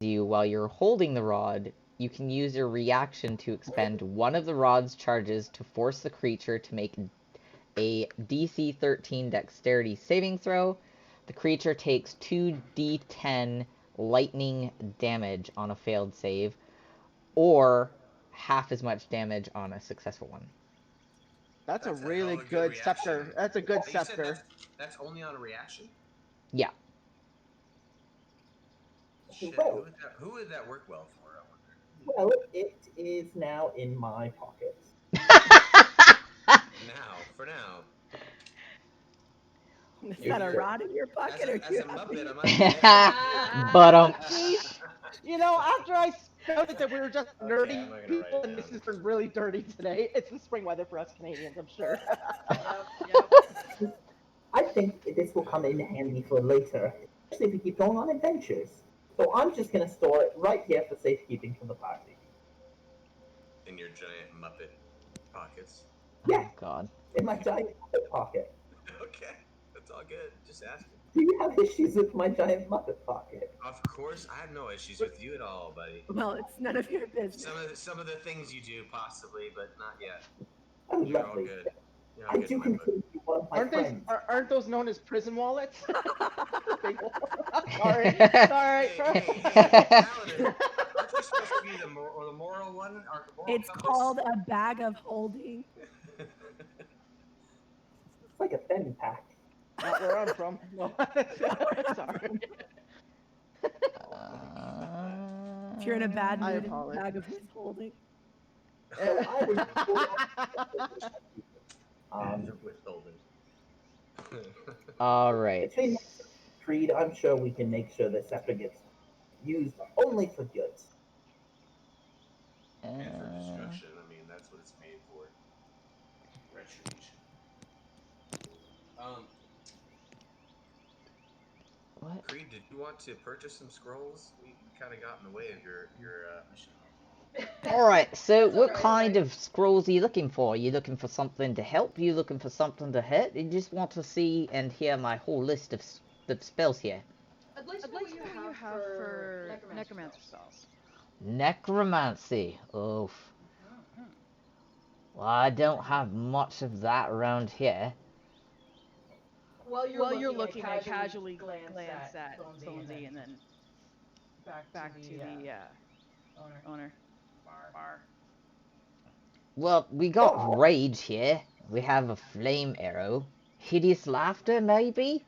you while you're holding the rod, you can use your reaction to expend one of the rod's charges to force the creature to make a DC 13 dexterity saving throw. The creature takes 2d10 lightning damage on a failed save, or half as much damage on a successful one. That's a That's a really hell of a good reaction. scepter. That's a good You said scepter. that's only on a reaction? Yeah. Shit, Well, who would that work well for, I wonder? well, it is now in my pocket. For now. Is that a rod in your pocket, or do As you a have Muppet, to- I'm like, But You know, after I noted that we were just Okay, nerdy I'm not gonna write people, it and this down. has turned really dirty today. It's the spring weather for us Canadians, I'm sure. Yep. I think this will come in handy for later, especially if we keep going on adventures. So I'm just going to store it right here for safekeeping for the party. In your giant Muppet pockets. Yeah, Oh, God. in my giant Muppet pocket. Okay, that's all good. Just asking. Do you have issues with my giant Muppet pocket? Of course, I have no issues with you at all, buddy. Well, it's none of your business. Some of the things you do, possibly, but not yet. Oh, You're all lovely. good. You're all I good do in my book. consider you one of my friends. Aren't those known as prison wallets? Big one. Sorry. Hey, Paladin, aren't you supposed to be the moral one? Or the moral It's compass? called a bag of holding. It's like a fanny pack. Not where I'm from. No. Sorry. If you're in a bad I mood, it's a apologize. bag of his holding. So I would Withholding. All right. between Creed, I'm sure we can make sure the scepter gets used only for good. And for destruction, I mean, that's what it's made for. Retribution. What? Creed, did you want to purchase some scrolls? We kind of got in the way of your mission. Alright, so what kind of scrolls are you looking for? Are you looking for something to help? Are you looking for something to hurt? You just want to see and hear my whole list of the spells here. I'd like to know what you have for necromancer spells. Necromancy. Oof. Well, I don't have much of that around here. While you're looking, I casually glance at Bonesy and then back to the owner. Bar. Well, we got rage here. We have a flame arrow. Hideous laughter, maybe?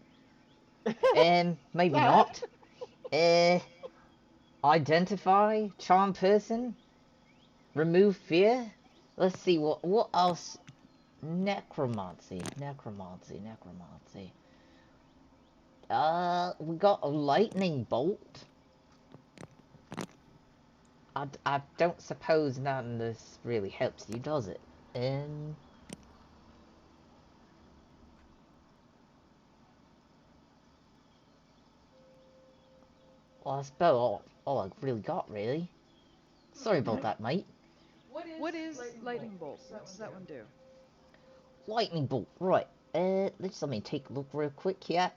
Maybe not. Identify, charm person, remove fear. Let's see what else. Necromancy. We got a lightning bolt. I don't suppose none of this really helps you, does it? Well, that's about all I've really got, really. Sorry about that, mate. What is lightning bolt? What does that one do? Lightning bolt, right. Let me take a look real quick here.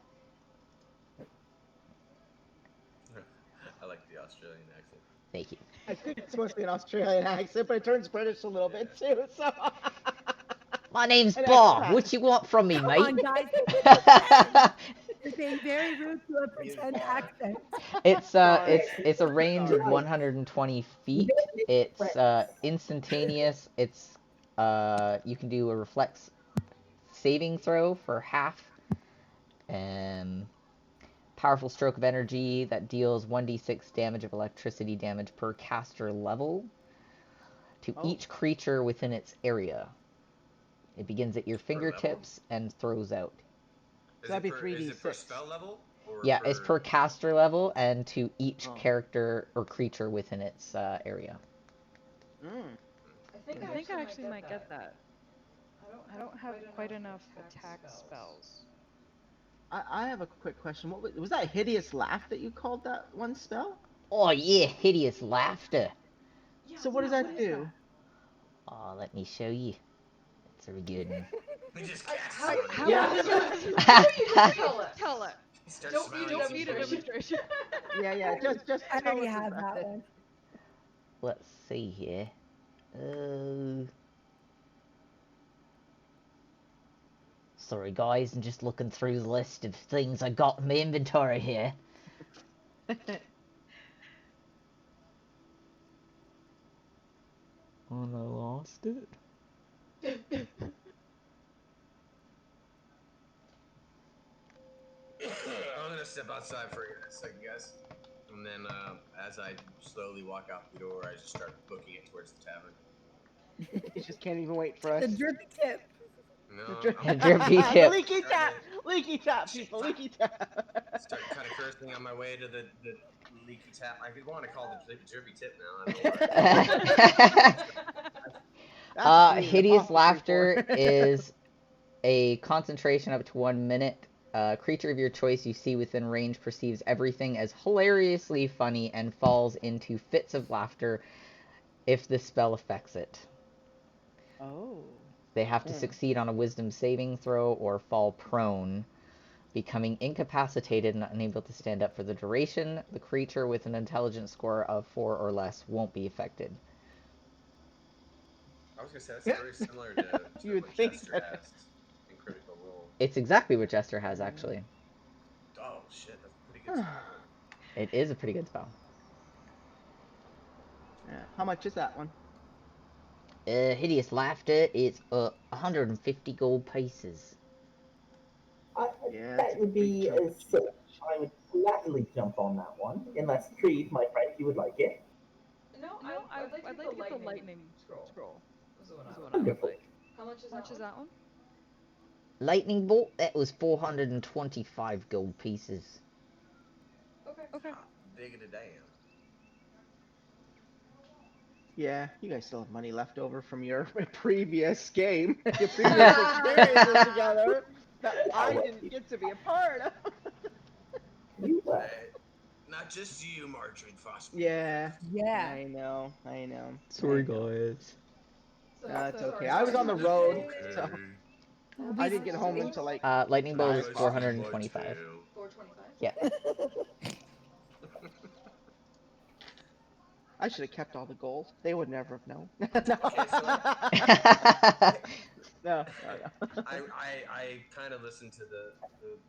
I like the Australian accent. Thank you. I think it's supposed to be an Australian accent, but it turns British a little bit too, so... My name's An Bob. expat. What you want from me, Come mate? on, guys. You're being very rude to a pretend accent. It's a range of 120 feet. It's instantaneous. It's you can do a reflex saving throw for half. Powerful stroke of energy that deals 1d6 damage of electricity damage per caster level to each creature within its area. It begins at your fingertips and throws out. So that'd be 3d6. Is it per spell level? Or Yeah, it's per caster level and to each Oh. character or creature within its area. I think I actually might get that. I don't have quite enough attack spells. I have a quick question. What was that hideous laugh that you called that one spell? Oh yeah, hideous laughter. So what does that do? Oh, let me show you. It's a good one. We just cast How Yeah. Tell it. Start Don't smiling. need a demonstration. Yeah. Just I tell already us have about that it. one. Let's see here. Sorry guys, I'm just looking through the list of things I got in my inventory here. And I lost it. I'm gonna step outside for a second, guys. And then, as I slowly walk out the door, I just start booking it towards the tavern. You just can't even wait for us. The drippy tip. No, A drippy tip. Leaky tap! Leaky tap, people! Leaky tap! Start kind of cursing on my way to the leaky tap. I could want to call it the drippy tip now. I don't know why. Hideous laughter is a concentration up to 1 minute. Creature of your choice you see within range perceives everything as hilariously funny and falls into fits of laughter if the spell affects it. Oh. They have to succeed on a wisdom saving throw or fall prone, becoming incapacitated and unable to stand up for the duration. The creature with an intelligence score of 4 or less won't be affected. I was gonna say that's very similar to You would what think Chester that. has in Critical Role. It's exactly what Jester has, actually. Oh shit, that's a pretty good spell. It is a pretty good spell. Yeah. How much is that one? Hideous laughter is 150 gold pieces. Yeah, That would be big chunk. so. I would gladly jump on that one, unless Trees, my friend, you would like it. No, I'd like to get the lightning scroll. Is the one I would Wonderful. like. How much is that one? Lightning bolt, that was 425 gold pieces. Okay. Big of a damn. Yeah, you guys still have money left over from your previous game, your previous experiences together that I didn't get to be a part of. You Not just you, Marjorie Foster. Yeah. Yeah. I know. Sorry, I know. guys. That's okay. I was on the road, Okay. so I didn't get home until like. Lightning bolt is Nice 425. tale. 425. Yeah. I should have kept all the gold. They would never have known. No. I kind of listened to the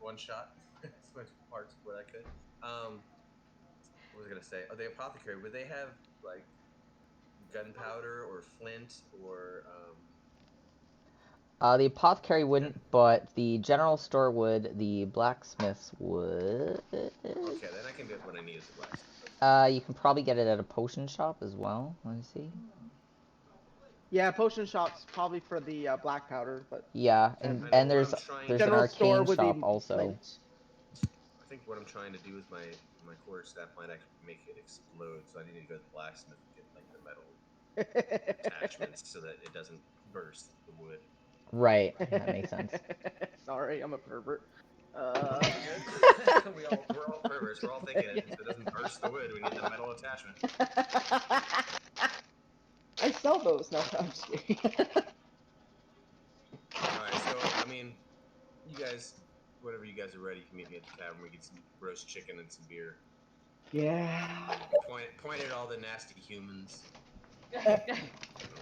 one shot as much parts of what I could. What was I gonna say? Oh, the apothecary. Would they have like gunpowder or flint or The apothecary wouldn't, but the general store would. The blacksmiths would. Okay, then I can get what I need at the blacksmith. You can probably get it at a potion shop as well. Let me see. Yeah, potion shops probably for the black powder, but Yeah, and there's an general store arcane would shop be also. flint. I think what I'm trying to do with my quarterstaff might actually make it explode, so I need to go to the blacksmith and get like the metal attachments so that it doesn't burst the wood. Right, that makes sense. Sorry, I'm a pervert. We're all perverts. We're all thinking it. If it doesn't burst the wood, we need the metal attachment. I sell those. No, I'm just kidding. Alright, so, I mean, you guys, whenever you guys are ready, you can meet me at the tavern. We get some roast chicken and some beer. Yeah. Point at all the nasty humans. And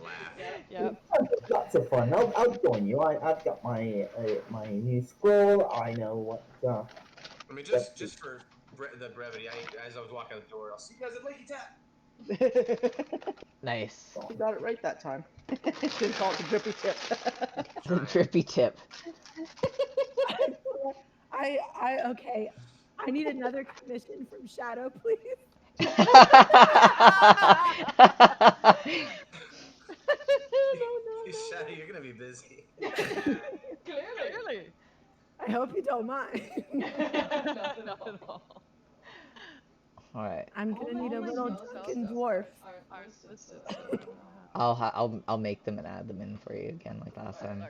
laugh. Yep. Lots of fun. I'll join you. I've got my my new scroll. I know what. I mean, just for the brevity, as I was walking out the door, I'll see you guys at Lakey Tap. Nice. You got it right that time. Didn't call it the drippy tip. The drippy tip. Okay. I need another commission from Shadow, please. Shadow, you're gonna be busy. Clearly. I hope you don't mind. Not at all. All right. I'm gonna need a little drunken dwarf. Aren't listed, so I don't know I'll make them and add them in for you again like last time.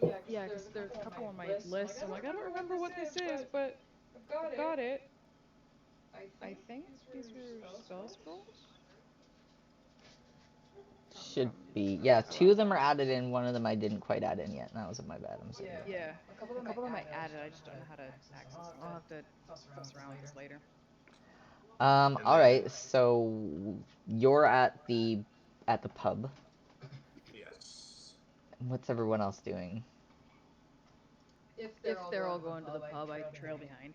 Okay. Yeah, because there's a couple on my list. I'm like, I don't remember what this is, but I've got it. I think these are spell scrolls. should be. Yeah, 2 of them are added in. 1 of them I didn't quite add in yet. That was my bad. I'm sorry. Yeah, a couple of them I added. I just don't know how to access them. I'll have to fuss around with this later. And All then- right. So you're at the pub. Yes. What's everyone else doing? If they're all going to the pub, I trail behind.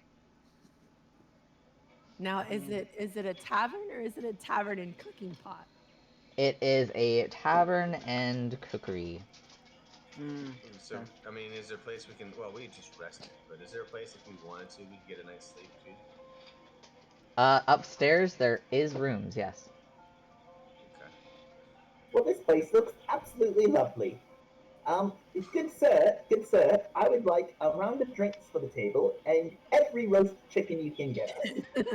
Now, is it a tavern or is it a tavern and cooking pot? It is a tavern and cookery. So, I mean, is there a place we can? Well, we just rested, but is there a place if we wanted to, we could get a night's sleep too? Upstairs there is rooms. Yes. Okay. Well, this place looks absolutely lovely. Good sir, I would like a round of drinks for the table and every roast chicken you can get us.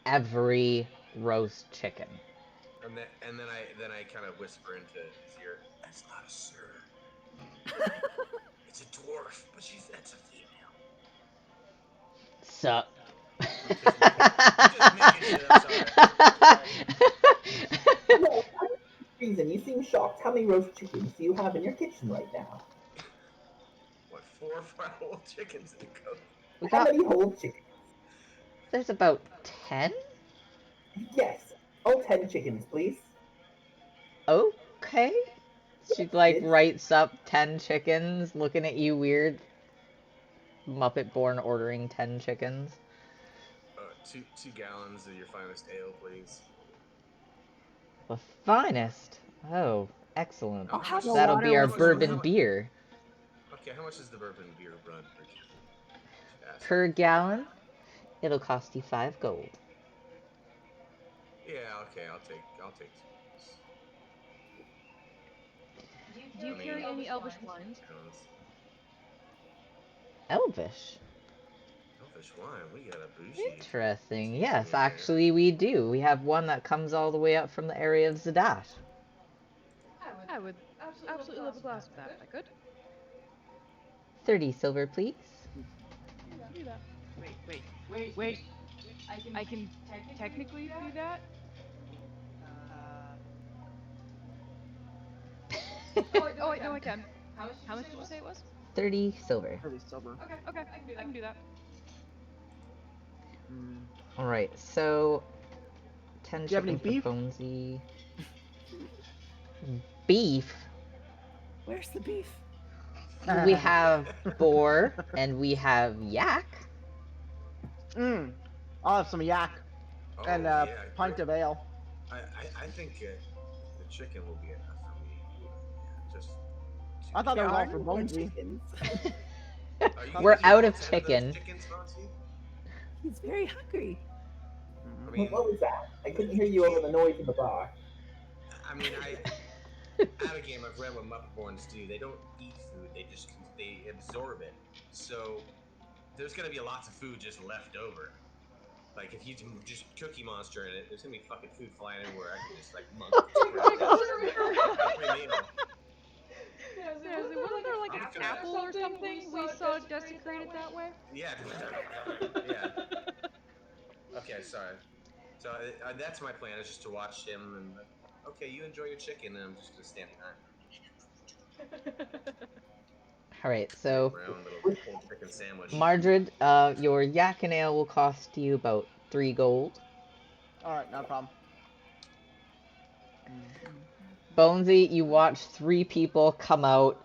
Every roast chicken. And then I kind of whisper into his ear, "That's not a sir. It's a dwarf, but that's a female." Sup. Just making shit up. Sorry. No, reason you seem shocked. How many roast chickens do you have in your kitchen right now? What, 4 or 5 whole chickens in the coat? How many whole chickens? There's about 10? Yes, all 10 chickens, please. Okay. She like writes up 10 chickens, looking at you weird. Muppet born ordering 10 chickens. 2 gallons of your finest ale, please. The finest. Oh, excellent. Oh, how much- That'll be our how much- bourbon how much- beer. Okay, how much is the bourbon beer run per gallon? Per gallon, it'll cost you 5 gold. Yeah, okay, I'll take 2. Do you carry any elvish wines? Elvish? Elvish wine, we got a bougie. Interesting. Yes, actually we do. We have one that comes all the way up from the area of Zadash. I would absolutely love a glass of that if I could. 30 silver, please. Do that. Wait. I can technically do that? Oh wait, no I can. How much did you say it was? 30 silver. Okay, I can do that. Alright, so 10 Do you have any chicken beef? for Bonesy. Beef? Where's the beef? We have boar and we have yak. I'll have some yak Oh, and a pint of ale. I think the chicken will be enough for me. Yeah, just. I thought they were There all are for no more Bonesy. chickens. We're out of want 10 those chicken. chickens, Bonesy? He's very hungry. I mean, What was that? I couldn't hear you over the noise in the bar. I mean, out of game, I've read what Muppet Borns do. They don't eat food; they absorb it. So there's gonna be lots of food just left over. Like if you just Cookie Monster in it, there's gonna be fucking food flying everywhere. I can just like monk. Every meal. Yeah, wasn't there like an apple or something we saw desecrated that way? Yeah. Yeah. Okay, sorry. So that's my plan, is just to watch him and okay, you enjoy your chicken, and I'm just gonna stand behind. Alright, so Brown little pulled chicken sandwich. Mardred, your yak and ale will cost you about 3 gold. Alright, not a problem. Bonesy, you watch 3 people come out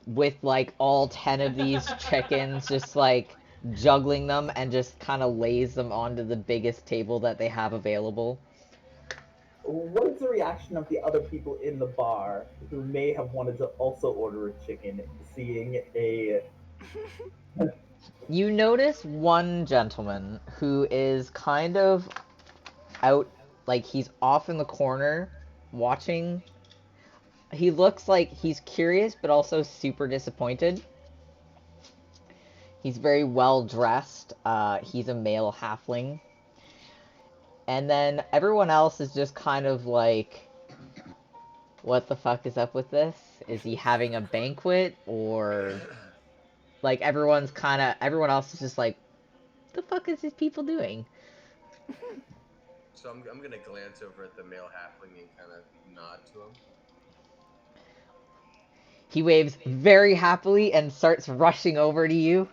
with like all 10 of these chickens, just like juggling them and just kind of lays them onto the biggest table that they have available. What is the reaction of the other people in the bar who may have wanted to also order a chicken, seeing a... You notice one gentleman who is kind of out, like he's off in the corner watching. He looks like he's curious but also super disappointed. He's very well dressed. He's a male halfling. And then everyone else is just kind of like, what the fuck is up with this? Is he having a banquet? Or like everyone else is just like, the fuck is these people doing? So I'm gonna glance over at the male halfling and kind of nod to him. He waves very happily and starts rushing over to you.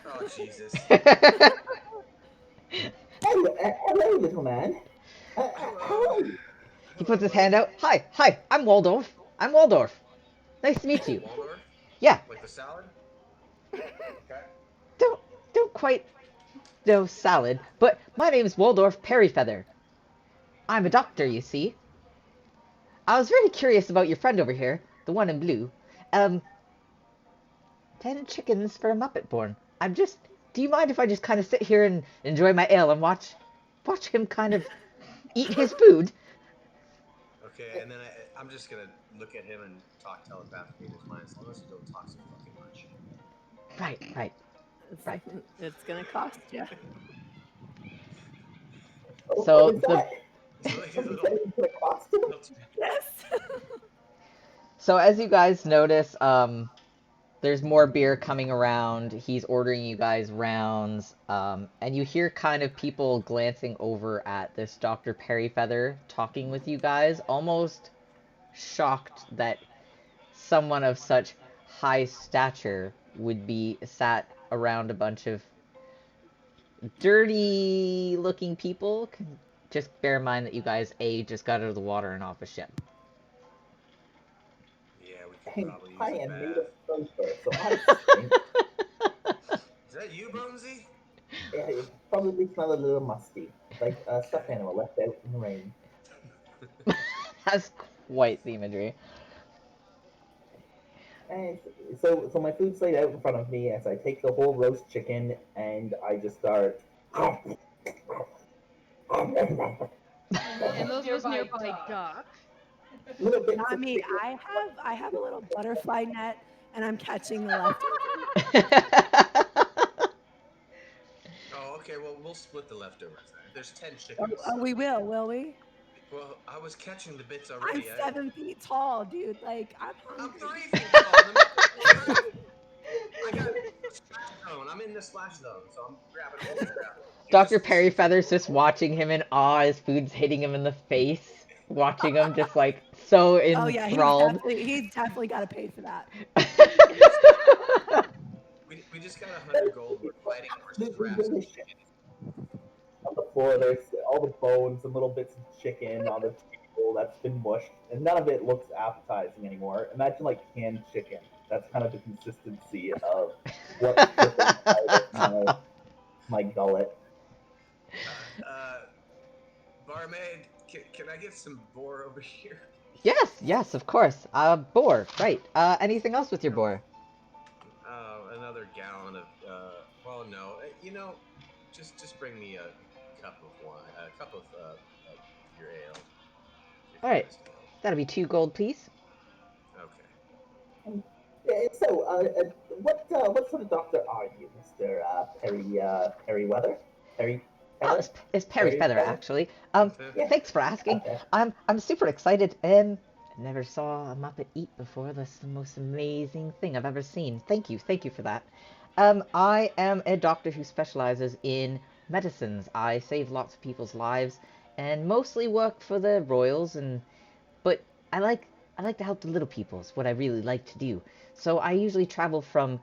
Oh Jesus! Hello, little man. How Hello, are you? He hello, puts his buddy. hand out. Hi, I'm Waldorf. I'm Waldorf. Nice to meet you. Waldorf, Yeah, like the salad. Okay. don't don't quite know salad, but my name's Waldorf Perryfeather. I'm a doctor, you see. I was very curious about your friend over here, the one in blue. Um, 10 chickens for a Muppet born. Do you mind if I just kind of sit here and enjoy my ale and watch him kind of eat his food? Okay, and then I'm just gonna look at him and talk telepathically in his mind, as long as you don't talk so fucking much. Right. It's, Right. it's gonna cost you. So What was the that? It's like a Somebody little, said it was going to cost him? little Yes. so as you guys notice, there's more beer coming around. He's ordering you guys rounds, and you hear kind of people glancing over at this Dr. Perryfeather talking with you guys, almost shocked that someone of such high stature would be sat around a bunch of dirty looking people. Just bear in mind that you guys just got out of the water and off a ship. Yeah, we could Hey, probably use I a am made of bath. sulfur, so I stink. Is that you, Bonesy? It probably smell a little musty, like a stuffed Okay. animal left out in the rain. That's quite the imagery. And so my food's laid out in front of me as I take the whole roast chicken and I just start. And those was nearby duck. Little bits Not of me. chicken. I have a little butterfly net, and I'm catching the leftovers. Oh, okay. Well, we'll split the leftovers then. If there's 10 Oh, chickens, oh, we will we? well, I was catching the bits I'm already. 7 feet tall, dude. Like I'm I'm hungry. 3 feet tall. And I got splash zone. I'm in the splash zone, so I'm grabbing holy crap. Dr. Perryfeather's just watching him in awe. His food's hitting him in the face. Watching him just like so Oh yeah, enthralled. he's definitely got to pay for that. We just got 100 gold. We're fighting over Absolutely scraps of delicious. chicken. On the floor, there's all the bones and little bits of chicken on the table that's been mushed, and none of it looks appetizing anymore. Imagine like canned chicken. That's kind of the consistency of what's dripping out of my gullet. Barmaid, can I get some boar over here? Yes, of course. Boar, right. Anything else with your boar? Another gallon of. Well, no. Just bring me a cup of wine, a cup of your ale, your All right, finest ale. that'll be 2 gold, please. Okay. Yeah, so, what sort of doctor are you, Mister Perry Weather? Perry Oh, Feather? it's Perry Perry Feather, Feather? actually. Yeah. Thanks for asking. Okay. I'm super excited. I never saw a Muppet eat before. That's the most amazing thing I've ever seen. Thank you for that. I am a doctor who specializes in medicines. I save lots of people's lives and mostly work for the royals but I like I like to help the little people. It's what I really like to do. So I usually travel from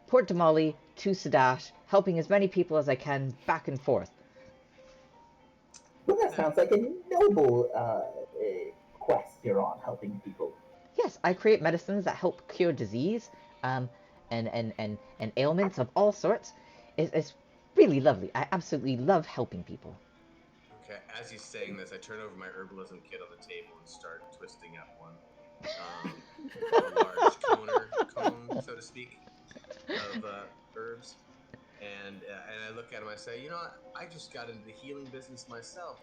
Port Damali to Sadash, helping as many people as I can back and forth. Well, that sounds like a noble quest you're on, helping people. Yes, I create medicines that help cure disease, um, and ailments of all sorts. It's really lovely. I absolutely love helping people. Okay. As he's saying this, I turn over my herbalism kit on the table and start twisting up one, a large cone, so to speak, of herbs. And I look at him. I say, I just got into the healing business myself.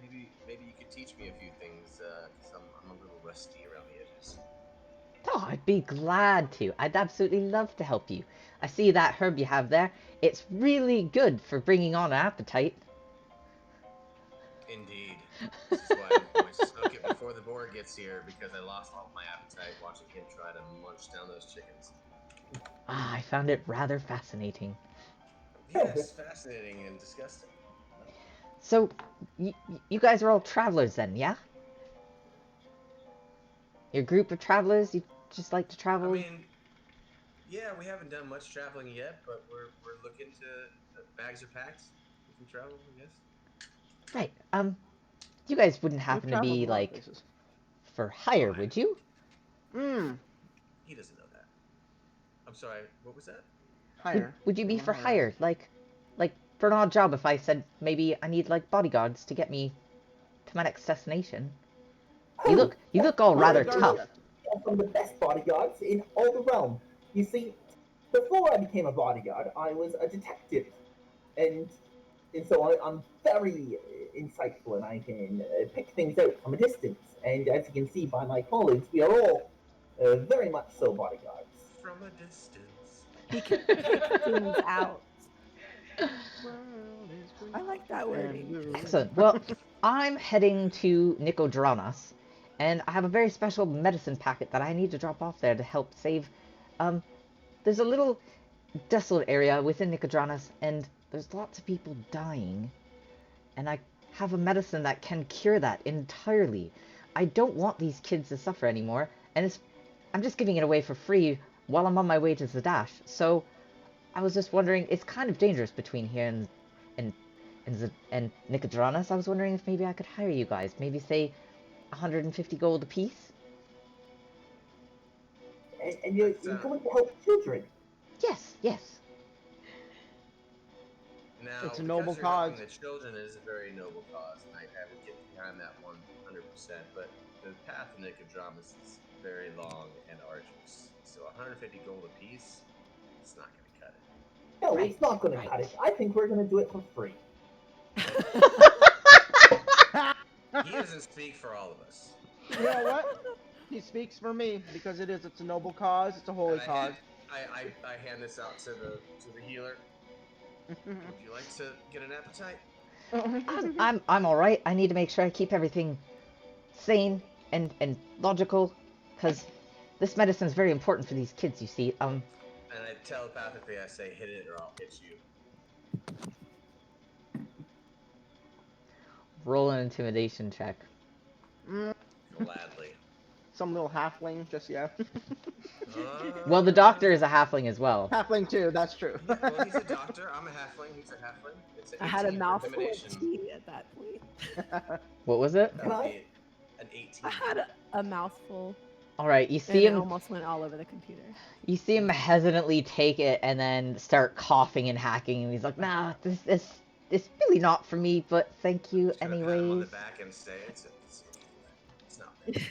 Maybe you could teach me a few things because I'm a little rusty around the edges. Oh, I'd be glad to. I'd absolutely love to help you. I see that herb you have there. It's really good for bringing on an appetite. Indeed. This is why I'm going to smoke it before the boar gets here because I lost all of my appetite watching him try to munch down those chickens. I found it rather fascinating. Yes, fascinating and disgusting. So, you guys are all travelers then, yeah? Your group of travelers, you just like to I travel? mean, yeah, we haven't done much traveling yet, but we're looking to bags are packed. We can travel, I guess. Right. You guys wouldn't We've happen to traveled be, a lot of like, places. for hire, Fine. would you? He doesn't know that. I'm sorry. What was that? Hire. Would you We be wanna for hire. hire? Like, for an odd job if I said maybe I need, like, bodyguards to get me to my next destination? You look all rather Bodyguards, tough. yes. Are some of the best bodyguards in all the realm. You see, before I became a bodyguard, I was a detective, and I'm very insightful, and I can pick things out from a distance. And as you can see by my colleagues, we are all very much so bodyguards. From a distance. He can pick things out. World is great I like that and wording. we're Excellent. Well, I'm heading to Nicodranas, and I have a very special medicine packet that I need to drop off there to help save. There's a little desolate area within Nicodranas, and there's lots of people dying. And I have a medicine that can cure that entirely. I don't want these kids to suffer anymore, and I'm just giving it away for free while I'm on my way to Zadash. So I was just wondering, it's kind of dangerous between here and Nicodranas. I was wondering if maybe I could hire you guys. Maybe say 150 gold apiece. And you're going to help children. Yes. Now, It's a because noble you're helping cause. the children, it is a very noble cause, and I would get behind that 100%. But the path to Nicodramus is very long and arduous. So 150 gold apiece, it's not going to cut it. No, Right, it's not going to right. cut it. I think we're going to do it for free. He doesn't speak for all of us. You know what? He speaks for me because it's a noble cause. It's a holy And cause. I hand this out to the healer. Would you like to get an appetite? I'm all right. I need to make sure I keep everything sane and logical, because this medicine's very important for these kids. You see, And I telepathically I say, hit it or I'll hit you. roll an intimidation check. Gladly. Some little halfling, just yeah. Well, the doctor is a halfling as well. Halfling too. That's true. Yeah, well, he's a doctor. I'm a halfling. He's a halfling. It's an I had a 18 for mouthful of intimidation. tea at that point. What was it? That would be an 18. I had a mouthful, All right, you and see it him. almost went all over the computer. You see him hesitantly take it and then start coughing and hacking, and he's like, "Nah, this really not for me, but thank you Just gonna pat him on the anyways." back and say it's okay. It's not bad.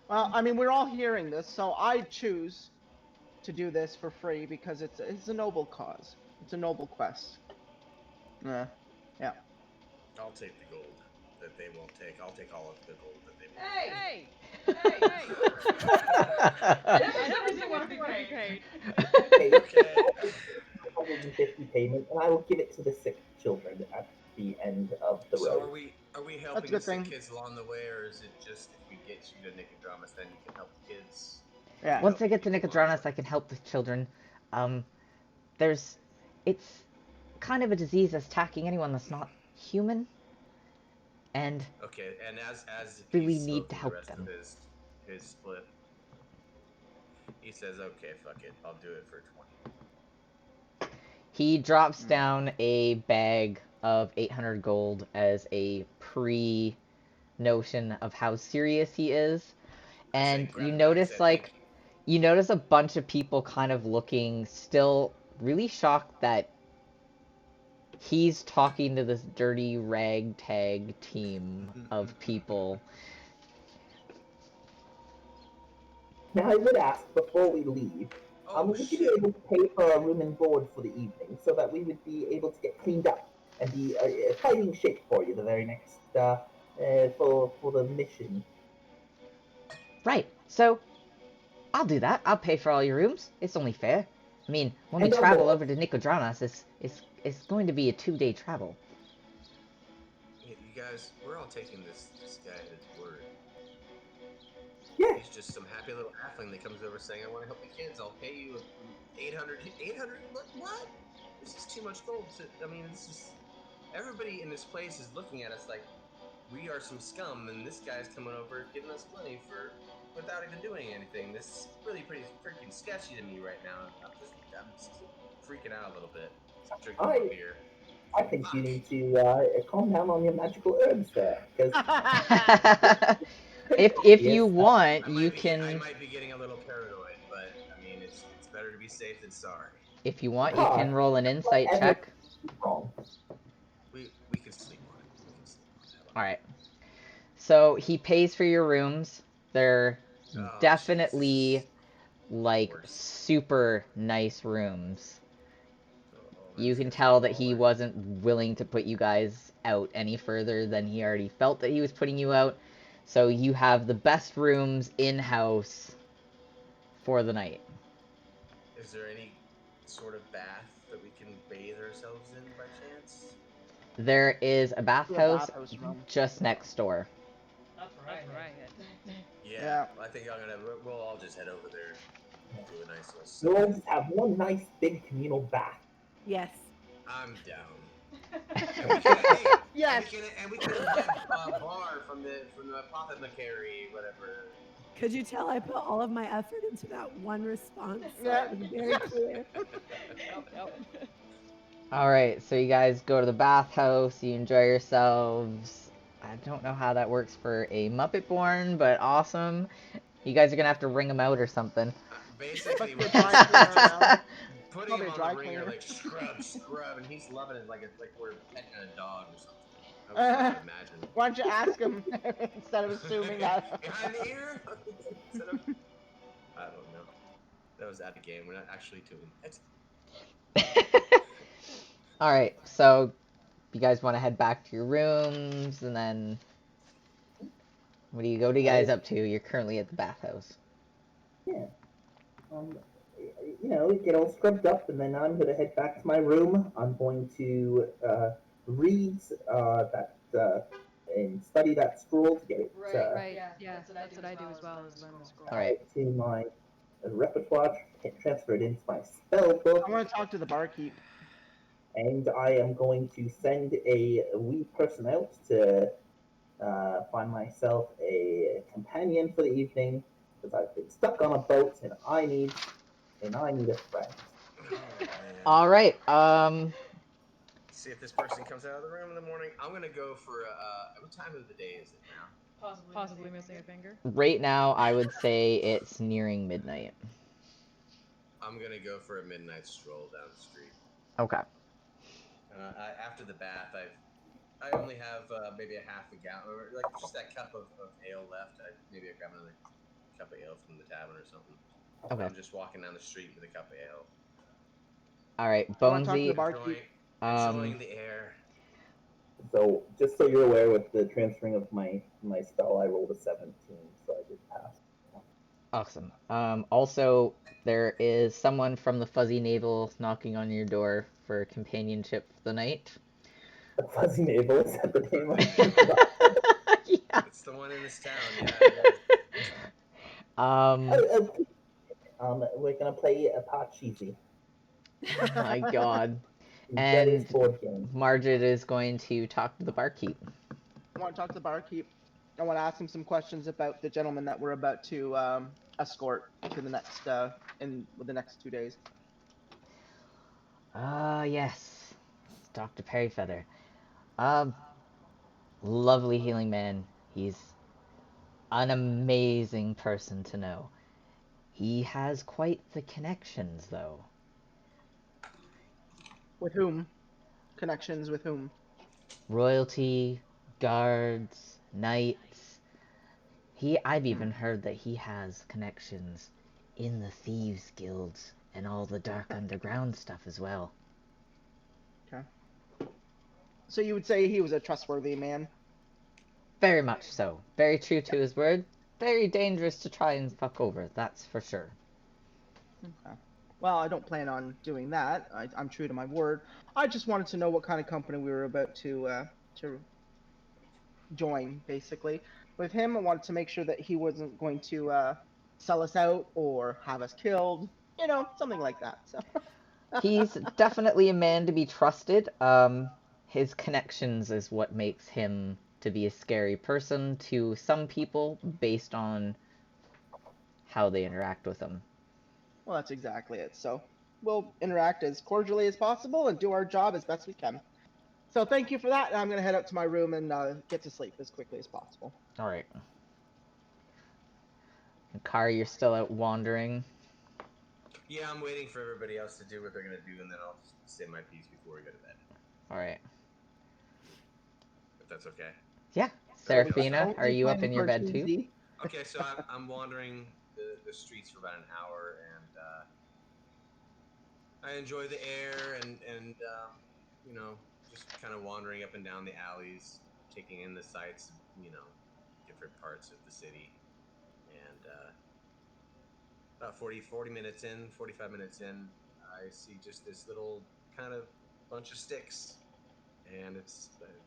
Well, I mean, we're all hearing this, so I choose to do this for free because it's a noble cause. It's a noble quest. Yeah. I'll take the gold that they won't take. I'll take all of the gold that they won't Hey! I never said want to be paid. Okay, Okay. 150 payment, and I will give it to the sick children at the end of the So road. are we That's a helping good the sick thing. kids along the way, or is it just if we get you to Nicodramus, then you can help the kids? Yeah. Once I get to Nicodranas, I can help the children. It's kind of a disease that's attacking anyone that's not human, and Okay, and as really he's need to smoking help the rest them. of his split, he says, "Okay, fuck it, I'll do it for 20." He drops down a bag of 800 gold as a pre-notion of how serious he is. And grab you the bag and notice, say, like, "Thank you notice a bunch of people kind of looking still really shocked that he's talking to this dirty ragtag team of people. Now, I would ask before we leave, Oh, would you be shit. able to pay for our room and board for the evening so that we would be able to get cleaned up and be fighting shape for you the very next for the mission? Right, so I'll do that. I'll pay for all your rooms. It's only fair. I mean, when we And our travel board. over to Nicodranas, it's going to be a 2-day travel. You guys, we're all taking this guy at his word. Yeah. He's just some happy little halfling that comes over saying, "I want to help the kids. I'll pay you 800. 800? What? This is too much gold. I mean, this is everybody in this place is looking at us like we are some scum, and this guy's coming over giving us money without even doing anything. This is really pretty freaking sketchy to me right now. I'm just freaking out a little bit. Drinking my beer. I think you need to calm down on your magical herbs there, because if you Yes. want, I you I can. might be getting a little paranoid, but I mean, it's better to be safe than sorry. If you want, you can roll an insight whatever check. is wrong. We can sleep on it. We can sleep on that one. All right. So he pays for your rooms. They're Oh, definitely Jesus. like Worse. super nice rooms. Oh, You that's can gonna tell be that he baller. wasn't willing to put you guys out any further than he already felt that he was putting you out. So you have the best rooms in-house for the night. Is there any sort of bath that we can bathe ourselves in by chance? There is a The bathhouse bathhouse room. just next door. That's right. Yeah, I think we'll all just head over there and do a nice little We'll soak. all just have one nice big communal bath. Yes. I'm down. And we can, hey, Yes. and we can invite Bar from the apothecary, whatever. Could you tell I put all of my effort into that one response? So Yeah. it was very clear. Yep. All right, so you guys go to the bathhouse. You enjoy yourselves. I don't know how that works for a Muppet Born, but awesome. You guys are gonna have to ring him out or something. Basically, Must be we're a dry cleaner just around. putting Probably him a on the dry ringer, cleaner. like scrub, and he's loving it like we're petting a dog or something. That's what I would imagine. Why don't you ask him instead of assuming that? Behind the ear? Instead of, I don't know. That was out of game. We're not actually doing that. All right, so you guys want to head back to your rooms, and then what are you guys up to? You're currently at the bathhouse. Yeah. Get all scrubbed up, and then I'm gonna head back to my room. I'm going to read that and study that scroll to get it Right. Yeah, that's what I do as well, is learn the scroll. All right. to my repertoire, transfer it into my spell book, I want to talk to the barkeep. and I am going to send a wee person out to find myself a companion for the evening, because I've been stuck on a boat and I need a friend. Oh, man. All right. See if this person comes out of the room in the morning. I'm gonna go for what time of the day is it now? Possibly missing a finger. Right now, I would say it's nearing midnight. I'm gonna go for a midnight stroll down the street. Okay. After the bath, I only have maybe a half a gallon, or like just that cup of ale left. Maybe I grab another cup of ale from the tavern or something. Okay. I'm just walking down the street with a cup of ale. All right, I want to talk to the Bonesy. barkeep. Enjoying the air. So, just so you're aware, with the transferring of my spell, I rolled a 17, so I did pass. Awesome. Also, there is someone from the Fuzzy Navel knocking on your door for companionship for the night. The Fuzzy Navel is at the name of Yeah. It's the one in this town. Yeah. We're gonna play Apache. Oh my god. Various And board games. Margaret is going to talk to the barkeep. I want to talk to the barkeep. I want to ask him some questions about the gentleman that we're about to escort to the next in the next 2 days. Yes. It's Dr. Perryfeather. Um, Lovely healing man. He's an amazing person to know. He has quite the connections, though. With whom? Connections with whom? Royalty, guards, knights. I've even heard that he has connections in the thieves guilds and all the dark underground stuff as well. Okay. So you would say he was a trustworthy man? Very much so. Very true to his word. Very dangerous to try and fuck over, that's for sure. Okay. Well, I don't plan on doing that. I'm true to my word. I just wanted to know what kind of company we were about to join, basically. With him, I wanted to make sure that he wasn't going to sell us out or have us killed. You know, something like that. So. He's definitely a man to be trusted. his connections is what makes him to be a scary person to some people based on how they interact with him. Well, that's exactly it. So we'll interact as cordially as possible and do our job as best we can. So thank you for that. And I'm going to head up to my room and get to sleep as quickly as possible. All right. And Kari, you're still out wandering. Yeah, I'm waiting for everybody else to do what they're gonna do, and then I'll say my piece before we go to bed. All right. If that's okay. Yeah. Everybody else Seraphina, are you up in your bed too? Okay, so I'm wandering the streets for about an hour, and I enjoy the air and you know, just kind of wandering up and down the alleys, taking in the sights, you know, different parts of the city, and about 40 minutes in, 45 minutes in, I see just this little kind of bunch of sticks, and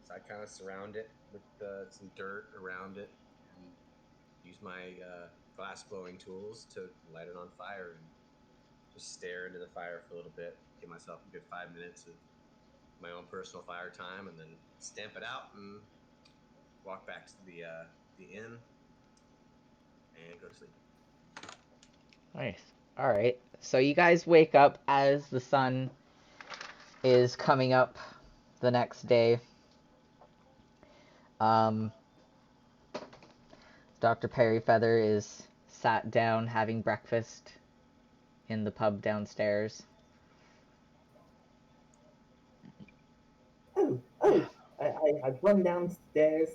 I kind of surround it with some dirt around it, and use my glass blowing tools to light it on fire and just stare into the fire for a little bit, give myself a good 5 minutes of my own personal fire time, and then stamp it out and walk back to the inn and go to sleep. Nice. All right. So you guys wake up as the sun is coming up the next day. Dr. Perryfeather is sat down having breakfast in the pub downstairs. I've run downstairs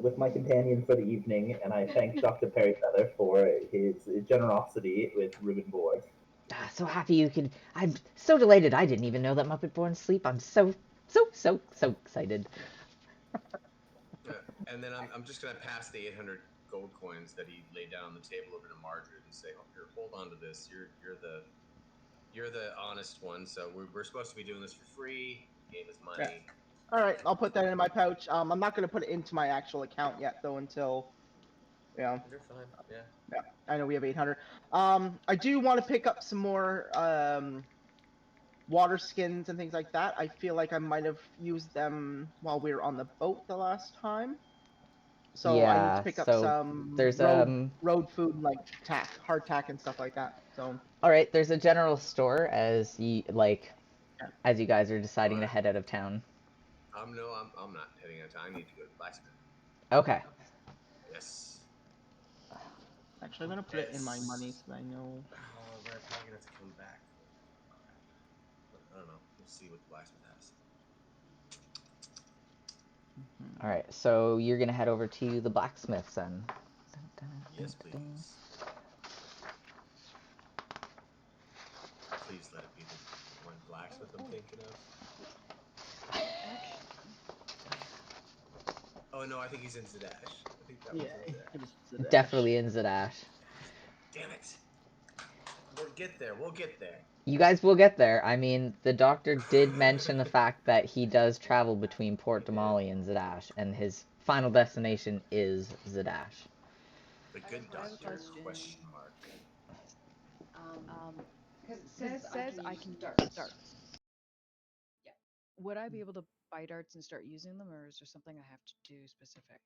with my companion for the evening, and I thank Dr. Perryfeather for his generosity with room and board. So happy you could. I'm so delighted. I didn't even know that Muppet Born sleep. I'm so excited. And then I'm just gonna pass the 800 gold coins that he laid down on the table over to Margaret and say, "Oh, here, hold on to this. You're the honest one. So we're supposed to be doing this for free. You gave us money." Yeah. All right, I'll put that in my pouch. I'm not going to put it into my actual account yet, though, until, you know. You're fine. Yeah. Yeah, I know we have 800. I do want to pick up some more water skins and things like that. I feel like I might have used them while we were on the boat the last time. So I need to pick up some there's road food like hard tack and stuff like that. So all right, there's a general store as you yeah. as you guys are deciding to head out of town. I'm not heading out of town. I need to go to the blacksmith. Okay. Yes. Actually, I'm gonna put it in my money so I know. We're probably gonna have to come back. But I don't know. We'll see what the blacksmith has. All right, so you're gonna head over to the blacksmith then. Yes, please. Please let it be the one blacksmith I'm thinking of. Oh no, I think he's in Zadash. I think that one's in Zadash. Definitely in Zadash. Damn it. We'll get there. We'll get there. You guys will get there. I mean, the doctor did mention the fact that he does travel between Port Damali and Zadash, and his final destination is Zadash. The good doctor? Question mark. Because it says I can use darts. Would I be able to buy darts and start using them, or is there something I have to do specific?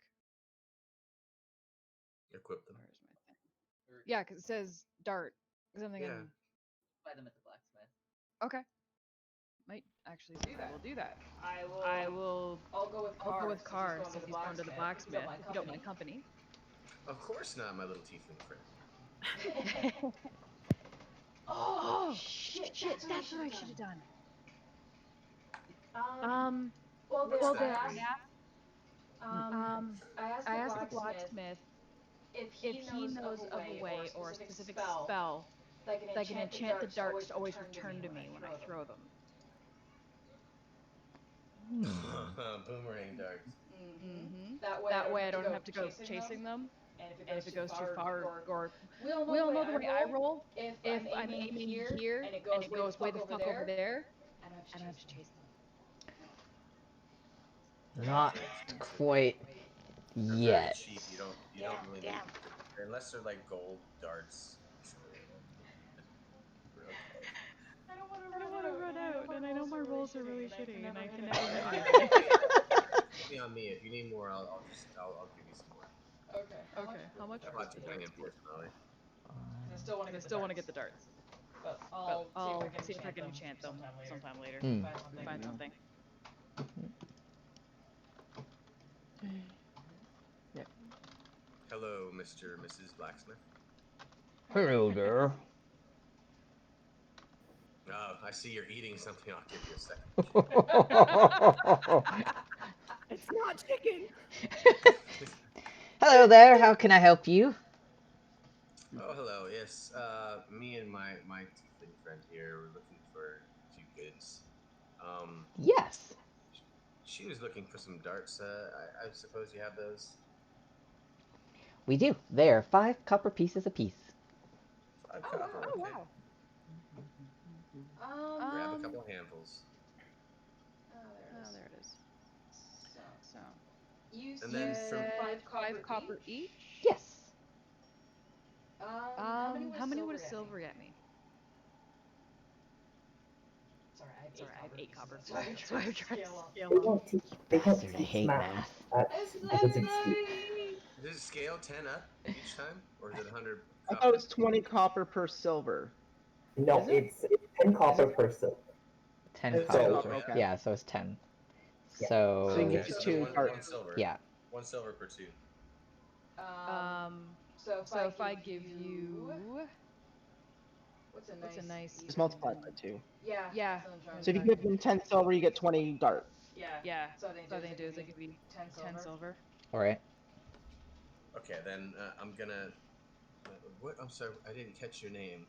Equip them. Where's my thing? Yeah, because it says dart. Because I'm thinking. Buy them at the blacksmith. Okay. Might actually do that. We'll do that. I'll go with Carr since he's going to the blacksmith. If you don't mind company. Of course not, my little tiefling friend. Oh shit! That's what I should have done. Well, there. I asked the blacksmith if he knows of a way or a specific spell that can enchant the darts to always return to me when I throw them. Boomerang darts. Mm-hmm. That way I don't have to go chasing them. And if it goes too far, or we'll know the way I roll. If I'm aiming here and it goes way the fuck over there, I don't have to chase them. Not quite They're yet. very cheap. You don't really need to, unless they're like gold darts. Real close. I don't want to run out. and I know my rolls are really shitty, and I can never hit anything. Put me on me. If you need more, I'll give you some more. Okay, how much How would about the depending darts on be? personality? Because I still want to get the darts. But I'll see if I can enchant them sometime later. Hmm. Find something. Hello, Mr. and Mrs. Blacksmith. Hello there. Oh, I see you're eating something. I'll give you a second. It's not chicken. Hello there. How can I help you? Oh, hello. Yes, me and my tiefling friend here were looking for a few goods. Yes, She was looking for some darts. I suppose you have those. we do. They are 5 copper pieces apiece. 5 copper. Oh, Okay. wow. Grab a couple of handfuls. Oh, there it is. So, And then from 5 copper each? Yes. How many would a silver get me? Sorry, I have 8 copper. So I'm trying to scale They up. won't teach. Bastard, I hate math. At physics school. does it scale 10 up each time, or is it 100? I thought it was 20 copper per silver. No, Is it? it's 10 copper per silver. 10 It's copper. 10 So, copper, okay. Yeah, so it's 10. Yeah. So, So you can Okay, get you so 2 one darts. silver. yeah. 1 silver per 2. So if I give you, what's a nice? Just multiply by 2. Yeah. So if you give them 10 silver, you get 20 darts. Yeah. So I think I do is I give you 10 silver. All right. Okay, then I'm gonna. What? I'm sorry, I didn't catch your name.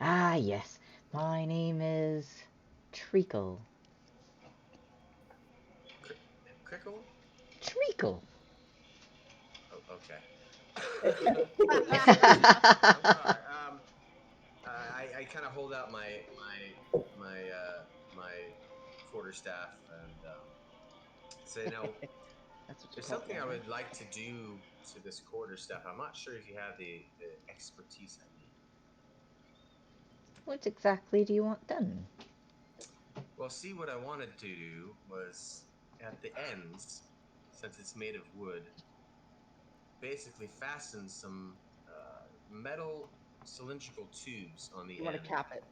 Ah, yes. My name is Treacle. Crickle? Treacle. Oh, okay. I'm sorry. I kind of hold out my quarterstaff and say, now, That's what you there's call it, something I right? would like to do to this quarterstaff. I'm not sure if you have the expertise I need. What exactly do you want done? Well, see, what I wanted to do was at the ends, since it's made of wood, basically fasten some metal cylindrical tubes on the You want end. to cap it.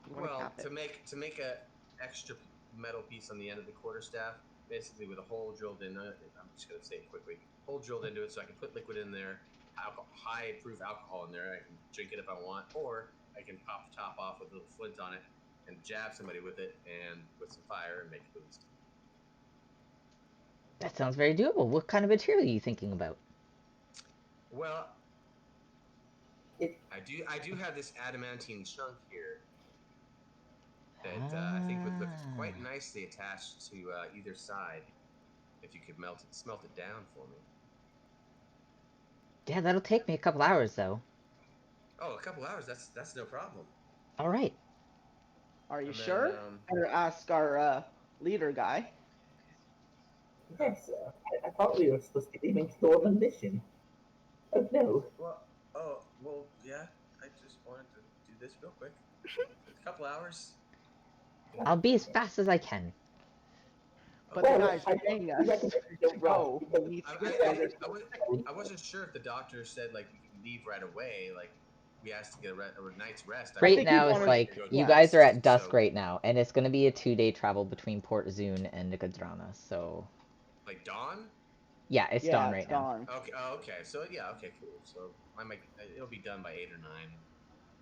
You want to Well, cap it. to make a extra metal piece on the end of the quarterstaff, basically with a hole drilled in. I'm just gonna say it quickly. Hole drilled into it, so I can put liquid in there, high proof alcohol in there. I can drink it if I want, or I can pop the top off with a little flint on it and jab somebody with it, and with some fire and make booze. That sounds very doable. What kind of material are you thinking about? Well, I do have this adamantine chunk here that I think would look quite nicely attached to either side. If you could smelt it down for me. Yeah, that'll take me a couple hours, though. Oh, a couple hours. That's no problem. All right. Are you And then, sure? Better ask our leader guy. Yes, I thought we were supposed to be leaving to go on a mission. Oh no. Well, yeah. I just wanted to do this real quick. A couple hours. I'll be as fast as I can. But Well, the guy's I paying us recommend you to don't rush, go. because He needs to I, get there. I, There's I, no was, I wasn't sure if the doctor said like we can leave right away. Like we asked to get a night's rest. I Right think he now, it's wanted- like to go you yeah. guys are at rest, dusk so, right now, and it's going to be a 2-day travel between Port Zune and Nikadrana. So, like dawn. yeah, it's dawn right it's now. gone. Okay. Oh, okay. So yeah. Okay. Cool. So it'll be done by 8 or 9.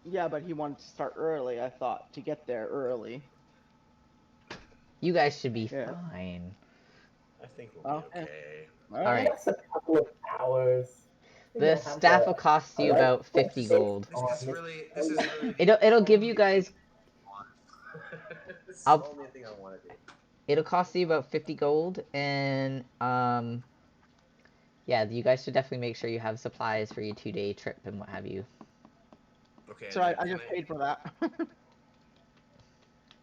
Yeah, but he wanted to start early, I thought, to get there early. You guys should be Yeah. fine. I think we'll be Okay. okay. All right. Just a couple of hours. The staff will cost you about 50 gold. This is really. It'll give you guys. This is the I'll- only thing I want to do. It'll cost you about 50 gold, and yeah, you guys should definitely make sure you have supplies for your 2-day trip and what have you. Okay. So I just paid for that.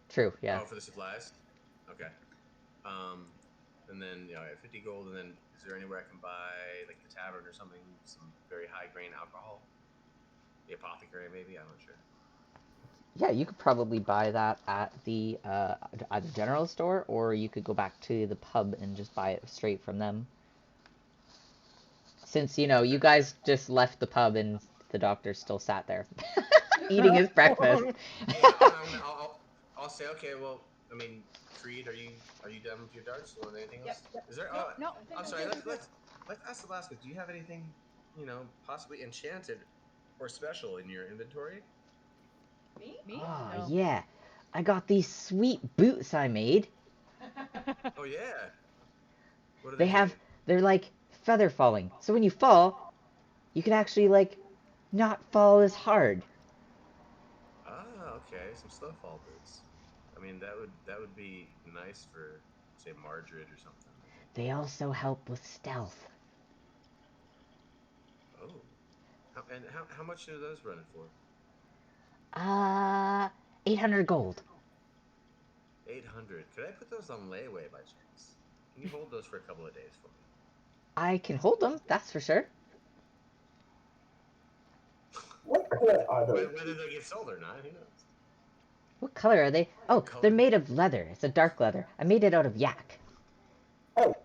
True. Yeah. Oh, for the supplies. Okay. And then 50 gold, and then is there anywhere I can buy like the tavern or something, some very high grain alcohol? The apothecary, maybe. I'm not sure. Yeah, you could probably buy that at the general store, or you could go back to the pub and just buy it straight from them. Since, you guys just left the pub and the doctor still sat there eating his breakfast. Yeah, I'll say, okay, well, I mean, Creed, are you done with your darts? You want anything else? Is there? Oh, No, I'm sorry. Let's ask Alaska. Do you have anything, possibly enchanted or special in your inventory? me? Oh, No. yeah. I got these sweet boots I made. Oh yeah. What do They they do? have, they're like feather falling. So when you fall, you can actually, like, not fall as hard. Ah, okay, some snowfall boots. I mean, that would be nice for, say, Margaret or something. I think. They also help with stealth. Oh, how much are those running for? Uh, 800 gold. 800. Could I put those on layaway by chance? Can you hold those for a couple of days for me? I can hold them, that's for sure. What color are those? Whether they get sold or not, who knows? What color are they? Oh, What they're color? made of leather. It's a dark leather. I made it out of yak. Oh,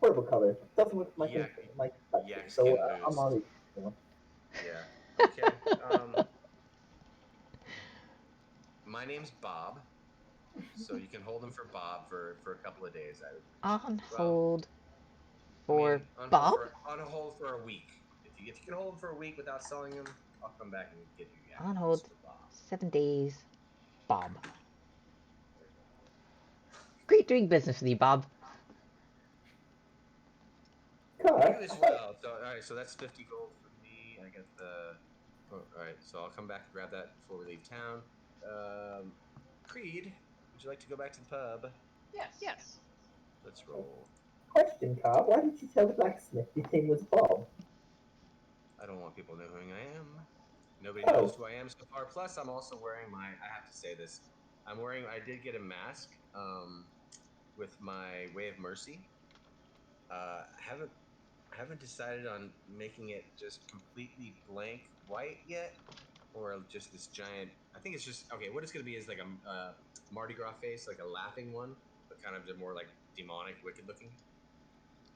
purple color. Doesn't look like Yak- my yak so skin I'm boots. already. Yeah. Okay. My name's Bob, so you can hold them for Bob for a couple of days. I would On appreciate. Well, hold I mean, for Bob? on hold for a week. If you can hold them for a week without selling them, I'll come back and get you yak On boots hold for Bob. 7 days. Bob. Great doing business with you, Bob. You Car. as well. So all right, so that's 50 gold for me. I got the. Oh, all right, so I'll come back and grab that before we leave town. Creed, would you like to go back to the pub? Yes. Let's roll. Question, Car. Why didn't you tell the blacksmith your name was Bob? I don't want people to know who I am. Nobody Oh. knows who I am so far. Plus, I'm also wearing my. I have to say this. I did get a mask. With my Way of Mercy. Haven't decided on making it just completely blank white yet, or just this giant. I think it's just okay. What it's gonna be is like a Mardi Gras face, like a laughing one, but kind of more like demonic, wicked looking.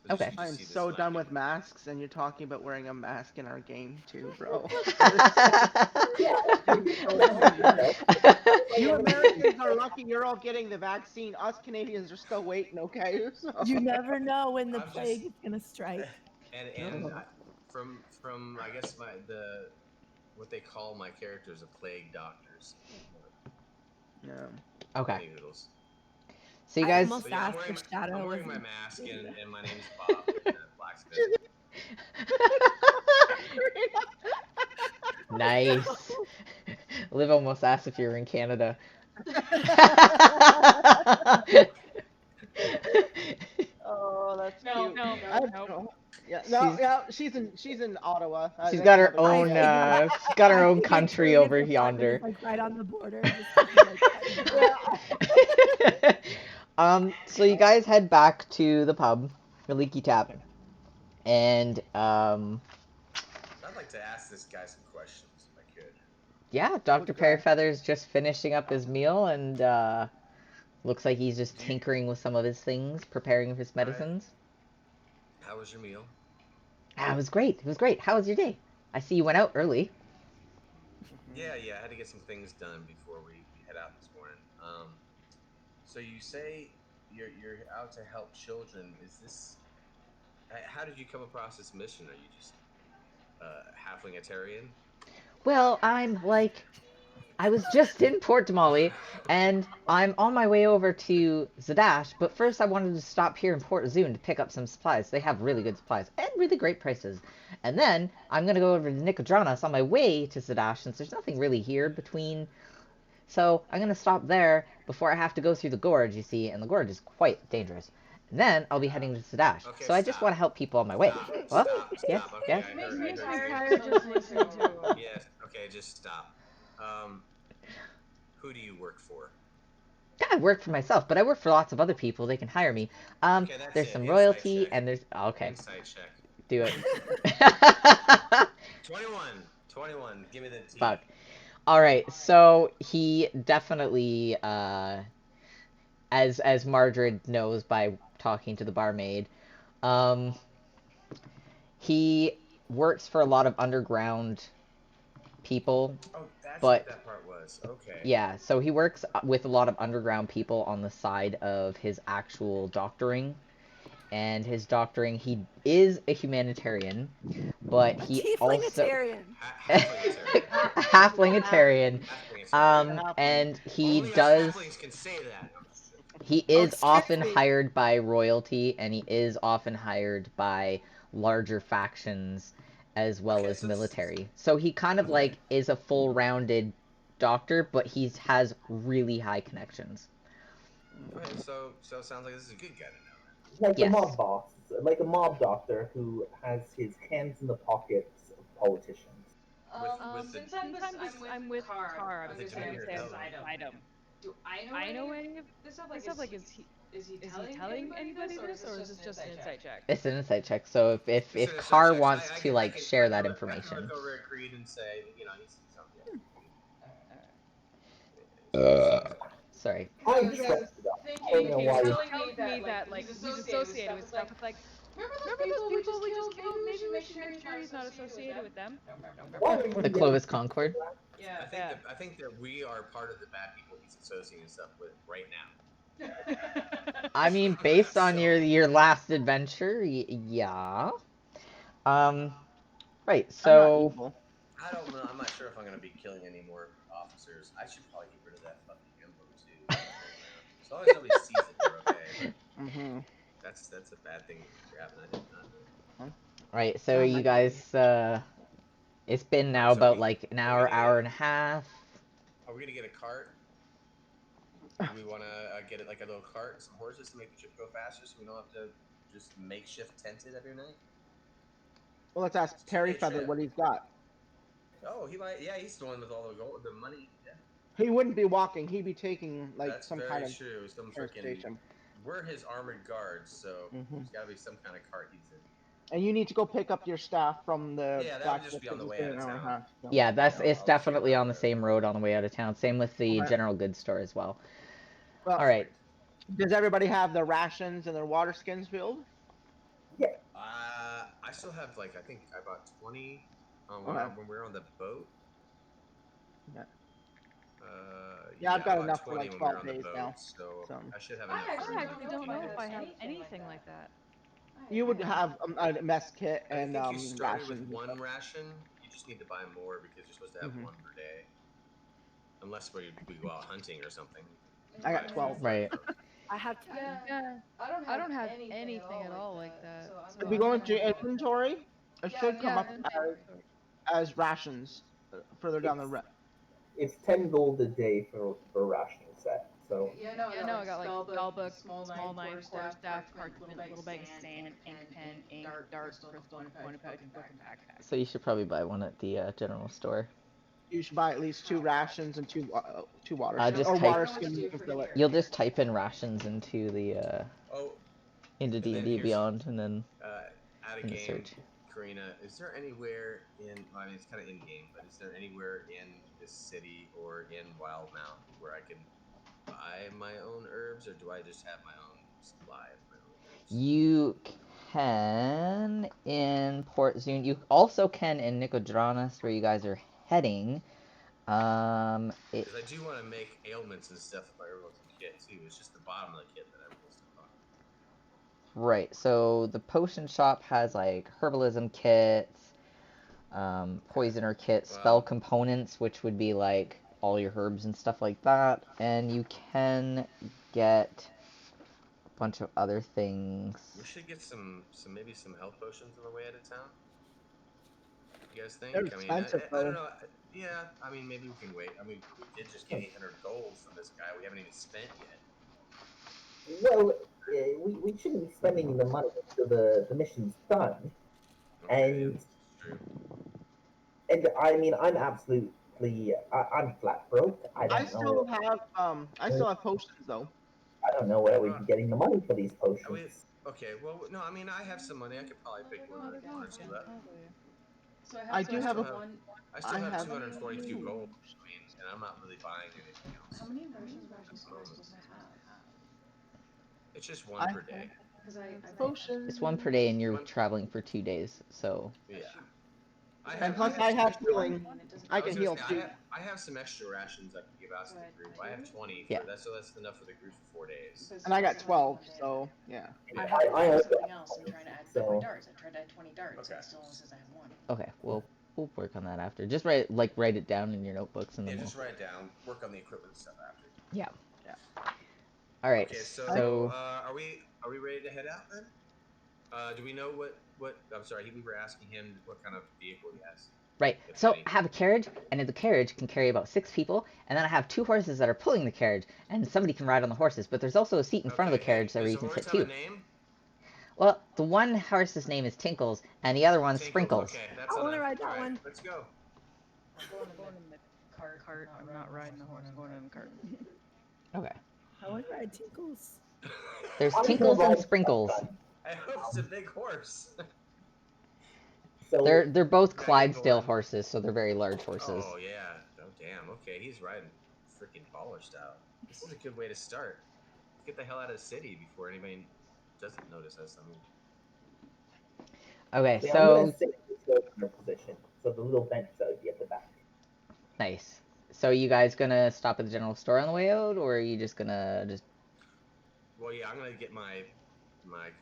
So Okay. you I'm see this so done laughing with one. masks, and you're talking about wearing a mask in our game too, bro. You Americans are lucky you're all getting the vaccine. Us Canadians are still waiting, okay? So. You never know when the I'm plague just- is gonna strike. And from I guess what they call my characters a plague doctors. Yeah. Okay. Funny noodles. So you I guys. almost So yeah, asked if Shadow I'm wearing was my in mask Canada. and my name's Bob the blacksmith. Nice. Liv almost asked if you were in Canada. Oh, that's cute. No. I don't know. Yeah, no, yeah, she's in Ottawa. She's That's got her another own. reason. She's got her I own figured country Canada over for fun, but yonder. it's, like right on the border. Just Yeah. So you guys head back to the pub, the Leaky Tap, and I'd like to ask this guy some questions if I could. yeah, Dr. Which guy? Perryfeather's just finishing up his meal, and looks like he's just tinkering with some of his things, preparing his medicines. How was your meal? Ah, it was great. It was great. How was your day? I see you went out early. Yeah, I had to get some things done before we head out this morning. So you say you're out to help children. Is this? How did you come across this mission? Are you just halflingatarian? Well, I was just in Port Damali, and I'm on my way over to Zadash, but first I wanted to stop here in Port Zune to pick up some supplies. They have really good supplies and really great prices. And then I'm going to go over to Nicodranas on my way to Zadash, since there's nothing really here between. So I'm going to stop there before I have to go through the gorge, you see, and the gorge is quite dangerous. And then I'll be heading to Zadash. Okay, So I just want to help people on my way. What? Yes? Stop. Okay, Yes? I heard. Makes me I heard. tired just listening to him. Yes. Okay, just stop. Who do you work for? I work for myself, but I work for lots of other people. They can hire me. Okay, that's There's it. some Insight royalty, check. and there's okay. Insight check. Do it. 21. Give me the T. Fuck. All right, so he definitely, as Margaret knows by talking to the barmaid, um, he works for a lot of underground people, Oh, that's what but that part was. Okay. yeah, so he works with a lot of underground people on the side of his actual doctoring. And his doctoring, he is a humanitarian, but A he also tieflingitarian. Halflingitarian. halflingitarian, Halflingitarian. and he Only us does. halflings can say that. I'm just joking. He Oh, is excuse often me. hired by royalty, and he is often hired by larger factions as well Okay, as so military. So he kind of okay. like is a full-rounded doctor, but he has really high connections. Okay, so it sounds like this is a good guy to know Like a Yes. mob boss, like a mob doctor who has his hands in the pockets of politicians. With the Since I'm with Car, with I'm the just gonna demeanor say I'm of beside him. Do I know any of this stuff? Like, is he telling anybody this, or is this just an insight check? It's an insight check. So it's if an inside Carr check. So wants I to can I like can share that I can information. look over at Creed and say, you know, he's something. Sorry. I Because trust the doctor. I don't know he was why. just telling me that like he's associated with stuff. It's like, remember those people we just killed? Maybe we should make sure he's not associated with them. Why are The you Clovis Concord. I think that we are part of the bad people he's associating stuff with right now. I mean, based on So- your last adventure, yeah. Right. I'm not So evil. I don't know. I'm not sure if I'm gonna be killing any more officers. I should probably get rid of that fucking emblem too. Going around. As long as nobody sees it, we're okay. But Mm-hmm. that's a bad thing to grab, and I did not know. right. So you guys, it's been now So about like an are we gonna hour and a half. are we gonna get a cart? Do we want to get it like a little cart and some horses to make the trip go faster, so we don't have to just makeshift tent it every night? Well, let's ask It's a Terry 2-day Feather trip. what he's got. Oh, he might. Yeah, he's the one with all the gold, the money. Yeah, He wouldn't be walking. He'd be taking like that's some very kind of true. Some freaking. transportation. We're his armored guards, so Mm-hmm. there's got to be some kind of cart he's in. And you need to go pick up your staff from the Yeah, that would just blacksmith be on the because way it's out been of an hour and a town. half. So. Yeah, that's Yeah, it's I'll definitely shoot on the around same road on the way out of town. Same with the Okay. general goods store as well. Well, All right. does everybody have their rations and their water skins filled? I still have like I think I bought 20 Okay. when we were on the boat. Yeah. Yeah, I've I got bought enough for 20 like when we were 12 on the days boat, now. so So I should have enough I for actually don't know if I have anything like that. you would have a mess kit I and think you started with rations. and one stuff. ration. You just need to buy more because you're supposed to have Mhm. one per day, unless we go out hunting or something. I got Buy 12. food Right. I have 10. Yeah, I don't have anything at all like that. So If we I'm go gonna into have inventory, it should come up as rations further down the road. It's 10 gold a day for a rationing set. So Yeah, no, I got like spell book, small knife, quarterstaff, parchment, little bag of sand, ink pen, ink, dart, crystal, point of pouch, book, and backpack. So you should probably buy one at the general store. You should buy at least 2 rations and two water skins. Just Or type- water skins, you can fill it. You'll just type in rations into the Oh, into and then D&D here's Beyond, and then out of in the game, search. Karina. Is there anywhere in? Well, I mean, it's kind of in game, but is there anywhere in this city or in Wildmount where I can buy my own herbs, or do I just have my own supply of my own herbs? You can in Port Zune. You also can in Nicodranas, where you guys are heading. Because I do want to make ailments and stuff if I ever look at the kit too. It's just the bottom of the kit that I pull stuff on. Right. So the potion shop has like herbalism kits, poisoner kits, spell Well- components, which would be like all your herbs and stuff like that, and you can get a bunch of other things. We should get maybe some health potions on the way out of town. You guys think? They're I mean, expensive, I don't though. know. Yeah, I mean, maybe we can wait. I mean, we did just get 800 gold from this guy. We haven't even spent yet. well, we shouldn't be spending the money until the mission's done. Okay, yeah, And that's true. and I mean, I'm flat broke. I I don't know. I still have potions though. I don't know where we'd be getting the money for these potions. Okay, well, no, I mean, I have some money. I could probably pick one or two up. I do have a. I still have 242 gold. I mean, and I'm not really buying anything else. How many rations are you supposed to have? It's just one per day. Because I Potion. It's one per day, and you're traveling for 2 days, so. Yeah. And plus, I some have extra- healing. I was can gonna heal say, too. I have some extra rations I can give out to the group. I have 20. Yeah. That's enough for the group for 4 days. And I got 12, so yeah. I had to I do also something else. I'm trying to add my so- darts. I tried to add 20 darts. Okay. And it still only says I have one. Okay, we'll work on that after. Just write it down in your notebooks, and then Just write it down. Work on the equipment stuff after. Yeah. Yeah. All right. Okay, so are we ready to head out then? Do we know what? I'm sorry, we were asking him what kind of vehicle he has. Right. So I have a carriage, and the carriage can carry about 6 people, and then I have 2 horses that are pulling the carriage, and somebody can ride on the horses. But there's also a seat in front of the carriage where you can sit too. Have a name? Well, the one horse's name is Tinkles, and the other one's Sprinkles. Okay, that's I want to enough. ride that All right, one. Let's go. I'm going in the cart. I'm not riding the horse. I'm going in the cart. Okay. I want to ride Tinkles. There's Tinkles and Sprinkles. I hope it's a big horse. So They're both Clydesdale horses, so they're very large horses. Oh yeah. Oh damn. Okay, he's riding freaking baller style. This is a good way to start. Let's get the hell out of the city before anybody doesn't notice us. I mean, Okay, I'm so gonna sit in the position, so the little bench that would be at the back. nice. So you guys gonna stop at the general store on the way out, or are you just gonna just? well, yeah, I'm gonna get my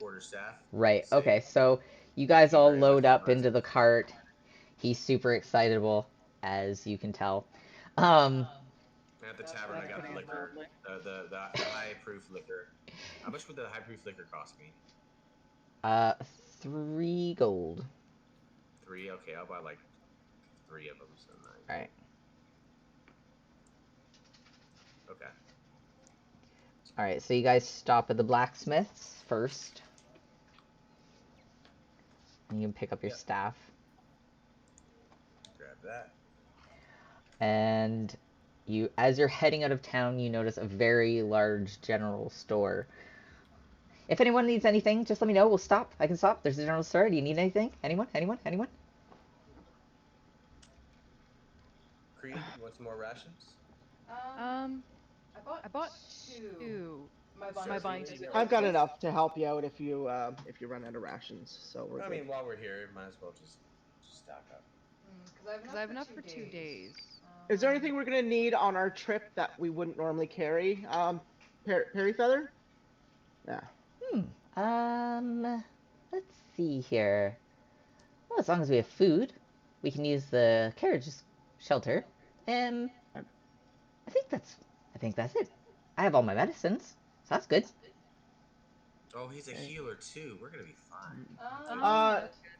quarterstaff. Right. Say, Okay. So you guys all very much load for up my into the service. cart. He's super excitable, as you can tell. At the tavern, I got the liquor, the high proof liquor. How much would the high proof liquor cost me? 3 gold. 3. Okay, I'll buy like 3 of them. So 9. All right. Okay. All right. So you guys stop at the blacksmith's first, and you can pick up your staff. Grab that. And as you're heading out of town, you notice a very large general store. If anyone needs anything, just let me know. We'll stop. I can stop. There's a general store. Do you need anything? Anyone? Creed, you want some more rations? I bought 2. My buying. I've got enough to help you out if you run out of rations. So we're I good. mean, while we're here, might as well just stock up. Because I have enough for 2 days. Is there anything we're gonna need on our trip that we wouldn't normally carry? Perry feather? Yeah. Let's see here. Well, as long as we have food, we can use the carriage's shelter. I think that's it. I have all my medicines, so that's good. Oh, he's a healer too. We're gonna be fine.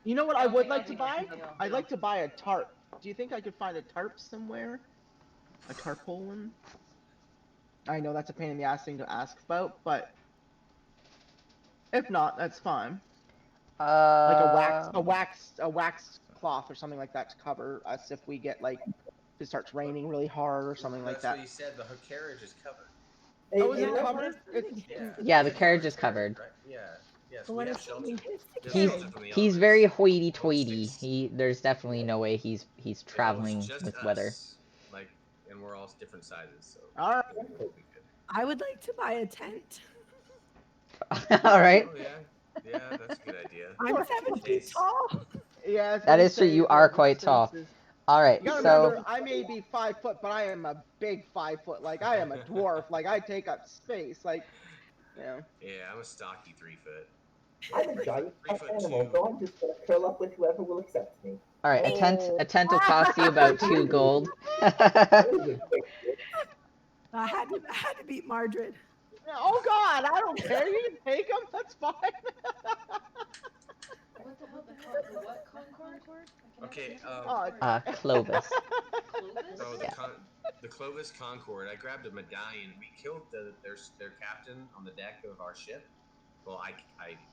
You know what I would like to buy? I'd like to buy a tarp. Do you think I could find a tarp somewhere? A tarpaulin? I know that's a pain in the ass thing to ask about, but if not, that's fine. Like a wax cloth or something like that to cover us if we get like it starts raining really hard or something like That's that. what he said. The carriage is covered. Oh, is Hey, it hey, covered? Yeah, the carriage is covered. Right? Yeah. Yes, But we what have if shelter. something hits the There's He's shelter carriage? from the he's elements. very hoity-toity. Space. There's definitely no way he's If it was traveling just with us, weather. Like, and we're all different sizes, so. All right. we'll be good. I would like to buy a tent. All right. Oh yeah, that's a good idea. I'm 7 feet Taste. tall. Yeah, I was That gonna is true. say, You are quite tall. distances. All right. You gotta So remember, I may be 5 foot, but I am a big 5 foot. Like I am a dwarf. Like I take up space. Like, you know. Yeah, I'm a stocky 3 foot. I'm a giant 3 foot animal, 2. so I'm just gonna curl up with whoever will accept me. all right, a tent will cost you about 2 gold. I had to beat Mardred. Oh God, I don't care. You can take them. That's fine. What the hell? What Concord? Okay. Clovis. So Yeah. the Clovis Concord. I grabbed a medallion. We killed their captain on the deck of our ship. Well, I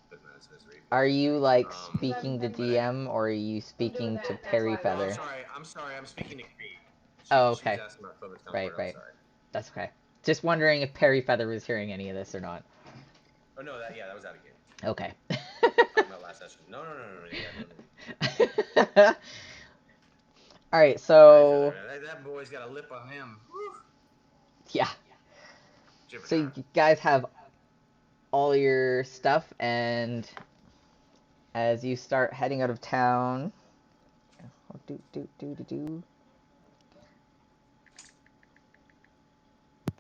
put him out of misery. Are you like Um, speaking to but I- DM, or are you speaking to Perry Oh, Feather? I'm sorry. I'm speaking to Creed. Oh, She okay. was asking about Clovis Concord. Right, I'm right. sorry. That's okay. Just wondering if Perry Feather was hearing any of this or not. Oh no, that was out of game. Okay. Talking about last session. No. Yeah, no. All right, so that boy's got a lip on him. yeah. Jibber So you jabber. guys have all your stuff, and as you start heading out of town,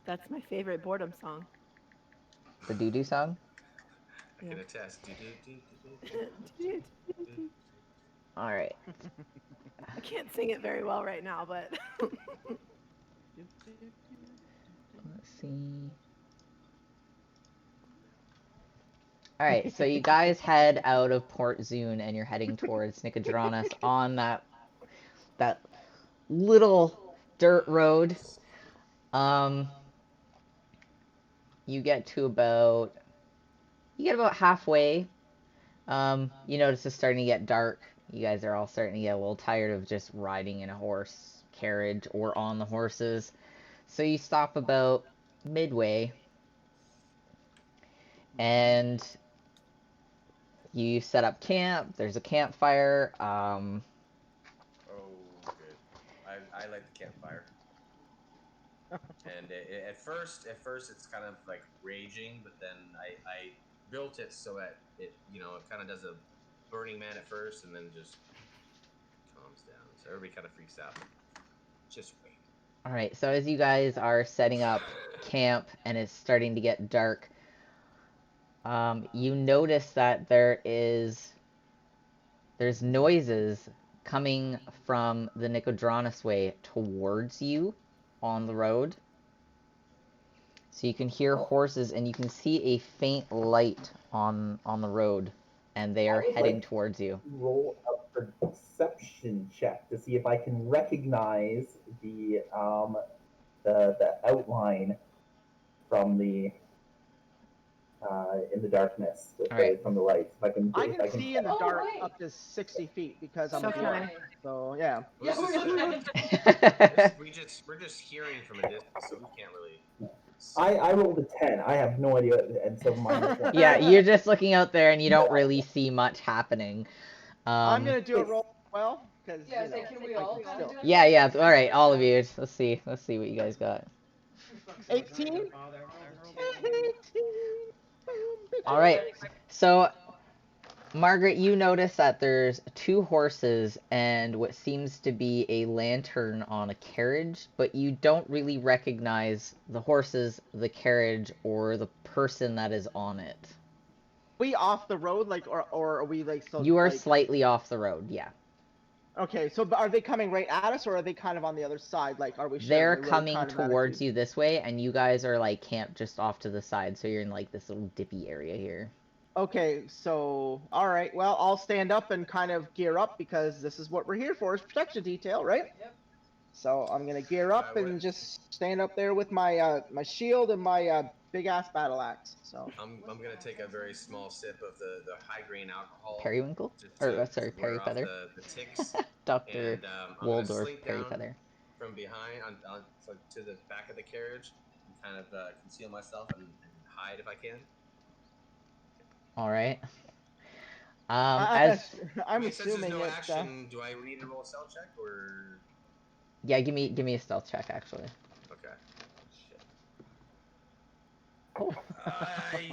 That's my favorite boredom song. the doo-doo song. I can attest. All right. I can't sing it very well right now, but Let's see. All right, so you guys head out of Port Zune and you're heading towards Nicodranus on that little dirt road. You get about halfway. You notice it's starting to get dark. You guys are all starting to get a little tired of just riding in a horse carriage or on the horses. So you stop about midway and you set up camp. There's a campfire. Oh, good. I like the campfire. And at first it's kind of like raging, but then I built it so that it kind of does a Burning Man at first, and then just calms down. So everybody kind of freaks out. Just wait. All right, so as you guys are setting up camp and it's starting to get dark, you notice that there's noises coming from the Nicodranus way towards you on the road. So you can hear horses and you can see a faint light on the road, and they are heading towards you. Roll a perception check to see if I can recognize the outline from the in the darkness from the lights. I can see in the dark up to 60 feet because I'm So a can dwarf. I. So yeah. We're just hearing from a distance, so we can't really. I rolled a 10. I have no idea, and so -1. Yeah, you're just looking out there and you don't really see much happening. I'm gonna do a roll as well because can we all kind of do it? Yeah. All right, all of you. Let's see what you guys got. 18. All right. So, Margaret, you notice that there's two horses and what seems to be a lantern on a carriage, but you don't really recognize the horses, the carriage, or the person that is on it. We off the road, like, or are we like so? You are like, slightly off the road, yeah. Okay, so are they coming right at us, or are they kind of on the other side? Like, are we? They're sharing the road coming kind of towards attitude? you this way, and you guys are like camped just off to the side, so you're in like this little dippy area here. Okay, so all right. Well, I'll stand up and kind of gear up because this is what we're here for, is protection detail, right? Yep. So I'm gonna gear up and just stand up there with my my shield and my big ass battle axe. So I'm gonna take a very small sip of the high grain alcohol. Periwinkle? Just Or, to sorry, wear off Perryfeather. the ticks. Dr. And I'm gonna Waldorf slink down Perryfeather. from behind so to the back of the carriage and kind of conceal myself and hide if I can. All right. I'm Since there's assuming no it. action, do I need to roll a stealth check or? Yeah, give me a stealth check actually. Okay. Shit.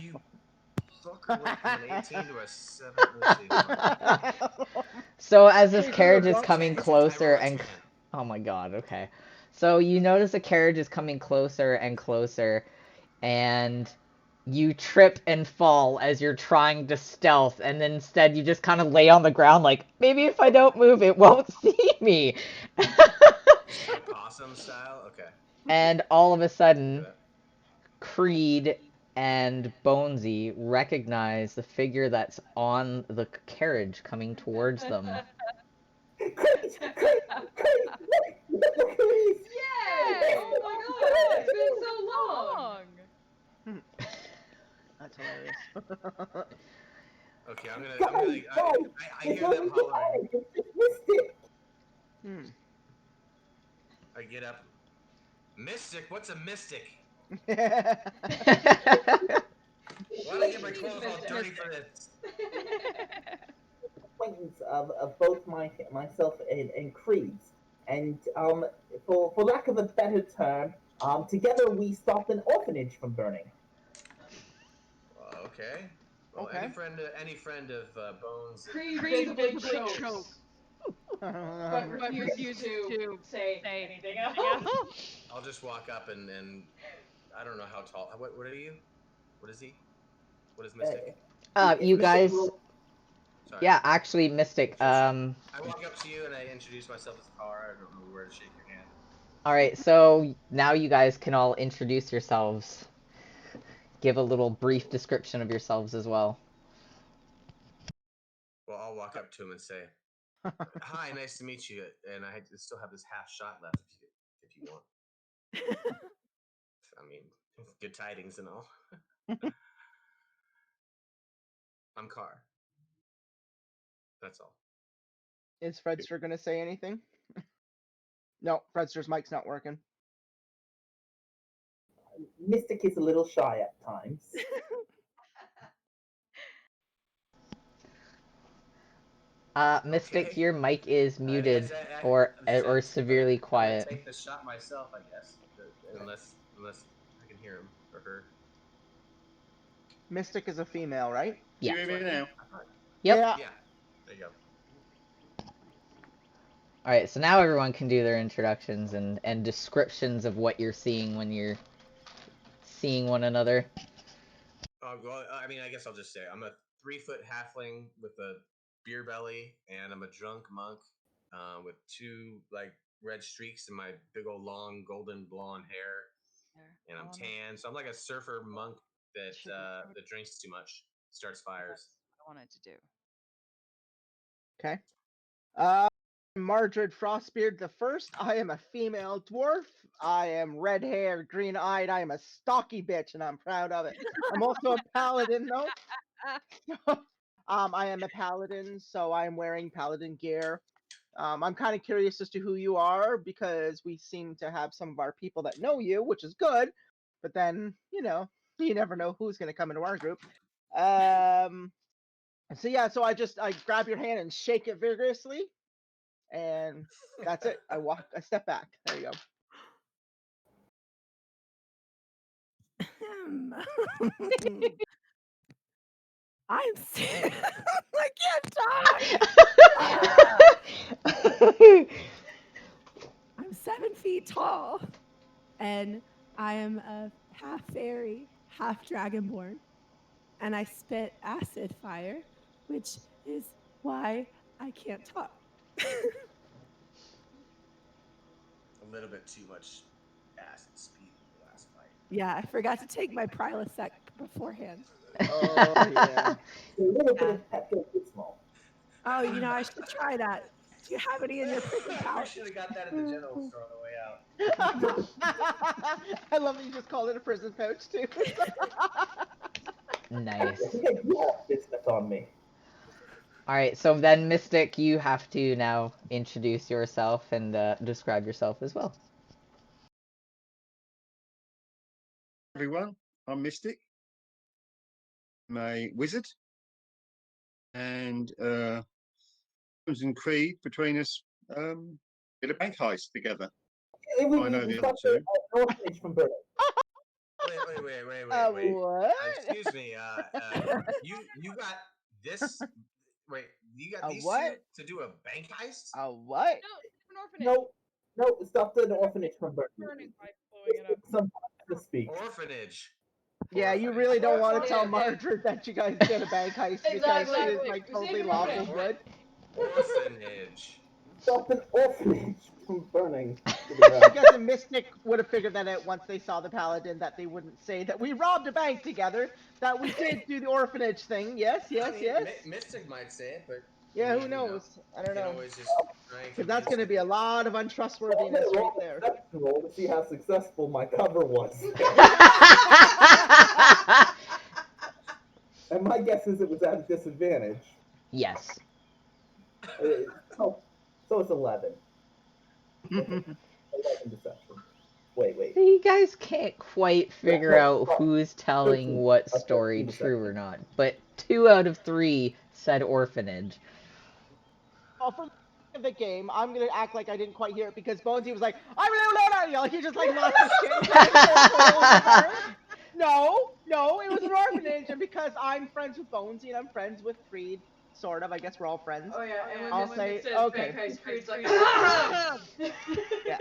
You fucker went from an 18 to a 7. Let's see. So as this carriage is Chance, coming I roll closer a and 10. oh my god, okay. So you notice the carriage is coming closer and closer, and you trip and fall as you're trying to stealth, and then instead you just kind of lay on the ground like, maybe if I don't move, it won't see me. Like possum style? Okay. And all of a sudden, Creed and Bonesy recognize the figure that's on the carriage coming towards them. Yay! Oh my god! It's been so long. That's hilarious. Okay, I hear them hollering. I get up. Mystic? What's a mystic? Why do I get my clothes all dirty for this? Acquaintance of both myself and Creed's. and for lack of a better term, together we stopped an orphanage from burning. Okay. Well, Okay. any friend of Bones. Creed Creed visibly visibly chokes, chokes, but but refuses refuses to to say say anything anything else. else. I'll just walk up and I don't know how tall. What are you? What is he? What is Mystic? You guys, Sorry. yeah, actually, Mystic. I walk up to you and I introduce myself as Car. I don't know where to shake your hand. All right, so now you guys can all introduce yourselves. Give a little brief description of yourselves as well. Well, I'll walk up to him and say, "Hi, nice to meet you." And I still have this half shot left if you want. I mean, good tidings and all. I'm Car. That's all. Is Fredster gonna say anything? No, Fredster's mic's not working. Mystic is a little shy at times. Mystic, Okay. your mic is muted or severely I'm quiet. gonna take the shot myself, I guess, unless I can hear him or her. Mystic is a female, right? Yeah. You hear me now? Yep. Yeah. Yeah. There you go. All right, so now everyone can do their introductions and descriptions of what you're seeing when you're seeing one another. Well, I mean, I guess I'll just say I'm a 3-foot halfling with a beer belly, and I'm a drunk monk with 2 red streaks in my big old long golden blonde hair, and I'm tan. So I'm like a surfer monk that drinks too much, starts fires. I wanted to do. Okay. Margaret Frostbeard the First. I am a female dwarf. I am red-haired, green-eyed. I am a stocky bitch, and I'm proud of it. I'm also a paladin, though. I am a paladin, so I'm wearing paladin gear. I'm kind of curious as to who you are because we seem to have some of our people that know you, which is good. But then, you never know who's going to come into our group. So yeah, so I grab your hand and shake it vigorously, and that's it. I step back. There you go. I'm I can't talk. I'm 7 feet tall, and I am a half fairy, half dragonborn, and I spit acid fire, which is why I can't talk. A little bit too much acid speed in the last fight. Yeah, I forgot to take my Prilosec beforehand. Oh yeah. A little bit of Pepto-Bismol. Oh, I should try that. Do you have any in your prison We pouch? should have got that at the general store on the way out. I love that you just called it a prison pouch too. Nice. I think I do have bismuth on me. All right, so then Mystic, you have to now introduce yourself and describe yourself as well. Everyone, I'm Mystic. I'm a wizard, and and Creed between us did a bank heist together. I know the other two. Orphanage from burning. Wait. What? Excuse me. You got this. Wait, you got these what? two to do a bank heist? What? No, an orphanage. No, stop the orphanage from burning. Burning by blowing it up. Some to speak. Orphanage. Yeah, you Orphanage. really don't want to tell Okay. Margaret that you guys did a bank heist because Exactly. she is like We totally saved lawful orphanage. good. Orphanage. Stop an orphanage from burning. I guess a mystic would have figured that out once they saw the paladin, that they wouldn't say that we robbed a bank together, that we did do the orphanage thing. Yes. Mystic might say it, but Yeah, who knows? I don't know. always just try and Because that's convince going to be a lot of untrustworthiness right there. Roll to see how successful my cover was. And my guess is it was at a disadvantage. Yes. So it's 11. 11 deception. Wait. You guys can't quite figure out who's telling what story, true or not. But 2 out of 3 said orphanage. of the game, I'm gonna act like I didn't quite hear it because Bonesy was like, "I'm gonna," he just like lost his shit and started over. No, it was an orphanage, and because I'm friends with Bonesy and I'm friends with Creed, sort of. I guess we're all friends. Oh yeah, and I'll when say it says okay. Creed's like, Yeah.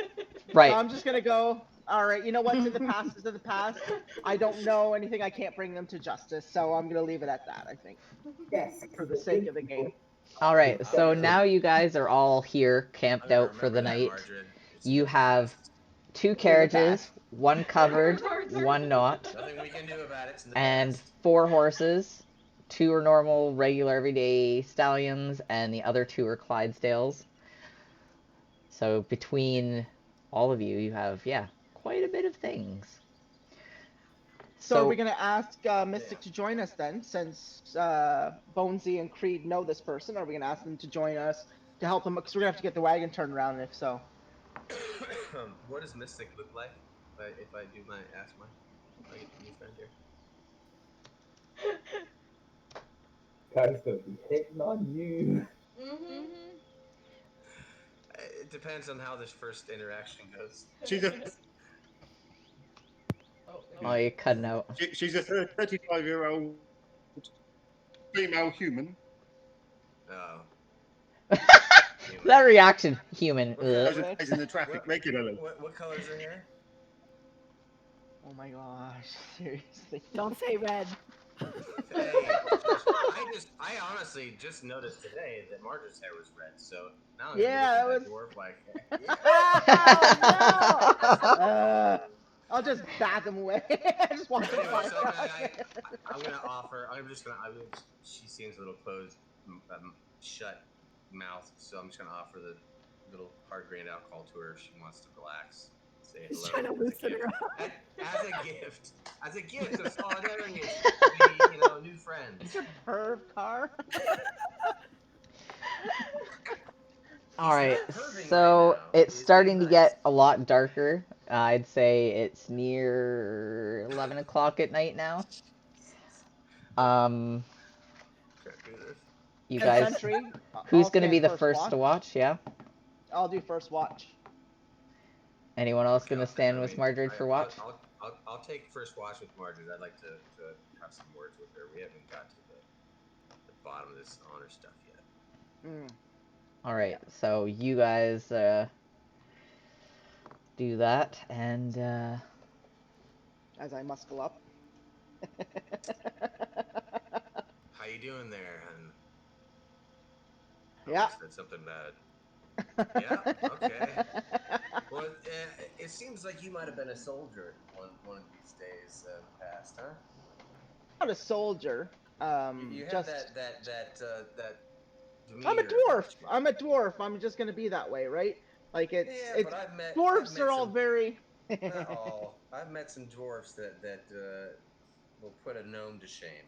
Right. So I'm just gonna go. All right, you know what's in the past is in the past. I don't know anything. I can't bring them to justice, so I'm gonna leave it at that. I think, Yes. for the sake of the game. All right, I'm so gonna- now you guys are all here, I'm camped gonna out for the remember that, night. Margaret. It's You in the have past. 2 carriages, 1 covered, Margaret. 1 not, Nothing we can do about it. It's in the and past. 4 horses. 2 are normal, regular, everyday stallions, and the other 2 are Clydesdales. So between all of you, you have, yeah, quite a bit of things. So are we gonna ask Mystic to join us then, since Bonesy and Creed know this person? Are we gonna ask them to join us to help them? Because we're gonna have to get the wagon turned around, if so. What does Mystic look like? If I do my ask my, if I get a new friend here. Guy's gonna be hitting on you. Mm-hmm. It depends on how this first interaction goes. She's a Oh, you're cutting out. she's a 35-year-old female human. Oh. That reaction, human. What Goes color- and plays in the traffic regularly. What color is her hair? Oh my gosh, seriously. Don't say red. Hey, I honestly just noticed today that Margaret's hair was red, so now I'm Yeah, gonna that look at that dwarf like, Oh, no! I'll just bat them away. I just want to Anyway, so fly. I'm gonna offer. She seems a little closed, shut mouth, so I'm just gonna offer the little hard-grained alcohol to her if she wants to relax. Say He's hello trying to as a loosen gift. her up. As a gift of solidarity, new friends. Perv car. All right, not hurting so right now. it's He's starting being to nice. get a lot darker. I'd say it's near 11 o'clock at night now. Can't do this. You And guys, Sentry, who's I'll gonna be stand the first to watch? Yeah. I'll do first watch. Anyone else Okay, gonna stand with Marjorie for watch? I'll take first watch with Marjorie. I'd like to have some words with her. We haven't got to the bottom of this honor stuff yet. Mm. All right, so you guys do that, and As I muscle up. How you doing there, hun? Yeah. I said something bad. Yeah. Okay. Well, it seems like you might have been a soldier one of these days in the past, huh? Not a soldier. You have Just that demeanor. I'm a dwarf. about you. I'm a dwarf. I'm just gonna be that way, right? Like Yeah, it's but I've met dwarves are all some, very. not all. I've met some dwarfs that will put a gnome to shame.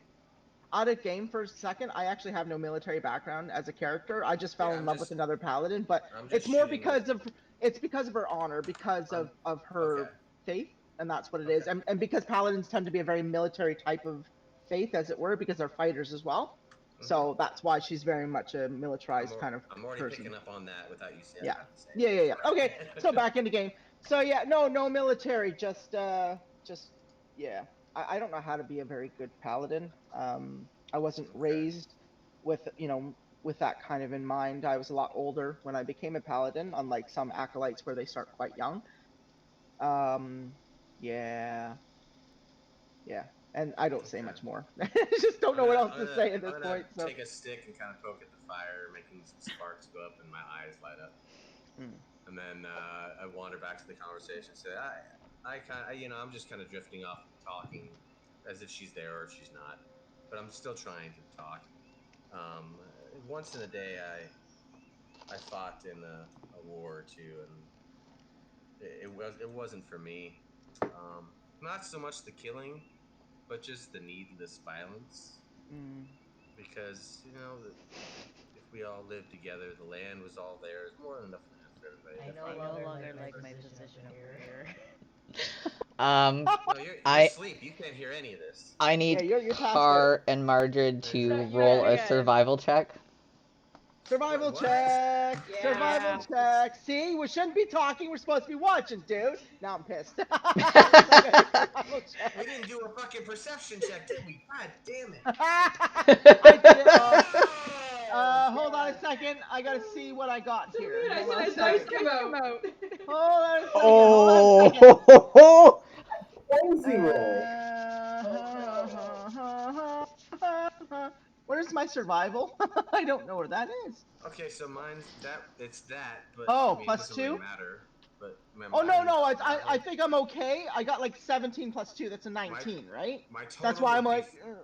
Out of game for a second, I actually have no military background as a character. I just fell Yeah, in love with another paladin, but I'm just it's more shooting because of her honor, because of her okay. faith, and that's what it Okay. is. And because paladins tend to be a very military type of faith, as it were, because they're fighters as well. So that's why she's very much a militarized kind of I'm already person. picking up on that without you saying. Yeah. Yeah. Okay, so back in the game. So yeah, no military, just yeah. I don't know how to be a very good paladin. I wasn't raised with with that kind of in mind. I was a lot older when I became a paladin, unlike some acolytes where they start quite young. Yeah. And I don't say much more. I just don't know what else to say at this point. So Take a stick and kind of poke at the fire, making some sparks go up, and my eyes light up. And then I wander back to the conversation. Say, I'm just kind of drifting off, talking as if she's there or if she's not, but I'm still trying to talk. Once in a day, I fought in a war or two, and it wasn't for me. Not so much the killing, but just the needless violence. Because if we all lived together, the land was all there. There's more than enough land for everybody. I no longer like my position over here. um, No, you're I asleep. You can't hear any of this. I need Yeah, you're past Car and Margaret to Exactly. roll a Yeah. survival check. Survival What? check. Yeah. Survival check. See, we shouldn't be talking. We're supposed to be watching, dude. Now I'm pissed. Survival check. We didn't do a fucking perception check, did we? God damn it. I did it. Oh, Hold on a second. I gotta see what I got So here. weird, I Hold on said a his dice second. come out. Hold on a second. Hold on a second. Oh. Crazy roll. Where's my survival? I don't know where that is. Okay, so mine's that. It's that, but Oh, I mean, plus it doesn't really 2? matter. But Oh no, I think I'm okay. I got like 17 plus 2. That's a 19, right? My total. That's why I'm would be like.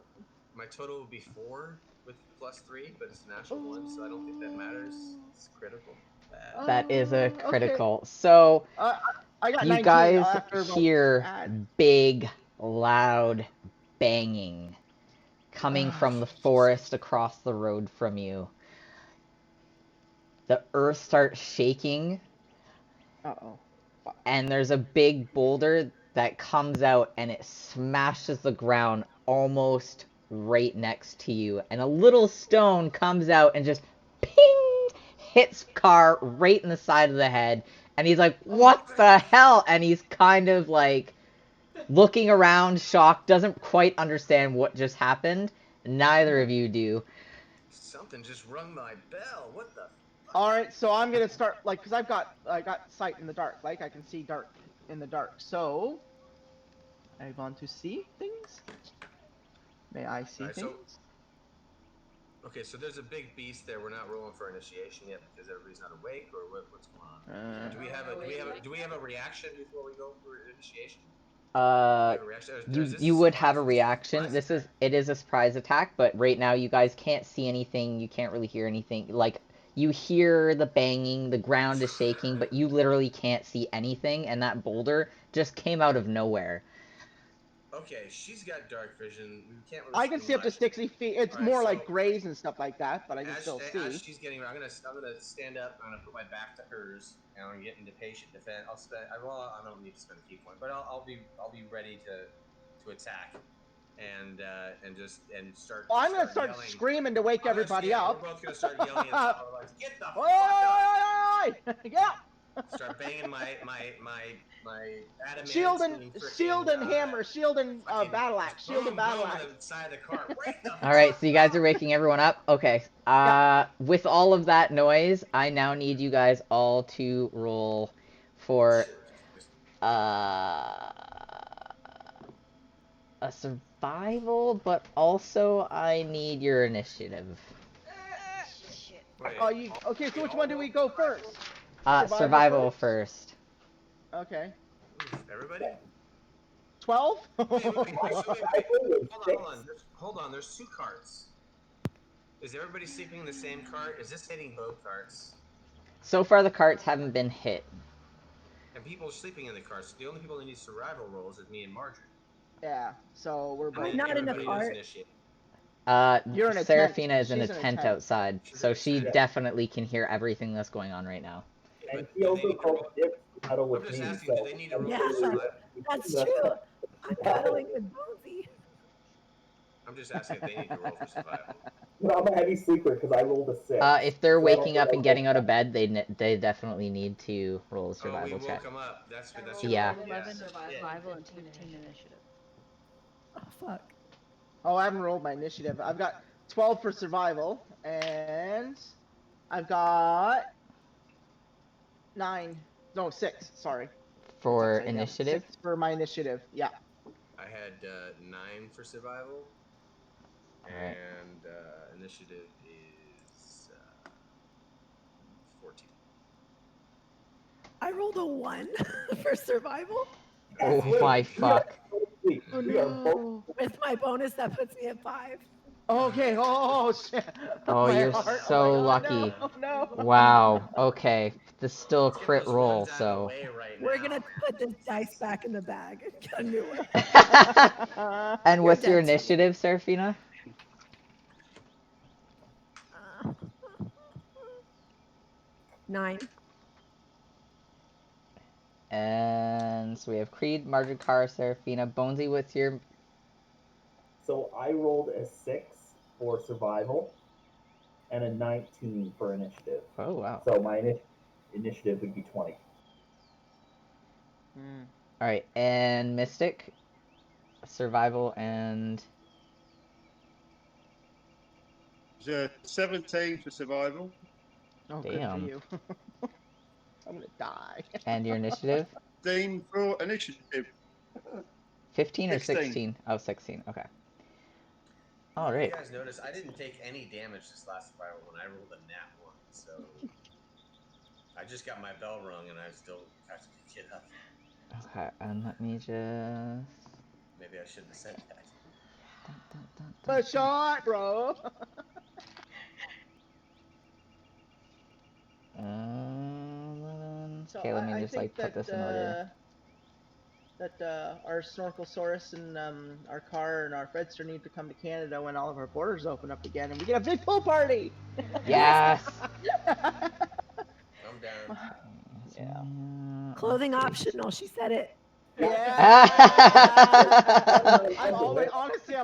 my total would be 4 with plus 3, but it's a natural 1, so I don't think that matters. It's critical. Bad. That is a Okay. critical. So I got you 19 guys after hear add. big, loud banging coming from the forest across the road from you. The earth starts shaking, Uh-oh. and there's a big boulder that comes out and it smashes the ground almost right next to you. And a little stone comes out and just ping hits Carr right in the side of the head. And he's like, what the hell? And he's kind of like looking around, shocked, doesn't quite understand what just happened. Neither of you do. Something just rung my bell. What the? All right, so I'm gonna start like, cause I got sight in the dark, like I can see dark in the dark. So I want to see things. May I see Alright, things? Okay, so there's a big beast there. We're not rolling for initiation yet because everybody's not awake, or what's going on? Do we have a reaction before we go for initiation? You would have a reaction. It is a surprise attack, but right now you guys can't see anything. You can't really hear anything. Like, you hear the banging, the ground is shaking, but you literally can't see anything, and that boulder just came out of nowhere. Okay, she's got dark vision. We can't really. I can see up to 60 feet. It's Alright, more so like grays and stuff like that, but I can still as see. she's getting, I'm gonna stand up. I'm gonna put my back to hers, and I'm gonna get into patient defense. I don't need to spend a key point, but I'll be ready to attack, and start. Well, I'm gonna start yelling. screaming to wake everybody up. We're both gonna start yelling at the like, get the fuck up! Get up! Start banging my adamant Shield and hammer, shield and battle axe, shield and battle axe. On the side of the car. All right, so you guys are waking everyone up. Okay. With all of that noise, I now need you guys all to roll for a survival, but also I need your initiative. Shit. Okay, so which one do we go first? Survival first. Okay. Everybody? 12? Hold on. There's 2 carts. Is everybody sleeping in the same cart? Is this hitting both carts? So far, the carts haven't been hit. And people are sleeping in the carts. The only people that need survival rolls is me and Marjorie. Yeah, so we're both. Not in the cart. You're in a Seraphina tent. is in a tent outside, so she definitely can hear everything that's going on right now. And he also called dibs to cuddle with me. Asking, do they need to roll Yeah, that's true. I'm cuddling with Bonesy. I'm just asking if they need to roll for survival. No, I'm a heavy sleeper because I rolled a 6. If they're waking up and getting out of bed, they definitely need to roll a survival we check. woke them up. That's Yeah. 11 survival and 15 initiative. Oh, fuck. Oh, I haven't rolled my initiative. I've got 12 for survival, and I've got 6, sorry. For initiative? 6 for my initiative, yeah. I had 9 for survival, and initiative is 14. I rolled a 1 for survival. Oh my fuck. Oh no. With my bonus, that puts me at 5. Okay, oh shit. Oh, you're so lucky. No. Wow, okay. This is still a crit roll, so... We're gonna put this dice back in the bag and get a new one. And what's your initiative, Seraphina? 9. And so we have Creed, Margaret Carr, Seraphina. Bonesy, what's your... So I rolled a 6 for survival. and a 19 for initiative. Oh wow. So my initiative would be 20. All right, and Mystic, survival and 17 for survival. Oh, good for Damn. you. I'm gonna die. and your initiative. 15 for initiative. 15 or 16. 16? Oh, 16. Okay. All You right. guys notice I didn't take any damage this last survival when I rolled a nat 1, so I just got my bell rung and I still have to pick it up. Okay, and let me just. Maybe I shouldn't have said that. A shot, bro. So Okay, let me I just think like put that this in order. our Snorkelsaurus and our car and our Fredster need to come to Canada when all of our borders open up again, and we get a big pool party. Yes. I'm down. Yeah. Clothing optional. She said it. Yeah. I'm All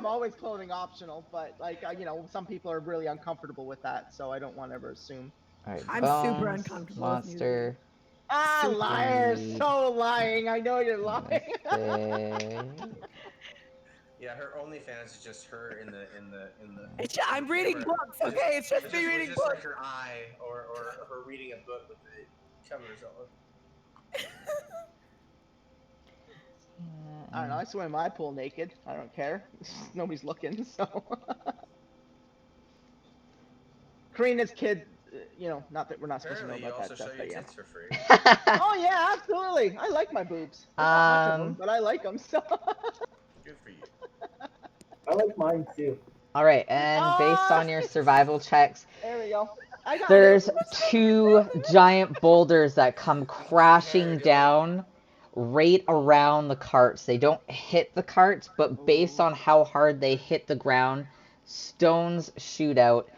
always clothing optional, but like some people are really uncomfortable with that, so I don't want to ever assume. All right, I'm bones, super uncomfortable with monster. Ah, liar! Speed. So lying. I know you're lying. Mystic. Yeah, her OnlyFans is just her in the. I'm the reading camera. books, okay? It's just me with reading just books. like her eye or her reading a book with the covers on. I don't know. I swim in my pool naked. I don't care. Nobody's looking, so. Karina's kid, not that we're not supposed to know Apparently, you about also that stuff, show your but yeah. tits for free. Oh yeah, absolutely. I like my boobs. There's not much of them, but I like them. So. Good for you. I like mine too. All right, and based on your survival checks, There we go. there's 2 giant boulders that come crashing down right around the carts. They don't hit the carts, but based on how hard they hit the ground, stones shoot out.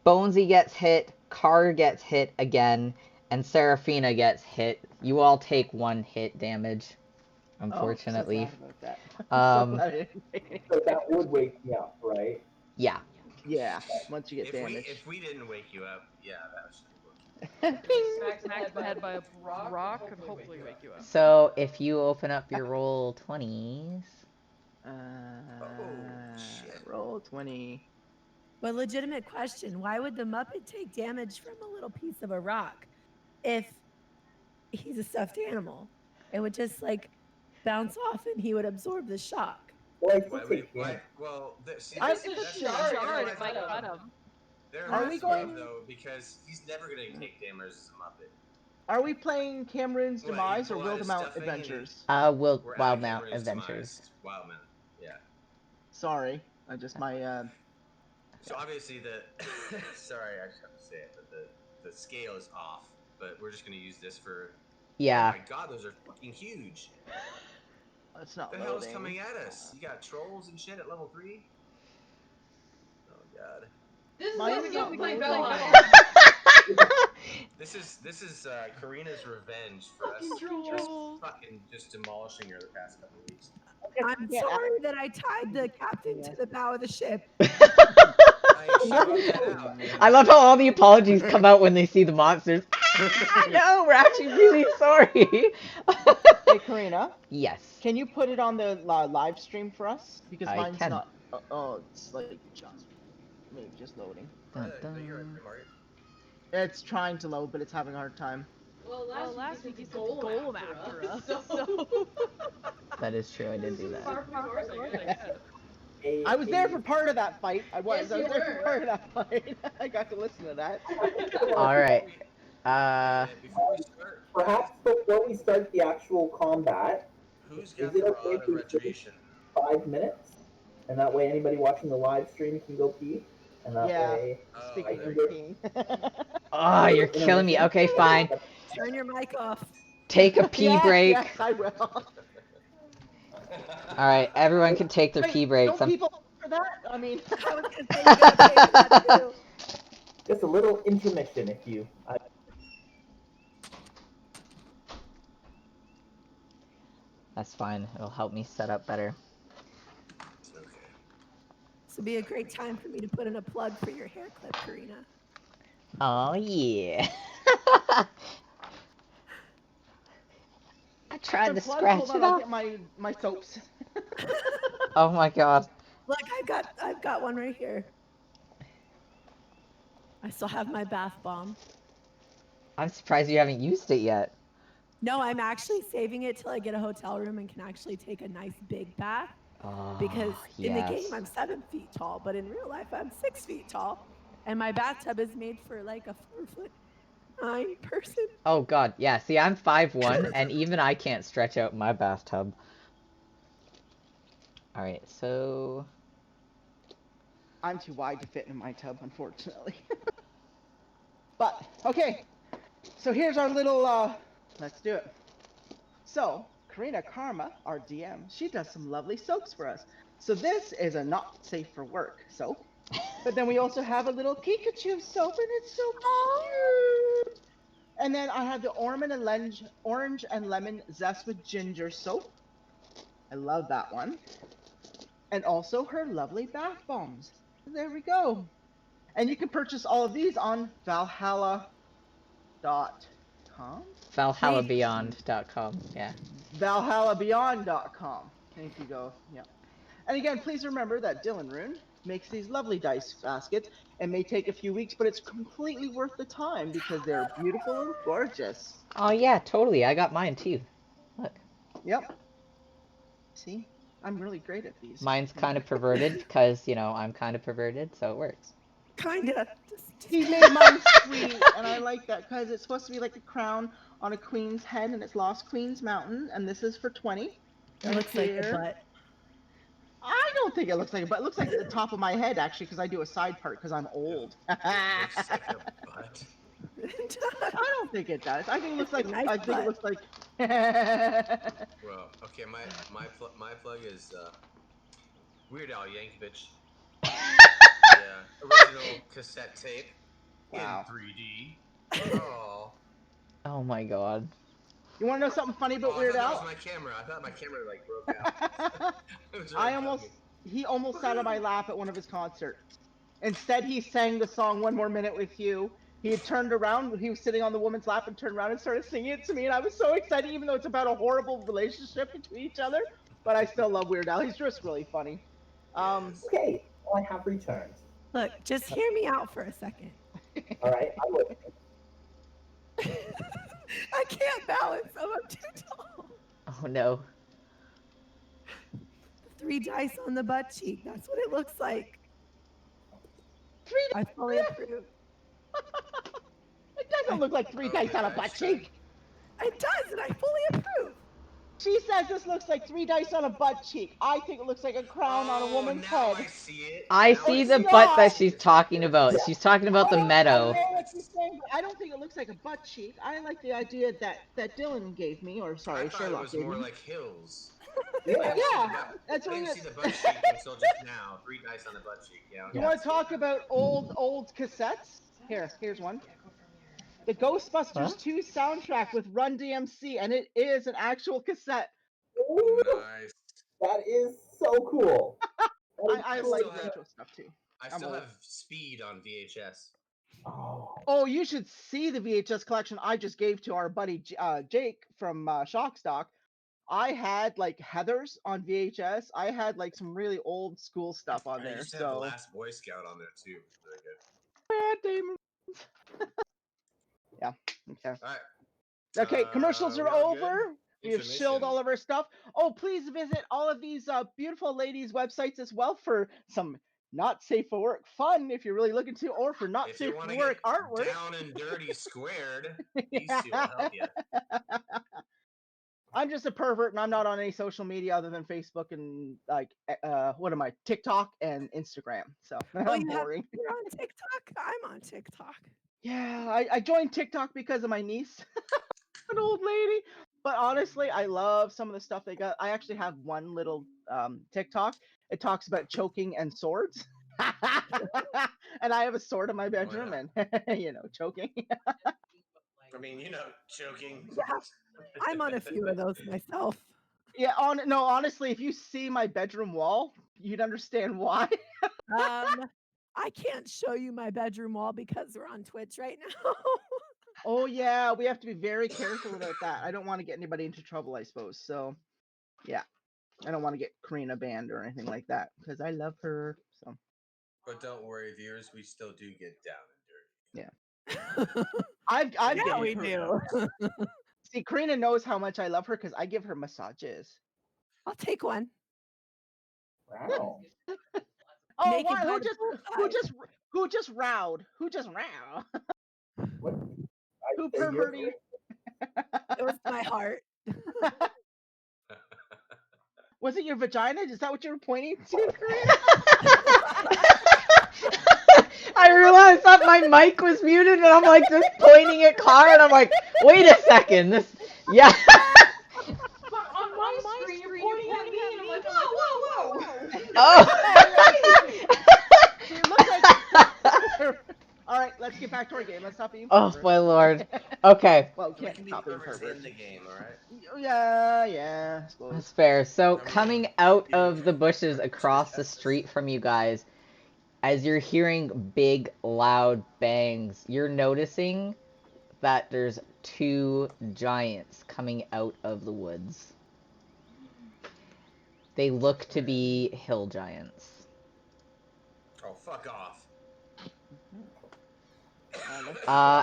Bonesy gets hit, Car gets hit again, and Seraphina gets hit. You all take 1 hit damage, unfortunately. Oh, so glad about that. So that would wake me up, right? Yeah. Yeah, once you get If damaged. we didn't wake you up, yeah, that should work. Smack the head by a rock could hopefully wake you up. So if you open up your roll 20s. Shit. Roll 20. But legitimate question, why would the Muppet take damage from a little piece of a rock if he's a stuffed animal? It would just like bounce off and he would absorb the shock. Well, I Why still would take why? damage. Well, see, I- that's, if that's, it's that's, Jarred, that's it might cut him. They're Are we going- smart, though, because he's never going to take damage as a Muppet. Are we playing Cameron's What, Demise you or pull out his Wildemount stuffing and Adventures? We're out Wildmount Cameron's Adventures. Demise. Wildmount, yeah. Sorry, I just my So obviously sorry, I just have to say it, but the scale is off. But we're just going to use this for. Yeah. Oh my God, those are fucking huge. it's not What the hell's loading. coming at us? You got trolls and shit at level 3? Oh God. Mine's not loading. This is Karina's revenge for us fucking just demolishing her the past couple of weeks. I'm sorry that I tied the captain to the bow of the ship. She wrote that out. I love how all the apologies come out when they see the monsters. No, we're actually really sorry. Hey, Karina. Yes. Can you put it on the live stream for us? Because I mine's can. not. It's like maybe just loading. Dun, No, you're right, dun. Mario. It's trying to load, but it's having a hard time. Well, last week you sent the golem after us, so. That is true, I did do that. I was there for part of that fight. I was there for part of that fight. I got to listen to that. Alright. Before we start, Perhaps before we start the actual combat, who's is got it the okay rod if of we wait retribution? 5 minutes? And that way anybody watching the live stream can go pee? And that Yeah. way... Speaking there of you go. peeing. Oh, you're killing me. Okay, fine. Turn your mic off. Take a pee break. Yes, I will. Alright, everyone can take their pee breaks. Don't people for that? I mean, I was gonna say you gotta pay for that too. Just a little intermission if you... That's fine. It'll help me set up better. Okay. This would be a great time for me to put in a plug for your hair clip, Karina. Oh yeah. I tried to The plug, scratch hold on, it I'll off. get my soaps. Oh my god. Look, I've got one right here. I still have my bath bomb. I'm surprised you haven't used it yet. No, I'm actually saving it till I get a hotel room and can actually take a nice big bath. Oh, Because in the game yes. I'm 7 feet tall, but in real life I'm 6 feet tall, and my bathtub is made for like a 4'9" person. Oh god, yeah. See, I'm 5'1", and even I can't stretch out my bathtub. Alright, so... I'm too wide to fit in my tub, unfortunately. But, okay. So here's our little, let's do it. So, Karina Karma, our DM, she does some lovely soaps for us. So this is a not safe for work soap. But then we also have a little Pikachu soap, and it's so cute. And then I have the orange and lemon zest with ginger soap. I love that one. And also her lovely bath bombs. There we go. And you can purchase all of these on Valhalla.com. ValhallaBeyond.com, yeah. ValhallaBeyond.com. Thank you, go. Yeah. And again, please remember that Dylan Rune makes these lovely dice baskets. It may take a few weeks, but it's completely worth the time because they're beautiful and gorgeous. Oh yeah, totally. I got mine too. Look. Yep. See? I'm really great at these. Mine's kind of perverted because, you know, I'm kind of perverted, so it works. Kinda. He made mine sweet, and I like that because it's supposed to be like a crown on a queen's head, and it's Lost Queen's Mountain, and this is for 20. It looks like a butt. I don't think it looks like a butt. It looks like the top of my head, actually, because I do a side part because I'm old. Looks like a butt. I don't think it does. I think it looks like. Nice I think butt. it looks like. Well, okay, my plug is Weird Al Yankovic. Yeah, original cassette tape Wow. in 3D. Oh. Oh my god. You want to know something funny about Weird That Al? was my camera. I thought my camera like broke out. It was really funny. He almost sat on my lap at one of his concerts. Instead, he sang the song "One More Minute with You." He had turned around. He was sitting on the woman's lap and turned around and started singing it to me, and I was so excited, even though it's about a horrible relationship between each other. But I still love Weird Al. He's just really funny. Yes. Okay, well, I have returned. Look, just hear me out for a second. All right, I'm listening. I can't balance. I'm too tall. Oh no. 3 dice on the butt cheek. That's what it looks like. 3 I fully approve. It doesn't look like 3 dice on a butt cheek. It does, and I fully approve. She says this looks like 3 dice on a butt cheek. I think it looks like a crown on a woman's now head. I see it. I Now see I the see butt it. that she's talking about. She's talking about the I meadow. know what she's saying, but I don't think it looks like a butt cheek. I like the idea that Dylan gave me, or I sorry, thought it Sherlock was gave more me. like hills. Yeah, that's I what didn't it see is. the butt cheek until just now. 3 dice on the butt cheek. Yeah. You want to talk about old cassettes? Here's one. The Ghostbusters 2 soundtrack with Run DMC, and it is an actual cassette. Nice. That is so cool. I like retro stuff too. I still have Speed on VHS. Oh, you should see the VHS collection I just gave to our buddy Jake from Shockstock. I had like Heathers on VHS. I had like some really old school stuff on I there. used to have The So Last Boy Scout on there too. Very good. yeah. Okay. All right. Okay, commercials are we're all over. good? We have shilled all of our stuff. Oh, please visit all of these beautiful ladies' websites as well for some not safe for work fun if you're really looking to, or for not If safe you want for to work get artwork. down and dirty squared, these two will help you. I'm just a pervert, and I'm not on any social media other than Facebook and like what am I? TikTok and Instagram. So I'm boring. You're on TikTok. I'm on TikTok. Yeah, I joined TikTok because of my niece, an old lady. But honestly, I love some of the stuff they got. I actually have one little TikTok. It talks about choking and swords. And I have a sword in my bedroom and, choking. I mean, choking. Yeah, I'm on a few of those myself. Yeah, honestly, if you see my bedroom wall, you'd understand why. I can't show you my bedroom wall because we're on Twitch right now. Oh yeah, we have to be very careful about that. I don't want to get anybody into trouble, I suppose. So, yeah, I don't want to get Karina banned or anything like that because I love her. So, But don't worry, viewers, we still do get down and dirty. yeah, I've Yeah, given we her. do. See, Karina knows how much I love her because I give her massages. I'll take one. Wow. Oh, Naked why? by Who the just poolside. who just rowed? Who just row? What? Who I say you're perverty? It was my heart. Was it your vagina? Is that what you were pointing to, Karina? I realized that my mic was muted, and I'm like just pointing at Car, and I'm like, wait a second, this, yeah. But on my screen, you're pointing at me, and I'm like, whoa, whoa, whoa. Oh, so you look like. All right, let's get back to our game. Let's stop being Oh perverts. my lord. Okay, Well, we We can't can be stop being perverts perverts. in the game, all right? Yeah, I suppose. that's fair. So I mean, coming out yeah, of the bushes across the street from you guys, as you're hearing big, loud bangs, you're noticing that there's two giants coming out of the woods. They look to be hill giants. Oh, fuck off.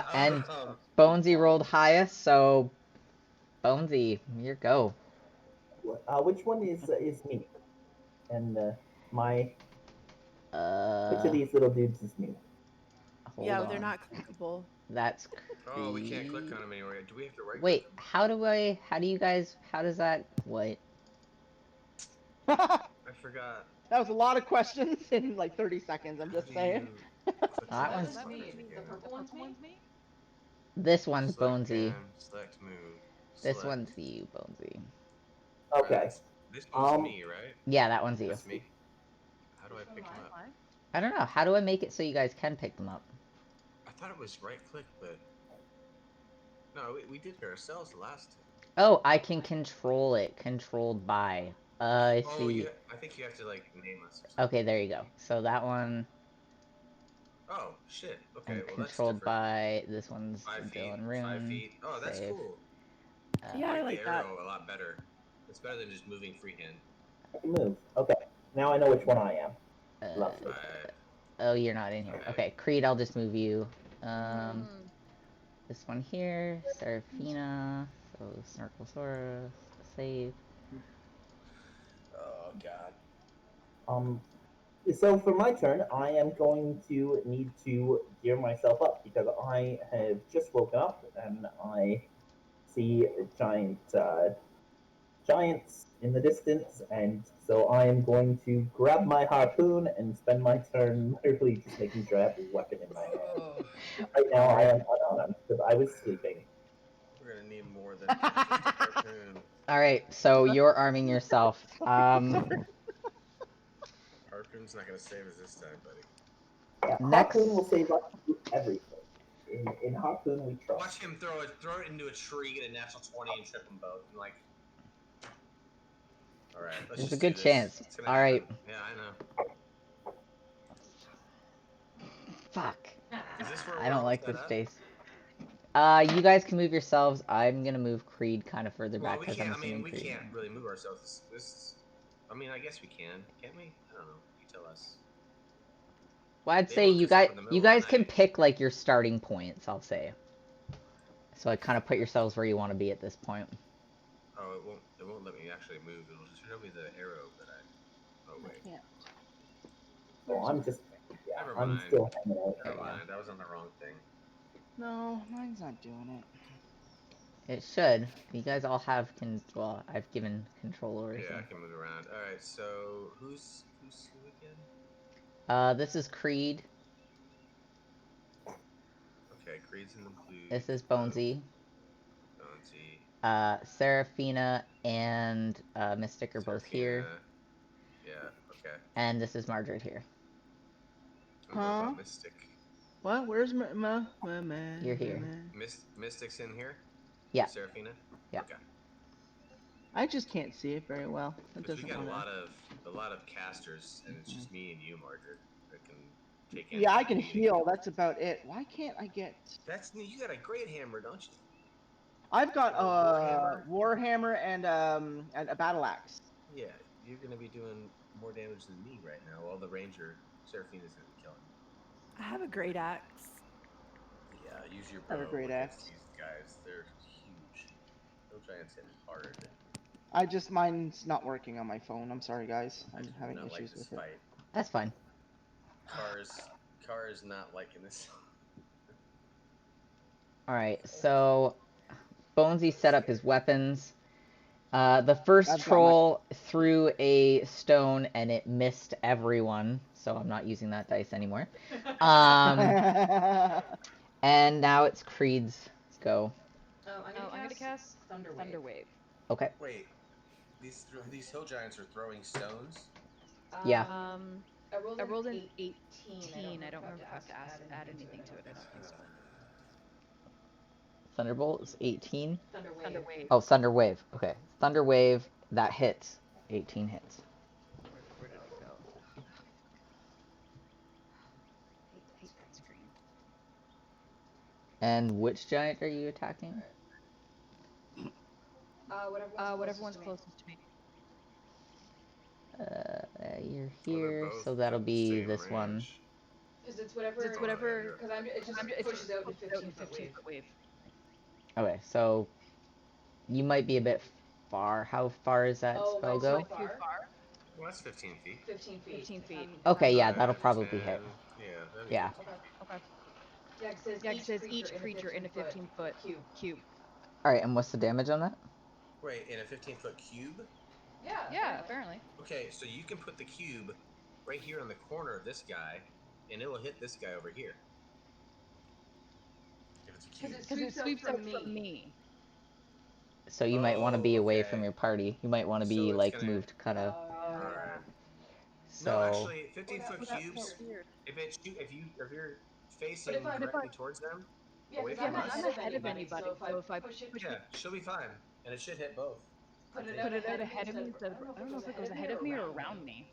And Bonesy rolled highest, so Bonesy, your go. which one is me? And my which of these little dudes is me? Hold Yeah, on. they're not clickable. That's Oh, we can't click on them anywhere. Do we have to right Wait, click them? how does that, what? That I forgot. was a lot of questions in like 30 seconds. I'm How just do saying. you click That on one's- the me. fucking The game? purple one's me. This one's Select Bonesy. pan, select move. This Select. one's you, Bonesy. Okay. This one's me, right? Yeah, that one's you. That's me. How do I pick them up? I don't know. How do I make it so you guys can pick them up? I thought it was right click, but no, we did it ourselves the last time. Oh, I can control it. Controlled by. I Oh, see. yeah. I think you have to like name us. Or something. Okay, there you go. So that one. Oh shit. Okay, And well that's controlled different. by. This one's 5 feet. Dylan Rune. 5 feet. Oh, that's Save. cool. Yeah, I like the that. arrow a lot better. It's better than just moving freehand. I can move. Okay. Now I know which one I am. Lovely. 5. Oh, you're not in here. Okay, Creed, I'll just move you. This one here, Seraphina. So Snarklesaurus, save. Oh god. So for my turn, I am going to need to gear myself up because I have just woken up and I see giants in the distance, and so I am going to grab my harpoon and spend my turn literally just making sure I have a weapon in my hand. Right now, I am unarmed because I was sleeping. We're gonna need more than just a harpoon. Alright, so you're arming yourself. Harpoon's not gonna save us this time, buddy. Yeah, Next. harpoon will save us everything. In harpoon, we trust. Watch him throw it into a tree, get a natural 20, and trip them both. And like, all right, let's There's just a good do this. chance. It's gonna Alright. happen. Yeah, I know. Fuck. Is this where I we're don't all like set this up? space. You guys can move yourselves. I'm gonna move Creed kind of further Well, back we because I'm can't. I assuming mean, we Creed. can't really move ourselves. I mean, I guess we can. Can't we? I don't know. You tell us. Well, I'd They say woke you us up guys in the middle you of the guys can night. pick like your starting points, I'll say. So like kind of put yourselves where you want to be at this point. Oh, it won't let me actually move. It'll just show me the arrow, but oh wait. Yeah. So I'm just, yeah, Never I'm mind. still hanging out Never right now. mind. I was on the wrong thing. No, mine's not doing it. It should. You guys all have well, I've given control over Yeah, I things. can move around. All right. So who's who again? This is Creed. Okay, Creed's in the blue. This is Bonesy. Bonesy. Seraphina and Mystic are both here. Yeah. Okay. And this is Margaret here. And what about Mystic? What? Where's my man? You're here. Mystic's in here. Yeah. Seraphina. Yeah. Okay. I just can't see it very well. It Because we doesn't got want a lot of casters, and it's just me and you, Margaret. that can take. Yeah, I can anything. heal. That's about it. Why can't I get? That's you got a great hammer, don't you? I've got Warhammer? Warhammer and a battle axe. Yeah, you're gonna be doing more damage than me right now. While the ranger Seraphina's gonna be killing you. I have a great axe. Yeah, use your I have bow a great against axe. these guys. They're huge. Those giants hit hard. Mine's not working on my phone. I'm sorry, guys. I I'm do having not like issues this with it. fight. That's fine. Car is not liking this. Alright, so Bonesy set up his weapons. The first I've got troll threw a stone and it missed everyone, so I'm not using that dice anymore. And now it's Creed's go. I'm gonna cast Thunder Wave. Okay. Wait, these hill giants are throwing stones. Yeah. I rolled an 18. I don't remember if I have to add anything to it. I don't think so. Thunderbolt is 18. Thunder Wave. Oh, Thunder Wave. Okay. Thunder Wave, that hits. 18 hits. Where did it go? Hate that screen. And which giant are you attacking? Whatever one's closest to me. You're Well, they're here, both so that'll the be same this one. range. Because it's Oh, yeah, whatever. you're- Because it just pushes out in a 15-foot wave. Okay, so you might be a bit far. How far is that Oh, spell am I go? too far? Well, that's 15 feet. 15 feet. 15 feet. Okay, yeah, that'll 5, probably 10, hit. Yeah, that'd be Yeah. 15 feet. Okay. Yeah, It says each creature in a 15-foot cube. Alright, and what's the damage on that? Wait, in a 15-foot cube? Yeah, apparently. Okay, so you can put the cube right here on the corner of this guy, and it will hit this guy over here. If it's a cube. Because it sweeps out from me. So you might want to be away okay. from your party. You might want to So be it's like gonna- moved kind of. Alright. So No, actually, 15-foot Well, that cubes. felt weird. If you're facing if I- directly towards them, away because from Yeah, but us, I'm ahead of anybody, so if I push it, yeah, she'll be fine, and it should hit both. put it put it out ahead of me instead of, I don't know if it goes ahead of me or around me.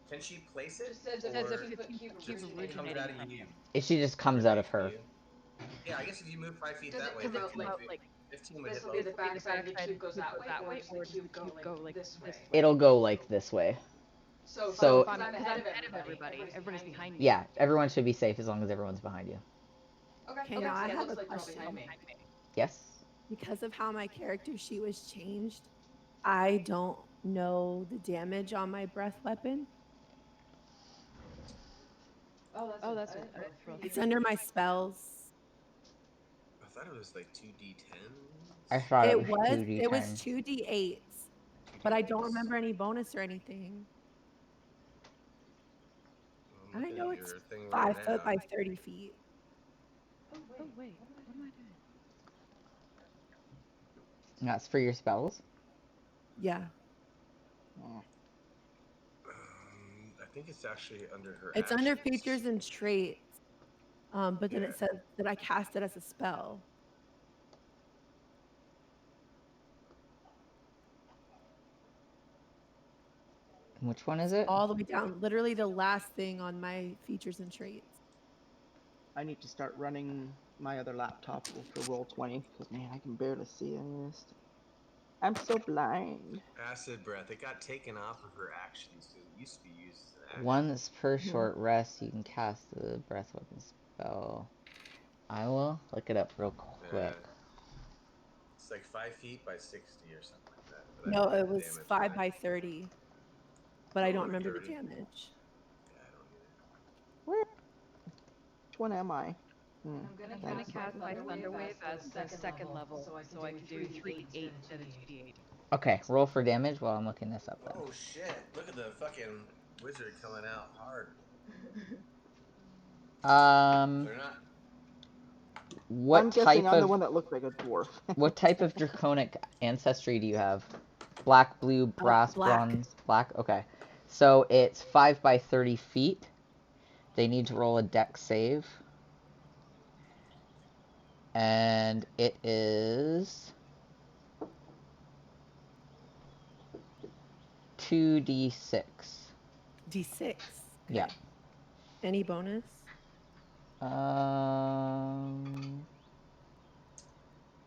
Can she place it? Just says It says a or 15-foot cube just it comes originating out of from you. it she just comes out of her. Yeah, I guess if you move 5 feet Does that it way, come 15 out, feet, like 15 would this hit will be both. the backside, the cube goes that way, or or does the cube go like this way? It'll go like this way. So So- if I'm Because ahead of everybody, everybody's behind me. Yeah, everyone should be safe as long as everyone's behind you. Okay, now I so it have looks a like they're all question. behind me. Yes. Because of how my character sheet was changed, I don't know the damage on my breath weapon. Oh, that's a It's under my spells. I thought it was like 2d10. I thought It it was was 2d10. it was 2d8s, but I don't remember any bonus or anything. Well, I'm I looking know at it's your thing 5 right foot now. by 30 feet. Oh wait, what am I doing? That's for your spells. Yeah, I think it's actually under her. it's under actions. features and traits. But then Yeah. it says that I cast it as a spell. Which one is it? All the way down, literally the last thing on my features and traits. I need to start running my other laptop for Roll20 because man, I can barely see any of this. I'm so blind. Acid breath. It got taken off of her actions because it used to be used as an action. Once per short rest, you can cast the breath weapon spell. I will look it up real quick. It's like 5 feet by 60 or something like that. But I No, don't know it the was damage 5 on by it. 30, but I don't remember the 30. damage. Yeah, I don't either. Which one am I? I'm gonna cast my Thunder Wave as the second level, so I can do 3d8 instead of 2d8. Okay, roll for damage while I'm looking this up then. Oh shit! Look at the fucking wizard coming out hard. They're not. What I'm type guessing I'm the of one that looked like a dwarf. what type of draconic ancestry do you have? Black, blue, brass, black. bronze, black. Okay, so it's 5 by 30 feet. They need to roll a dex save, and it is 2d6. D6. Yeah. Any bonus?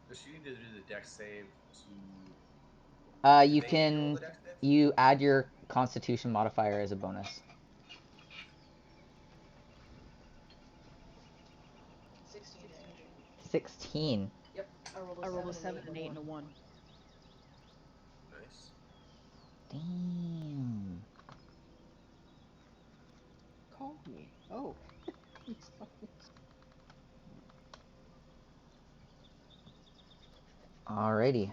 Does she need to do the dex save to? You Did they need to roll can the dex save? you add your Constitution modifier as a bonus. 16 damage. 16. Yep. I rolled a 7, an 8, and a 1. Nice. Damn. Call me. Oh. Alrighty.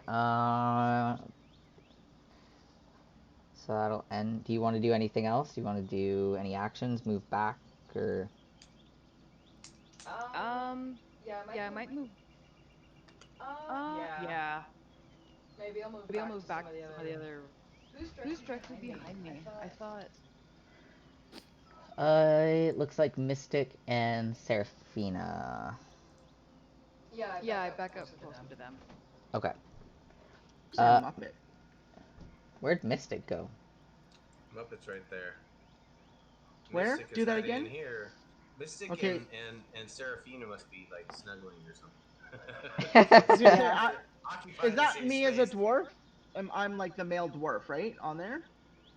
So that'll end. Do you want to do anything else? Do you want to do any actions? Move back or? Yeah, I might move. Yeah. Yeah. Maybe I'll Maybe I'll move move back back to to some some of of the the other. other. Who's Who's directly directly behind me? behind me? I thought. It looks like Mystic and Seraphina. Yeah, I back up closer to them. Okay. Who's our Muppet? Where'd Mystic go? Muppet's right there. Where? Mystic Do is that hiding again? in here. Mystic Okay. and Seraphina must be like snuggling or something. I was gonna say, Yeah. Occupying is the that same me as a space. dwarf? I'm like the male dwarf, right? On there?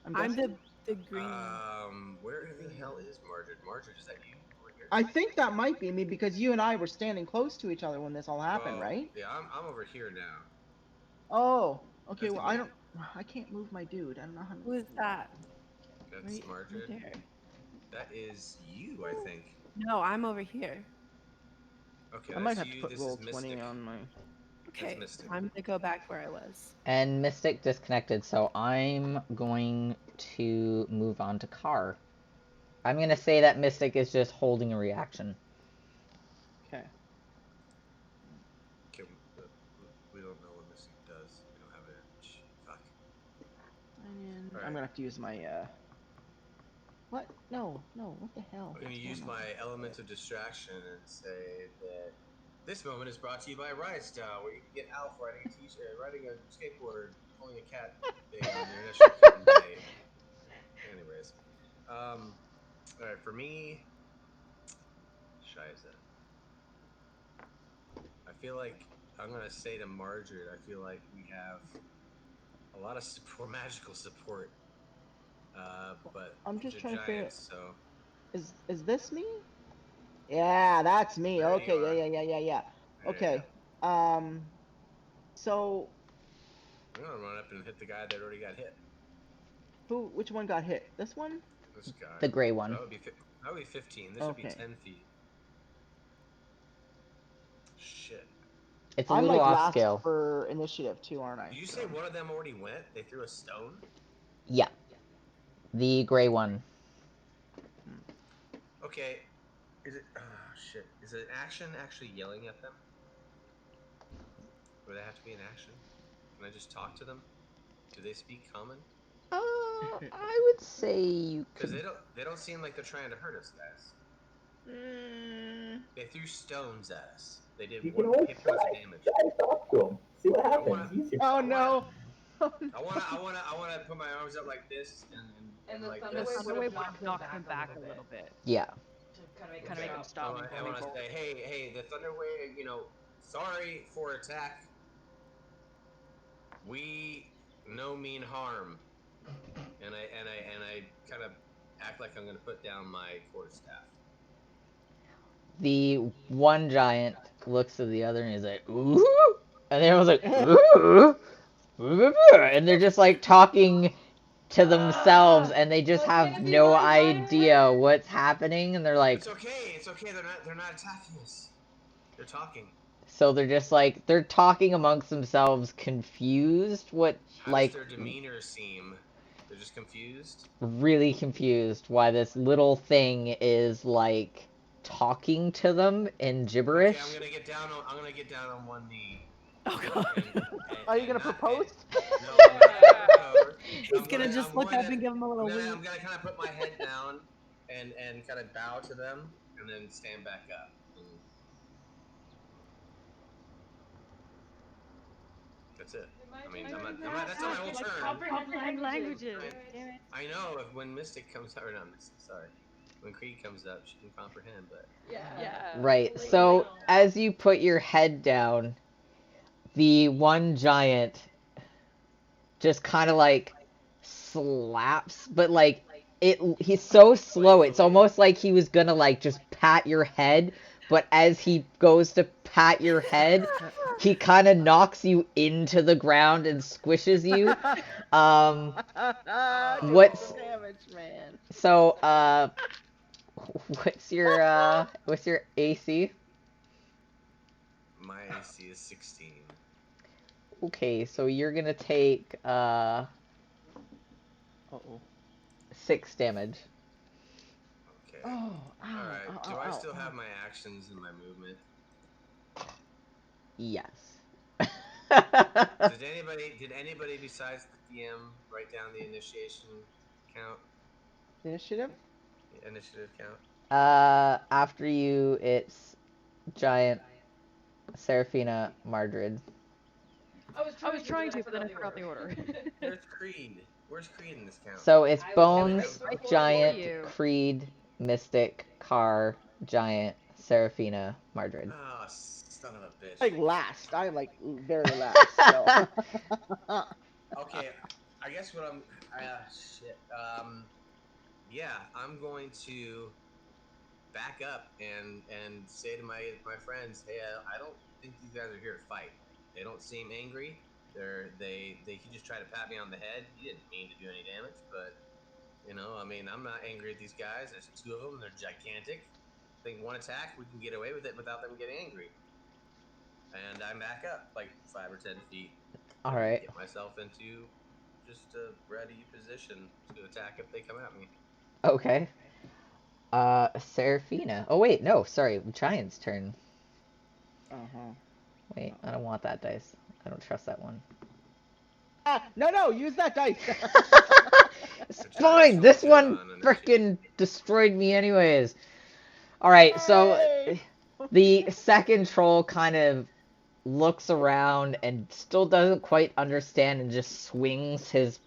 I'm guessing? the green one. Where the hell is Margaret? Margaret, is that you over here? I think that might be me because you and I were standing close to each other when this all happened, Well, right? Yeah, I'm over here now. Oh, okay. That's Well, me. I can't move my dude. I don't know how to. Who is that? That's Right Margaret. there. That is you, I think. No, I'm over here. Okay, I might that's have to you. put This roll is 20 Mystic. on my. Okay, Mystic. I'm gonna go back where I was. And Mystic disconnected, so I'm going to move on to Car. I'm gonna say that Mystic is just holding a reaction. Okay. Okay, we don't know what Mystic does. We don't have it. Fuck. And All right. I'm gonna have to use my. What? No, no. What the hell? I'm going to use my element of distraction and say that this moment is brought to you by Riot Style, where you can get Alf riding a skateboard, pulling a cat thing on your initial kitten day. Anyways, all right, for me, Shiza. I feel like I'm going to say to Margaret, I feel like we have a lot of support, magical support, but I'm just they're trying to figure. giants, so. Is this me? Yeah, that's me. There you Okay. are. Yeah. There you Okay. So I'm going to run up and hit the guy that already got hit. which one got hit? This one? This guy. The gray one. That would be 15. This would be Okay. 10 feet. Shit. It's a I'm little like off last scale. for initiative too, aren't I? Did you say one of them already went? They threw a stone? Yeah. The gray one. Okay. Is it? Oh, shit. Is it action actually yelling at them? Or they have to be an action? Can I just talk to them? Do they speak common? I would say you Because could. they don't seem like they're trying to hurt us, guys. They threw stones at us. They did You can 1 always hit try. points of damage. Try to talk to him. See what happens. wanna- Use your Oh no! I wanna put my arms up like this and the like The this. Thunderwave would have knocked them back a little bit. Yeah. To kind of Kind of make them stop from I going want to forward. say, hey, the Thunderwave, sorry for attack. We no mean harm, and I kind of act like I'm gonna put down my quarterstaff. The one giant looks to the other and he's like, ooh, and everyone's like, ooh, and they're just like talking to themselves, and they just have no idea what's happening, and they're like, It's okay. They're not attacking us. They're talking. so they're just like they're talking amongst themselves, confused. What How like does their demeanor seem? They're just confused. really confused why this little thing is like talking to them in gibberish. Okay, I'm gonna get down on one knee. Oh god. Are you gonna propose? No, I'm not gonna propose. He's gonna just look up and give him a little I'm wink. gonna kind of put my head down and kind of bow to them and then stand back up. That's it. I mean, that's not my whole turn. Comprehend languages. Damn it. I know when Mystic comes out, or not Mystic, sorry. when Creed comes up, she can comprehend. But Yeah. Right. So as you put your head down, the one giant just kind of like slaps, but like he's so slow. It's almost like he was gonna like just pat your head, but as he goes to pat your head, he kind of knocks you into the ground and squishes you. What's Take the damage, man? so what's your AC? my AC is 16. Okay, so you're gonna take Uh-oh. 6 damage. Okay. Oh, ow, All right. ow, Do ow, I ow, still ow. have my actions and my movement? Yes. Did anybody besides the DM write down the initiation count? Initiative? The initiative count? After you, it's Giant, Seraphina, Mardred. I was trying to, but then I forgot the order. Where's Creed? Where's Creed in this count? So it's Bones, Right before Giant, you. Creed, Mystic, Car, Giant, Seraphina, Mardred. Oh, son of a bitch. Like last. I'm like very last. So. Okay, I guess what I'm. Shit. Yeah, I'm going to back up and say to my friends, hey, I don't think these guys are here to fight. They don't seem angry. They he just tried to pat me on the head. He didn't mean to do any damage, but I mean, I'm not angry at these guys. There's 2 of them. They're gigantic. I think one attack we can get away with it without them getting angry. And I back up like 5 or 10 feet. All right. Get myself into just a ready position to attack if they come at me. Okay. Seraphina. Oh wait, no, sorry, Giant's turn. Uh-huh. Wait, I don't want that dice. I don't trust that one. No, use that dice. It's fine. This one frickin' destroyed me anyways. All right, so the second troll kind of looks around and still doesn't quite understand and just swings his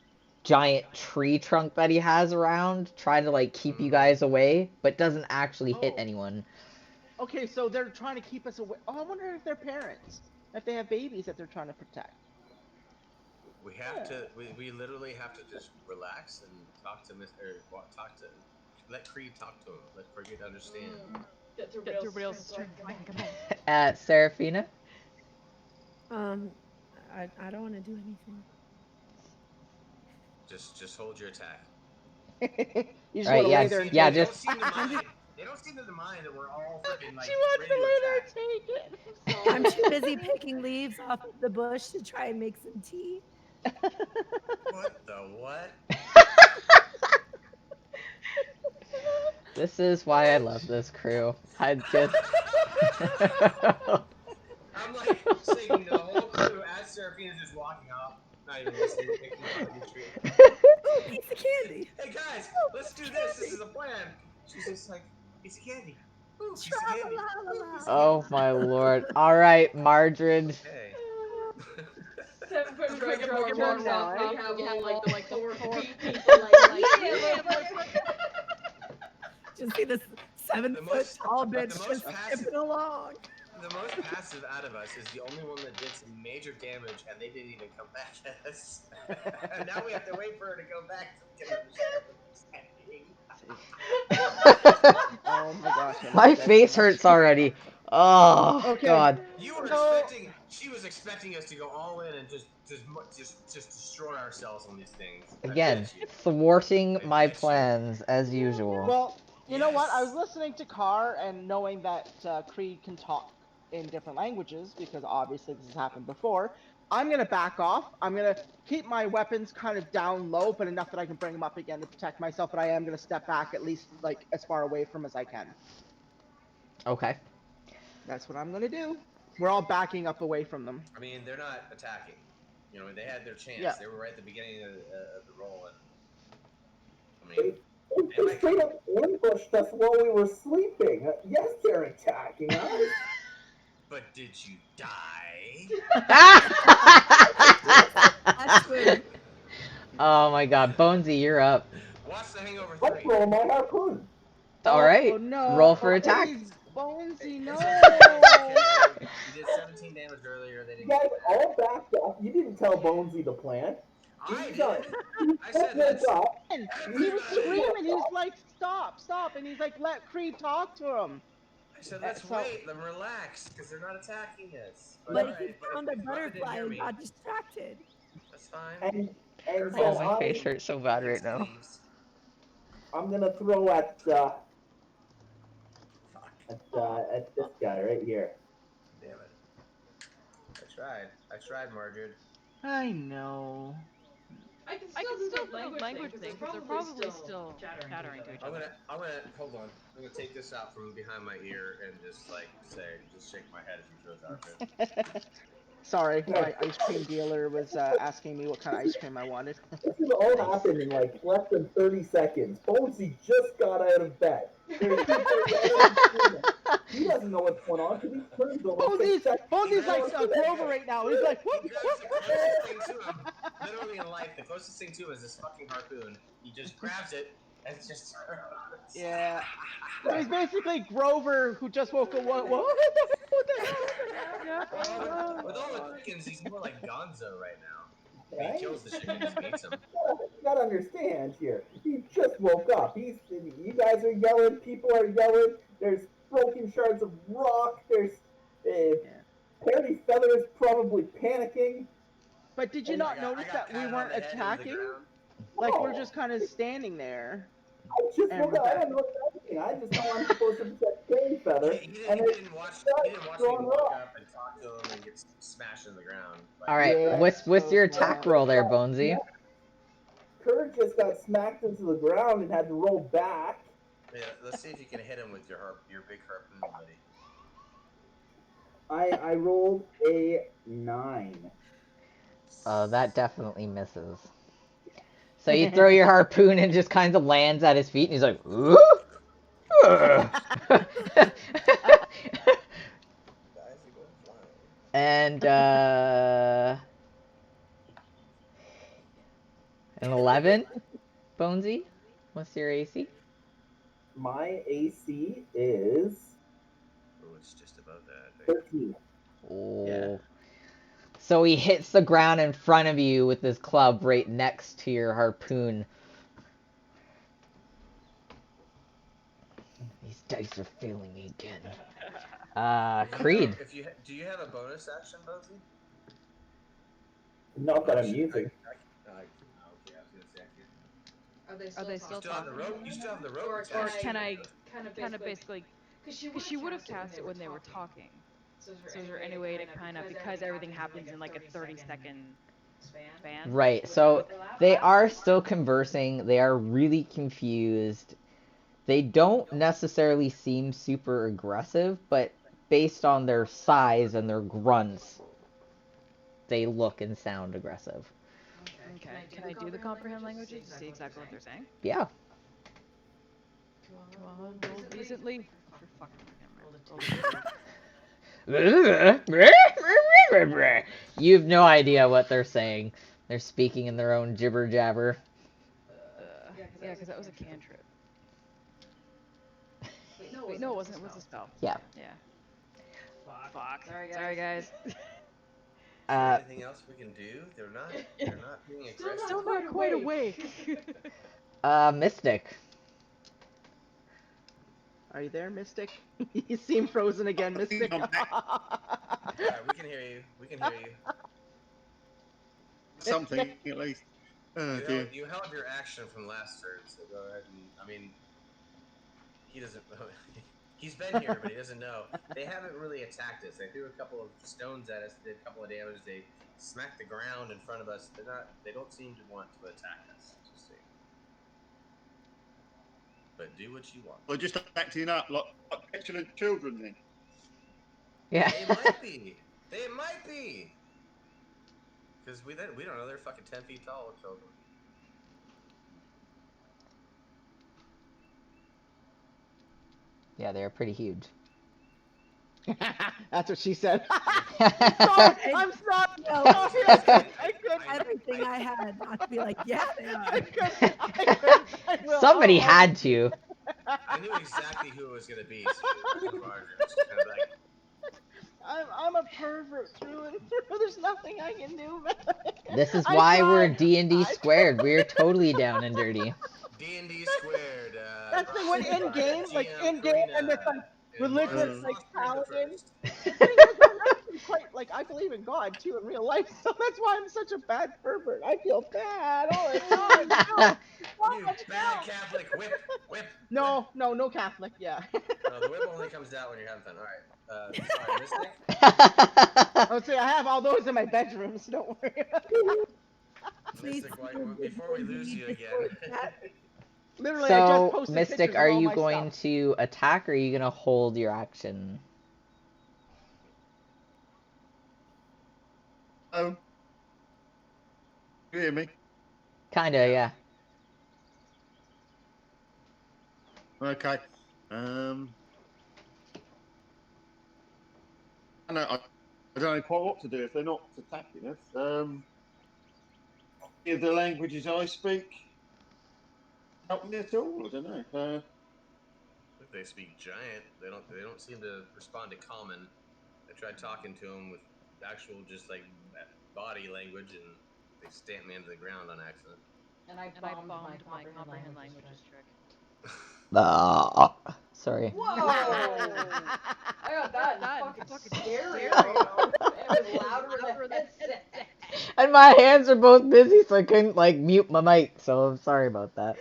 giant tree trunk that he has around, trying to like keep you guys away, but doesn't actually hit anyone. Okay, so they're trying to keep us away. Oh, I wonder if they're parents. If they have babies that they're trying to protect. We have to. We literally have to just relax and talk to let Creed talk to him. Let Creed understand. Get everybody else's turn. I can come home. Seraphina? I don't want to do anything. Just hold your attack. You just Right, want to yeah, lay there and yeah, take just- They don't seem to mind that we're all freaking like She wants ready to lay there attack. and take it. I'm too busy picking leaves off of the bush to try and make some tea. What the what? This is why I love this crew. I just... I'm like singing to the whole crew as Seraphina's just walking off, not even listening, making fun of the tree. Piece of candy. Hey guys, let's do this. This is a plan. She's just like, piece of candy. Ooh, piece of candy. Ooh, piece of Oh my lord. Alright, Mardred. Okay. Dragonborn Dragonborn walks off. walks We off. have We have all like like the the 4 four feet people like Just see this 7-foot tall bitch the most just passive- skipping along. The most passive out of us is the only one that did some major damage, and they didn't even come back at us. And now we have to wait for her to come back so we can understand what she's saying. Oh my gosh. My face hurts already. Oh, Okay. God. You were So- expecting. She was expecting us to go all in and just destroy ourselves on these things. I Again, bet you. thwarting I my bet you. plans as usual. Well, you know what? I was Yes. listening to Carr and knowing that Creed can talk in different languages, because obviously this has happened before, I'm going to back off. I'm going to keep my weapons kind of down low, but enough that I can bring them up again to protect myself, but I am going to step back at least like as far away from as I can. Okay. That's what I'm going to do. We're all backing up away from them. I mean, they're not attacking. They had their chance. Yeah. They were right at the beginning of the roll, and I mean, They straight up ambushed us while we were sleeping. Yes, they're attacking us. but did you die? That's weird. Oh my god. Bonesy, you're up. Watch The Hangover I'm 3. throwing my harpoon. All right. Oh no. Roll for attack. Please, Bonesy, no. Okay. You did 17 damage earlier. They You didn't. guys all backed up. You didn't tell Bonesy the plan. I He's did. He I said woke let's. up. He Everybody. was screaming. He was like, stop, stop. And he's like, let Creed talk to him. I said let's So- wait. Let them relax because they're not attacking us. But alright, he but found a if Mother didn't butterfly hear and me, got distracted. that's fine. And Oh, so my face hurts so bad right now. Leaves. I'm gonna throw at Fuck. this guy right here. Damn it. I tried, Margaret. I know. I can I can still still do do the the language thing because they're probably still still chattering to each I'm other. gonna hold on. I'm gonna take this out from behind my ear and just like just shake my head as he throws out. Sorry, my ice cream dealer was asking me what kind of ice cream I wanted. This has all happened in like less than 30 seconds. Bonesy just got out of bed. He doesn't know what's going on because he turns over. Bonesy's like Grover right now. He's like, whoop, He grabs whoop, the whoop. closest thing to him. Literally in life, the closest thing to him is this fucking harpoon. He just grabs it and it's just. Yeah. So he's basically Grover who just woke up. What the hell? With all the chickens, he's more like Gonzo right now. Right? He kills the chickens, he eats them. You gotta understand here. He just woke up. You guys are yelling. People are yelling. There's broken shards of rock. There's Perry Feather is probably panicking. But did you not notice that we weren't attacking? Like we're just kind of standing there. I just woke up. I don't know what's happening. I just know I'm supposed to protect Perry Feather. He didn't watch me walk up and talk to him and get smashed in the ground. All right. Yeah, What's your attack roll there, Bonesy? Kurt just got smacked into the ground and had to roll back. Yeah, let's see if you can hit him with your big harpoon, buddy. I rolled a 9. That definitely misses. So you throw your harpoon and it just kind of lands at his feet, and he's like, ooh. And an 11, Bonesy. What's your AC? My AC is Oh, it's just above that. 13. Oh. Yeah. So he hits the ground in front of you with his club right next to your harpoon. These dice are failing me again. Creed. Do you have a bonus action, Bonesy? Not that I'm using. Okay, I was gonna say I can't. Are they still You still have the talking? rope? You still have the rope? Or attached to can you. I kind of basically? Because she would have cast it when they were talking. So is there any way to kind of, because everything happens in like a 30-second span? Right, so they are still conversing. They are really confused. They don't necessarily seem super aggressive, but based on their size and their grunts, they look and sound aggressive. Okay. Can I do the comprehend languages to see exactly what they're saying? Yeah. Come on, roll decently. For fucking never mind. You have no idea what they're saying. They're speaking in their own jibber jabber. Yeah, because that was a cantrip. Wait, no, it wasn't. It was a spell. Yeah. Yeah. Fuck. Sorry, guys. Is there anything else we can do? They're not being aggressive. Still not quite awake. Mystic. Are you there, Mystic? You seem frozen again, Mystic. I'm back. Alright, we can hear you. We can hear you. Something at least. Oh dear. You held your action from last turn, so go ahead and he doesn't he's been here, but he doesn't know. They haven't really attacked us. They threw a couple of stones at us, did a couple of damage, they smacked the ground in front of us. They don't seem to want to attack us. Just saying. But do what you want. We're just acting up like petulant children then. Yeah. They might be. They might be. Because we don't know they're fucking 10 feet tall children. Yeah, they're pretty huge. That's what she said. Sorry, I'm sorry. No, I couldn't. everything I had not to be like, yeah, they are. I couldn't. Somebody had to. I knew exactly who it was gonna be. So just kind of like, I'm a pervert through and through. There's nothing I can do about it. This is I why we're tried. D&D squared. We're totally down and dirty. D&D squared. That's the one in game, like GM in game, and it's Karina like and religious, Marcus like Foster the paladin. first. The thing is, I'm actually quite like I believe in God too in real life, so that's why I'm such a bad pervert. I feel bad all the time. You bad Catholic whip. No Catholic. Yeah. No, the whip only comes out when you're having fun. All right. Sorry, Mystic. Oh, see, I have all those in my bedroom, so don't worry. Mystic, before we lose you again. Literally, I just So, posted Mystic, pictures are of all you my going stuff. to attack or are you going to hold your action? Oh. You hear me? Kinda, yeah. Okay. I don't know quite what to do if they're not attacking us. If the languages I speak help me at all, I don't know. If they speak giant, they don't seem to respond to common. I tried talking to them with actual just like body language, and they stamped me into the ground on accident. And I bombed my comprehend languages languages trick. Sorry. Whoa! I got that in fucking stereo. And it was louder than the headset. And my hands are both busy, so I couldn't, like, mute my mic, so I'm sorry about that.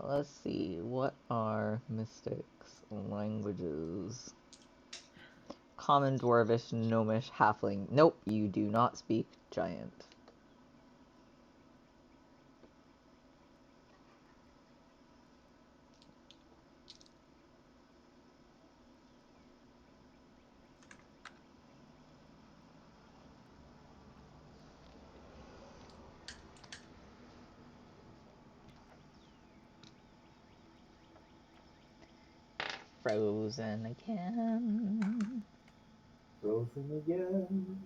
Let's see. What are Mystic's languages? Common, Dwarvish, Gnomish, Halfling. Nope, you do not speak Giant. Frozen again. Frozen again.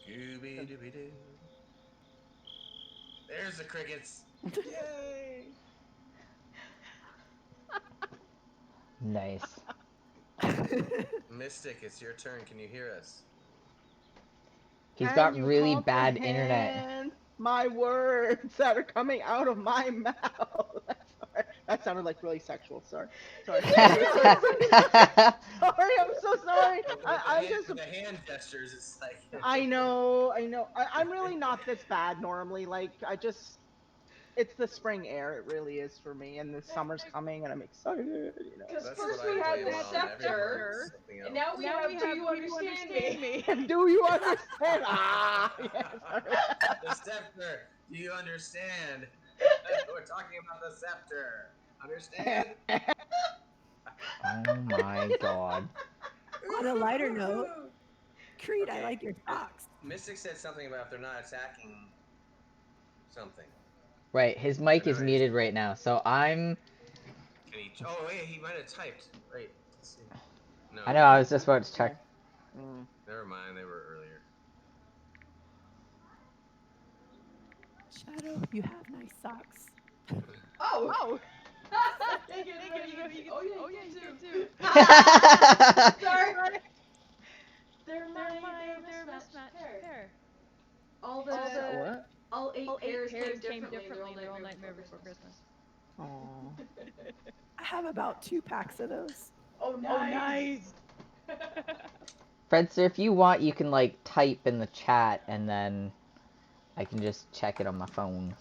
Scooby Dooby Doo. There's the crickets. Yay! Nice. Mystic, it's your turn. Can you hear us? He's Can got you really bad internet. comprehend my words that are coming out of my mouth? Sorry. That sounded like really sexual. Sorry. Sorry, I'm so sorry. I'm just. The hand gestures. It's like. I know. I'm really not this bad normally. Like it's the spring air. It really is for me, and the summer's coming, and I'm excited. You know. Because That's first what we I had blame the on scepter, something and else. now we have Do You Understand Me? And do you understand? Ah, yes. The scepter. Do you understand? We're talking about the scepter. Understand? Oh my god. On a lighter note, Creed, I like your socks. Mystic said something about if they're not attacking something. Right, his mic is muted right now, so I'm... Oh, wait, he might have typed. Wait, let's see. No. I know, I was just about to check. Never mind, they were earlier. Shadow, you have nice socks. Oh! Oh yeah, you do too. Sorry. They're mismatched pair. All eight pairs came differently in Real Nightmare Before Christmas. Oh. I have about 2 packs of those. Oh, nice. Fredster, if you want, you can, like, type in the chat, and then I can just check it on my phone.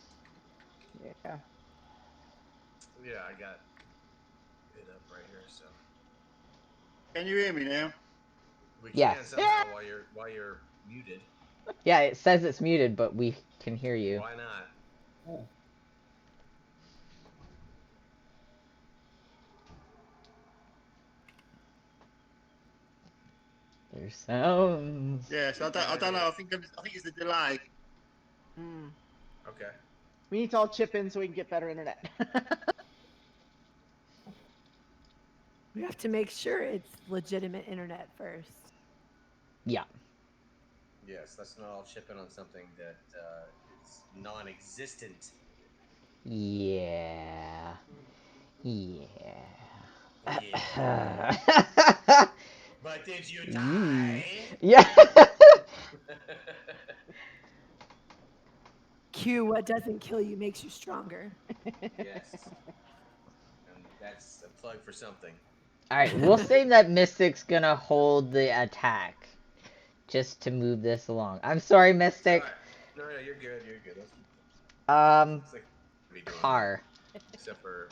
Yeah. Yeah, I got it up right here, so. Can you hear me now? We Yes. can somehow while you're muted. Yeah, it says it's muted, but we can hear you. Why not? Oh. There's sounds. Yes, I don't know. I think it's the delay. Okay. We need to all chip in so we can get better internet. We have to make sure it's legitimate internet first. Yeah. Yes, let's not all chip in on something that is non-existent. Yeah. Yeah. Yeah. But did you die? Yeah. Q, what doesn't kill you makes you stronger. Yes. And that's a plug for something. Alright, we'll say that Mystic's gonna hold the attack. Just to move this along. I'm sorry, Mystic. No, you're good. You're good. Let's keep it's like be doing Car. that. Except for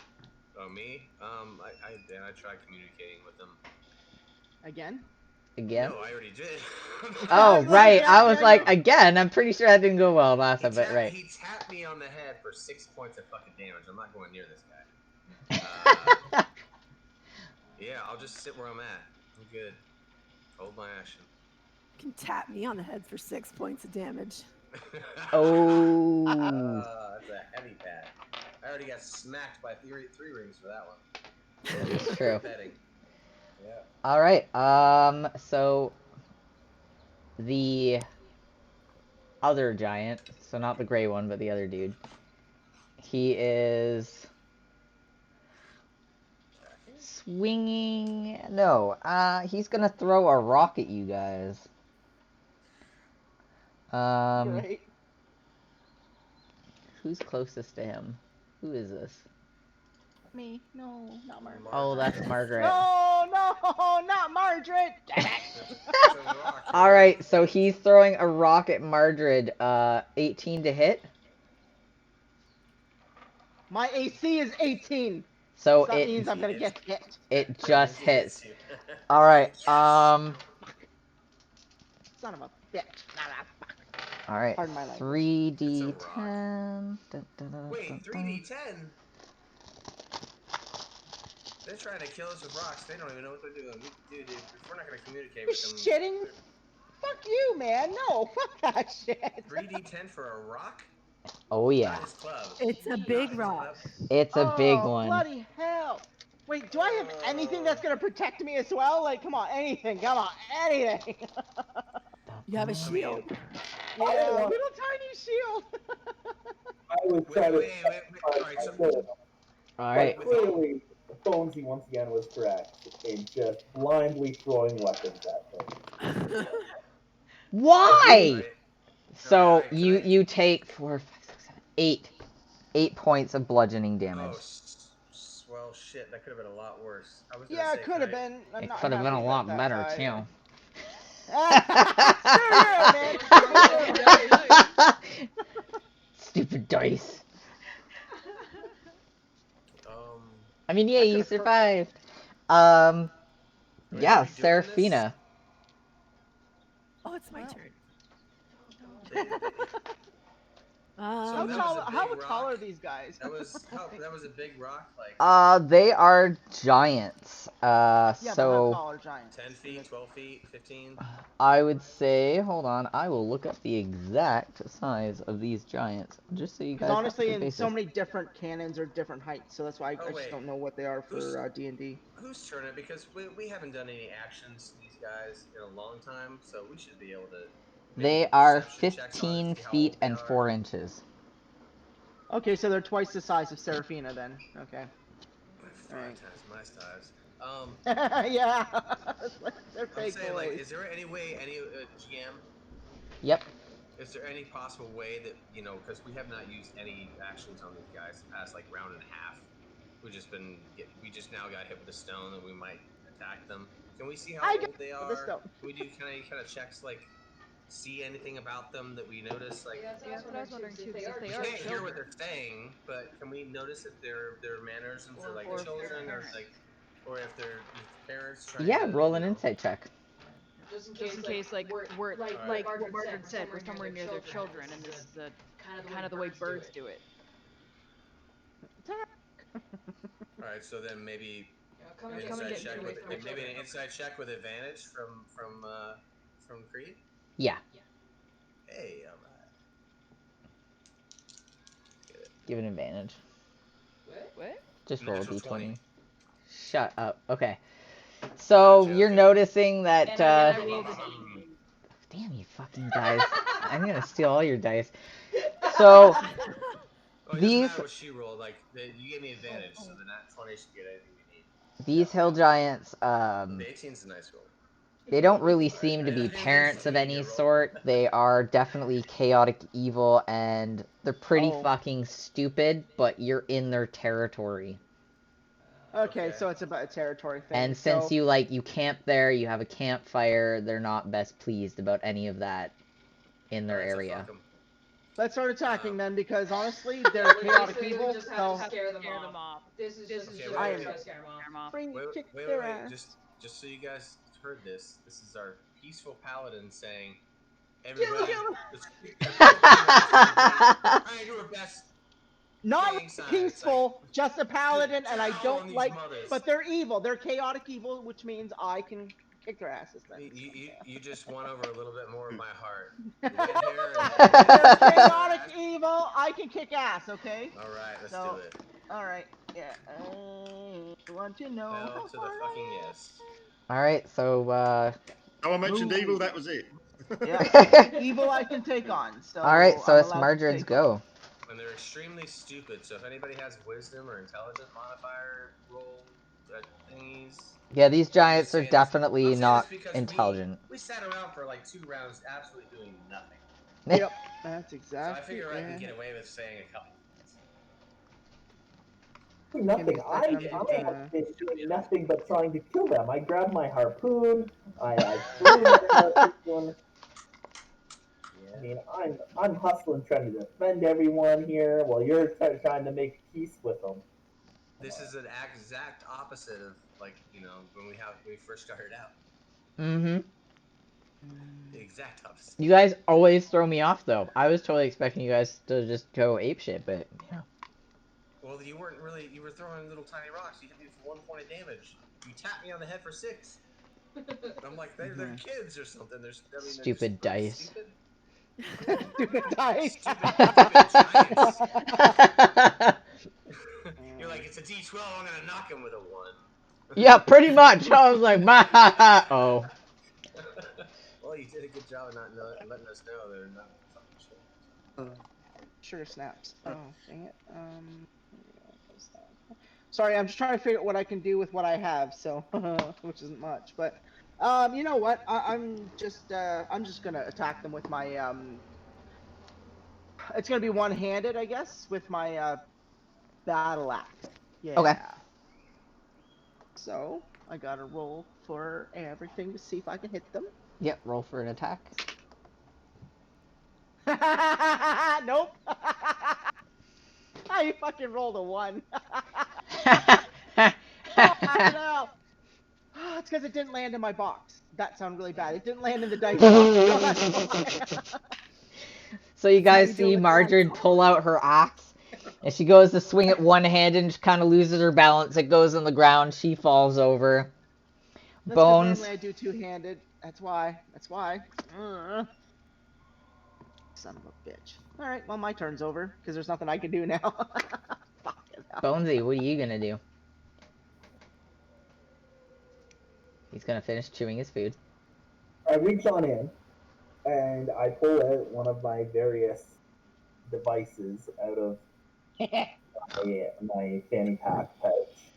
me. I tried communicating with them. Again? Again? No, I already did. Oh, right. I was Yeah, like, yeah. again, I'm pretty sure that didn't go well last time, but right. He tapped me on the head for 6 points of fucking damage. I'm not going near this guy. Yeah, I'll just sit where I'm at. I'm good. Hold my action. You can tap me on the head for 6 points of damage. Oh. That's a heavy pat. I already got smacked by three rings for that one. It's true. Petting. Yeah. Alright, so the other giant, so not the gray one, but the other dude, he is swinging. No, he's gonna throw a rock at you guys. Great. Who's closest to him? Who is this? Me? No, not Margaret. Oh, that's Margaret. No, not Margaret. Damn it. Alright, so he's throwing a rock at Margaret. 18 to hit. My AC is 18. So that means I'm gonna get hit. It just hits. Alright, Son of a bitch. Alright, Pardon my language. 3d10. Wait, 3d10? They're trying to kill us with rocks. They don't even know what they're doing. Dude, if we're not going to communicate with them... Shitting? Fuck you, man. No, fuck that shit. 3d10 for a rock? Oh, yeah. Not his club. It's a big rock. It's a big one. Bloody hell. Wait, do I have anything that's going to protect me as well? Like, come on, anything. Come on, anything. You have a shield. Yeah, a little tiny shield. I was trying to. Alright. But clearly, Bonesy once again was correct in just blindly throwing weapons at them. Why? So you take 4, 5, 6, 7, 8. 8 points of bludgeoning damage. Oh, well, shit. That could have been a lot worse. I was Yeah, it could have been. It could have been a lot better, too. Stupid dice. I mean, yeah, you survived. Yeah, Seraphina. Oh, it's my turn. How tall are these guys? That was a big rock, like. They are giants. Yeah, so. but how tall are giants? 10 feet, 12 feet, 15. I would say, hold on, I will look up the exact size of these giants, just so you guys. Honestly, in so many different cannons are different heights, so that's why I just don't know what they are for D&D. Whose turn it? Because we haven't done any actions to these guys in a long time, so we should be able to. They are 15 feet and 4 inches. Okay, so they're twice the size of Seraphina then. Okay. 5 times my size. Yeah. They're fake I'm saying, boys. like, is there any way, GM? Yep. Is there any possible way that, because we have not used any actions on these guys the past, like, round and a half. We just now got hit with a stone and we might attack them. Can we see how old they are? Can we do kind of checks, like, see anything about them that we notice? Like, Yeah, that's what I was wondering too, because we they are can't hear what children. they're saying, but can we notice if their mannerisms are like Or children, or like, or if they're parents trying Yeah, to, roll an insight check. just in case, like we're like what Margaret said, we're somewhere near their children, and this is the kind of the way birds do it. All right, so then maybe an inside check with advantage from Creed. Yeah. Hey, all right. Give an advantage. What? Just roll a Natural d20. 20. Shut up. Okay. So you're noticing that. Damn you fucking guys! I'm gonna steal all your dice. So Oh, it doesn't these matter what she rolled. Like you gave me advantage, so the nat 20 should get anything we need. these hill giants, The 18's a nice roll. they don't really Sorry, seem to I be didn't parents of see any your roll. sort. They are definitely chaotic evil, and they're pretty Oh. fucking stupid, but you're in their territory. Okay, so it's about a territory thing. And so... since you camp there, you have a campfire, they're not best pleased about any of that in their Alright, so area. fuck 'em. Let's start attacking then, because honestly, they're chaotic Basically, evil. we just have So to scare them off. This is just I a am way to scare them off. free Wait, kick wait, their wait, wait. ass. Just so you guys heard this, this is our peaceful paladin saying, everybody, let's kick their fucking ass, everybody. Try and do our best. Not Gang sign, peaceful, it's just a paladin, and I down on don't these like. mothers. But they're evil. They're chaotic evil, which means I can kick their asses. Then. You just won over a little bit more of my heart. Red hair They're and chaotic evil. I can kick ass. Okay. All right, let's So, do it. All right. Yeah. I want to know. Hell to the fucking yes. Alright, so, Oh, I mentioned Ooh. evil, that was it. Yeah. Evil I can take on. So. Alright, so I'm it's allowed to Margaret's take go. on. And they're extremely stupid, so if anybody has wisdom or intelligent modifier roll thingies. Yeah, these giants are saying this- definitely I'm saying not this because intelligent. We sat around for like 2 rounds absolutely doing nothing. Yep. That's So exactly. I figure I can get away with saying a couple things. Nothing. I've been doing nothing but trying to kill them. I grabbed my harpoon. I threw my harpoon. I mean, I'm hustling, trying to defend everyone here, while you're trying to make peace with them. This is an exact opposite of like when we first started out. Mm-hmm. The exact opposite. You guys always throw me off, though. I was totally expecting you guys to just go apeshit, but yeah. Well, you weren't really. You were throwing little tiny rocks. You hit me for 1 point of damage. You tapped me on the head for 6. I'm like, they're kids or something. Stupid dice. Stupid dice. Stupid giants. You're like, it's a D12. I'm gonna knock him with a 1. Yeah, pretty much. I was like, oh. Well, you did a good job of not letting us know they're not fucking shit. Sure snaps. Oh, dang it. Sorry, I'm just trying to figure out what I can do with what I have, so which isn't much. But you know what? I'm just gonna attack them with my It's gonna be one-handed, I guess, with my battle axe. Yeah. Okay. So I gotta roll for everything to see if I can hit them. Yep, roll for an attack. Nope. I fucking rolled a 1. Oh, it's because it didn't land in my box. That sounded really bad. It didn't land in the dice box. So you guys see Margaret pull out her axe, and she goes to swing it one-handed and just kind of loses her balance. It goes on the ground. She falls over. That's Bones. normally I do two-handed. That's why. Son of a bitch. All right, well my turn's over because there's nothing I can do now. Bonesy, what are you gonna do? He's gonna finish chewing his food. I reach on in, and I pull out one of my various devices out of my fanny pack pouch,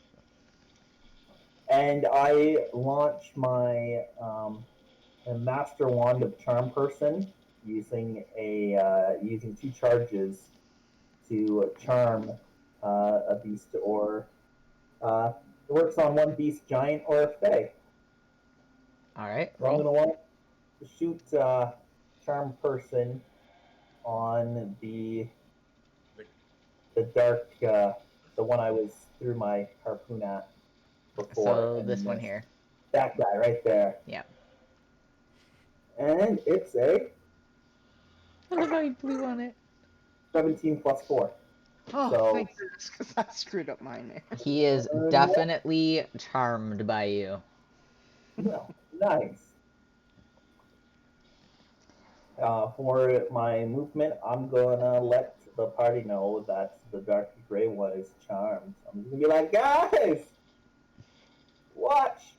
and I launch my Master Wand of Charm Person using using 2 charges to charm a beast, or it works on 1 beast, giant, or a fae. All right, So I'm roll. gonna want to shoot Charm Person on the dark, the one I was threw my harpoon at before. So this one here. That guy right there. Yep. And it's a I love how he blew on it. 17 plus 4. Oh, So- thank goodness, because that screwed up mine, man. He is definitely charmed by you. Nice. For my movement, I'm gonna let the party know that the dark gray one is charmed. I'm gonna be like, guys, watch!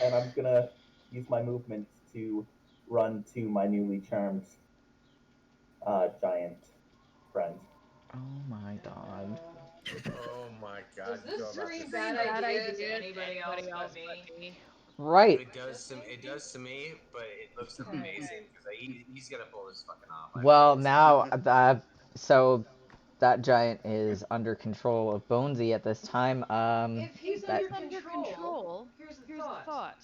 And I'm gonna use my movement to run to my newly charmed giant friend. Oh my god. Oh my god. Does this go about scream this. bad ideas to anybody else but me? Right. It does to me, but it looks amazing because he's gonna pull this fucking off. Well, now, so that giant is under control of Bonesy at this time. If he's That under control, here's the thought.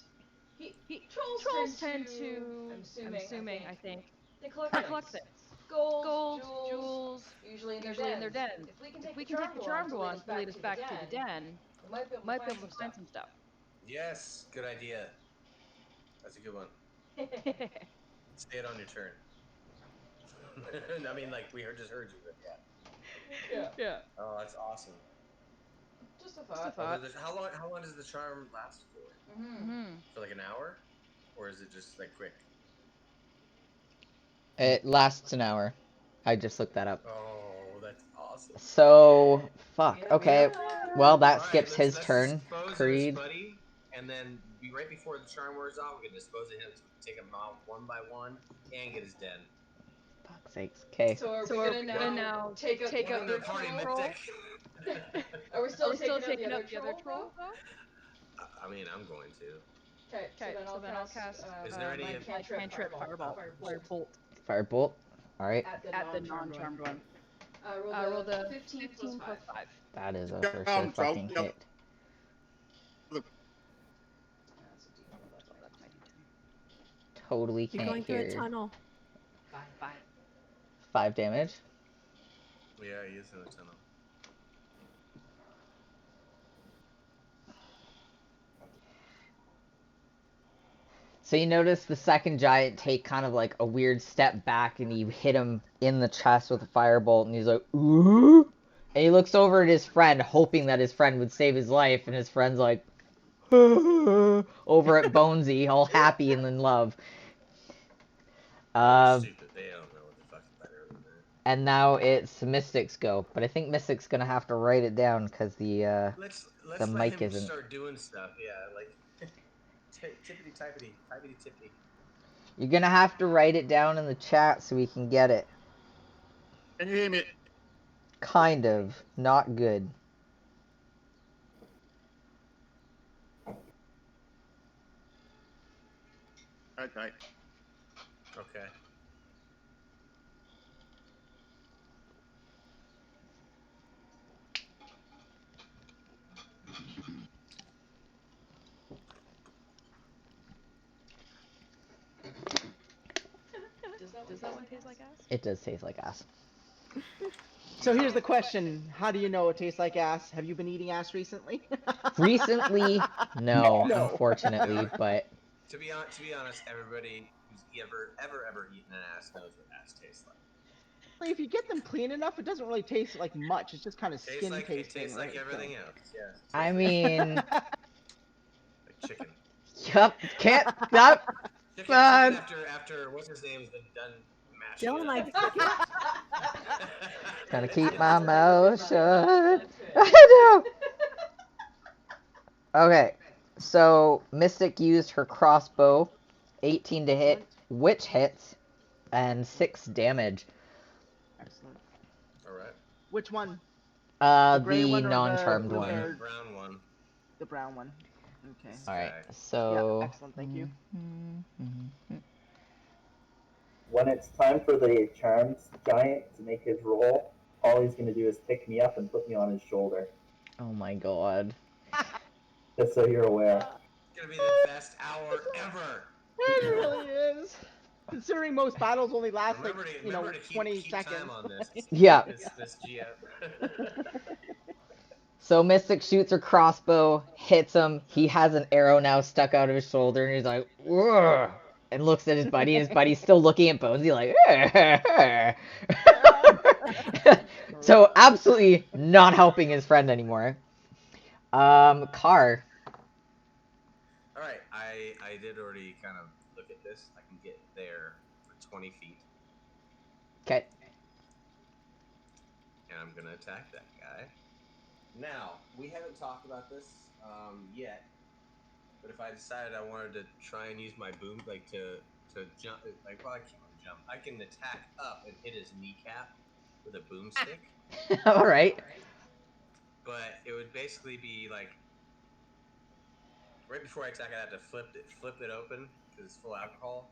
Trolls tend to, I'm assuming, I think, they collect things. Gold, jewels, usually in their dens. If we can take the charmed one to lead us back to the den, we might be able to find some stuff. Yes, good idea. That's a good one. Say it on your turn. I mean, like we just heard you, but Yeah. Oh, that's awesome. Just a thought. How long does the charm last for? For like an hour, or is it just like quick? it lasts an hour. I just looked that up. Oh, that's awesome. So fuck. Okay. Well, that All right, skips his let's turn. dispose of Creed. his buddy, and then right before the charm wears off, we can dispose of him. So we can take him out one by one and get his den. Fuck's sakes. Okay. So are we gonna now take out the other party, troll? Mystic. Are we still Are we taking out the other troll though? I mean, I'm going to. Okay, so then I'll cast Is there any my cantrip fireball. Firebolt. Firebolt. All right. At the non-charmed one. Roll the 15 plus 5. That is a for sure fucking hit. That's my D10. Totally You're can't going through hear. a tunnel. 5. 5 damage. Yeah, he is in a tunnel. So you notice the second giant take kind of like a weird step back, and you hit him in the chest with a firebolt, and he's like, ooh. And he looks over at his friend, hoping that his friend would save his life, and his friend's like, over at Bonesy, all happy and in love. Stupid. They don't know what the fuck's better than that. And now it's Mystic's go, but I think Mystic's gonna have to write it down because the Let's the let mic him isn't. start doing stuff. Yeah, like tippity typity, typity tippity. You're gonna have to write it down in the chat so we can get it. Can you hear me? Kind of, not good. Okay. Okay. Does that one taste like ass? It does taste like ass. So here's the question: how do you know it tastes like ass? Have you been eating ass recently? Recently, no, No. unfortunately, but To be honest, everybody who's ever eaten an ass knows what ass tastes like. If you get them clean enough, it doesn't really taste like much. It's just kind of skin It tasting, tastes right? like everything else. Yeah. I mean, Like chicken. yup, can't stop. Chicken after what's his name's been done mashing. Dylan it likes up. chicken. Gonna keep my mouth shut. I know. Okay, so Mystic used her crossbow, 18 to hit, which hits, and 6 damage. Excellent. All right. Which one? The gray one or the non-charmed blue one. hair? Brown one. The brown one. Okay. All right, Okay. so. Yeah, excellent. Thank you. When it's time for the charmed giant to make his roll, all he's going to do is pick me up and put me on his shoulder. Oh my god. Just so you're aware. It's gonna be the best hour ever. It really is. Considering most battles only last Remember like, to 20 keep seconds. time on this. Yeah. This GM. So Mystic shoots her crossbow, hits him. He has an arrow now stuck out of his shoulder, and he's like, "Ugh," and looks at his buddy. His buddy's still looking at Bonesy like, so absolutely not helping his friend anymore. Car. All right, I did already kind of look at this. I can get there for 20 feet, Okay. and I'm gonna attack that guy. Now we haven't talked about this yet, but if I decided I wanted to try and use my boom, like to jump, like well, I can't really jump. I can attack up and hit his kneecap with a boomstick. All right. But it would basically be like right before I attack, I have to flip it open because it's full alcohol,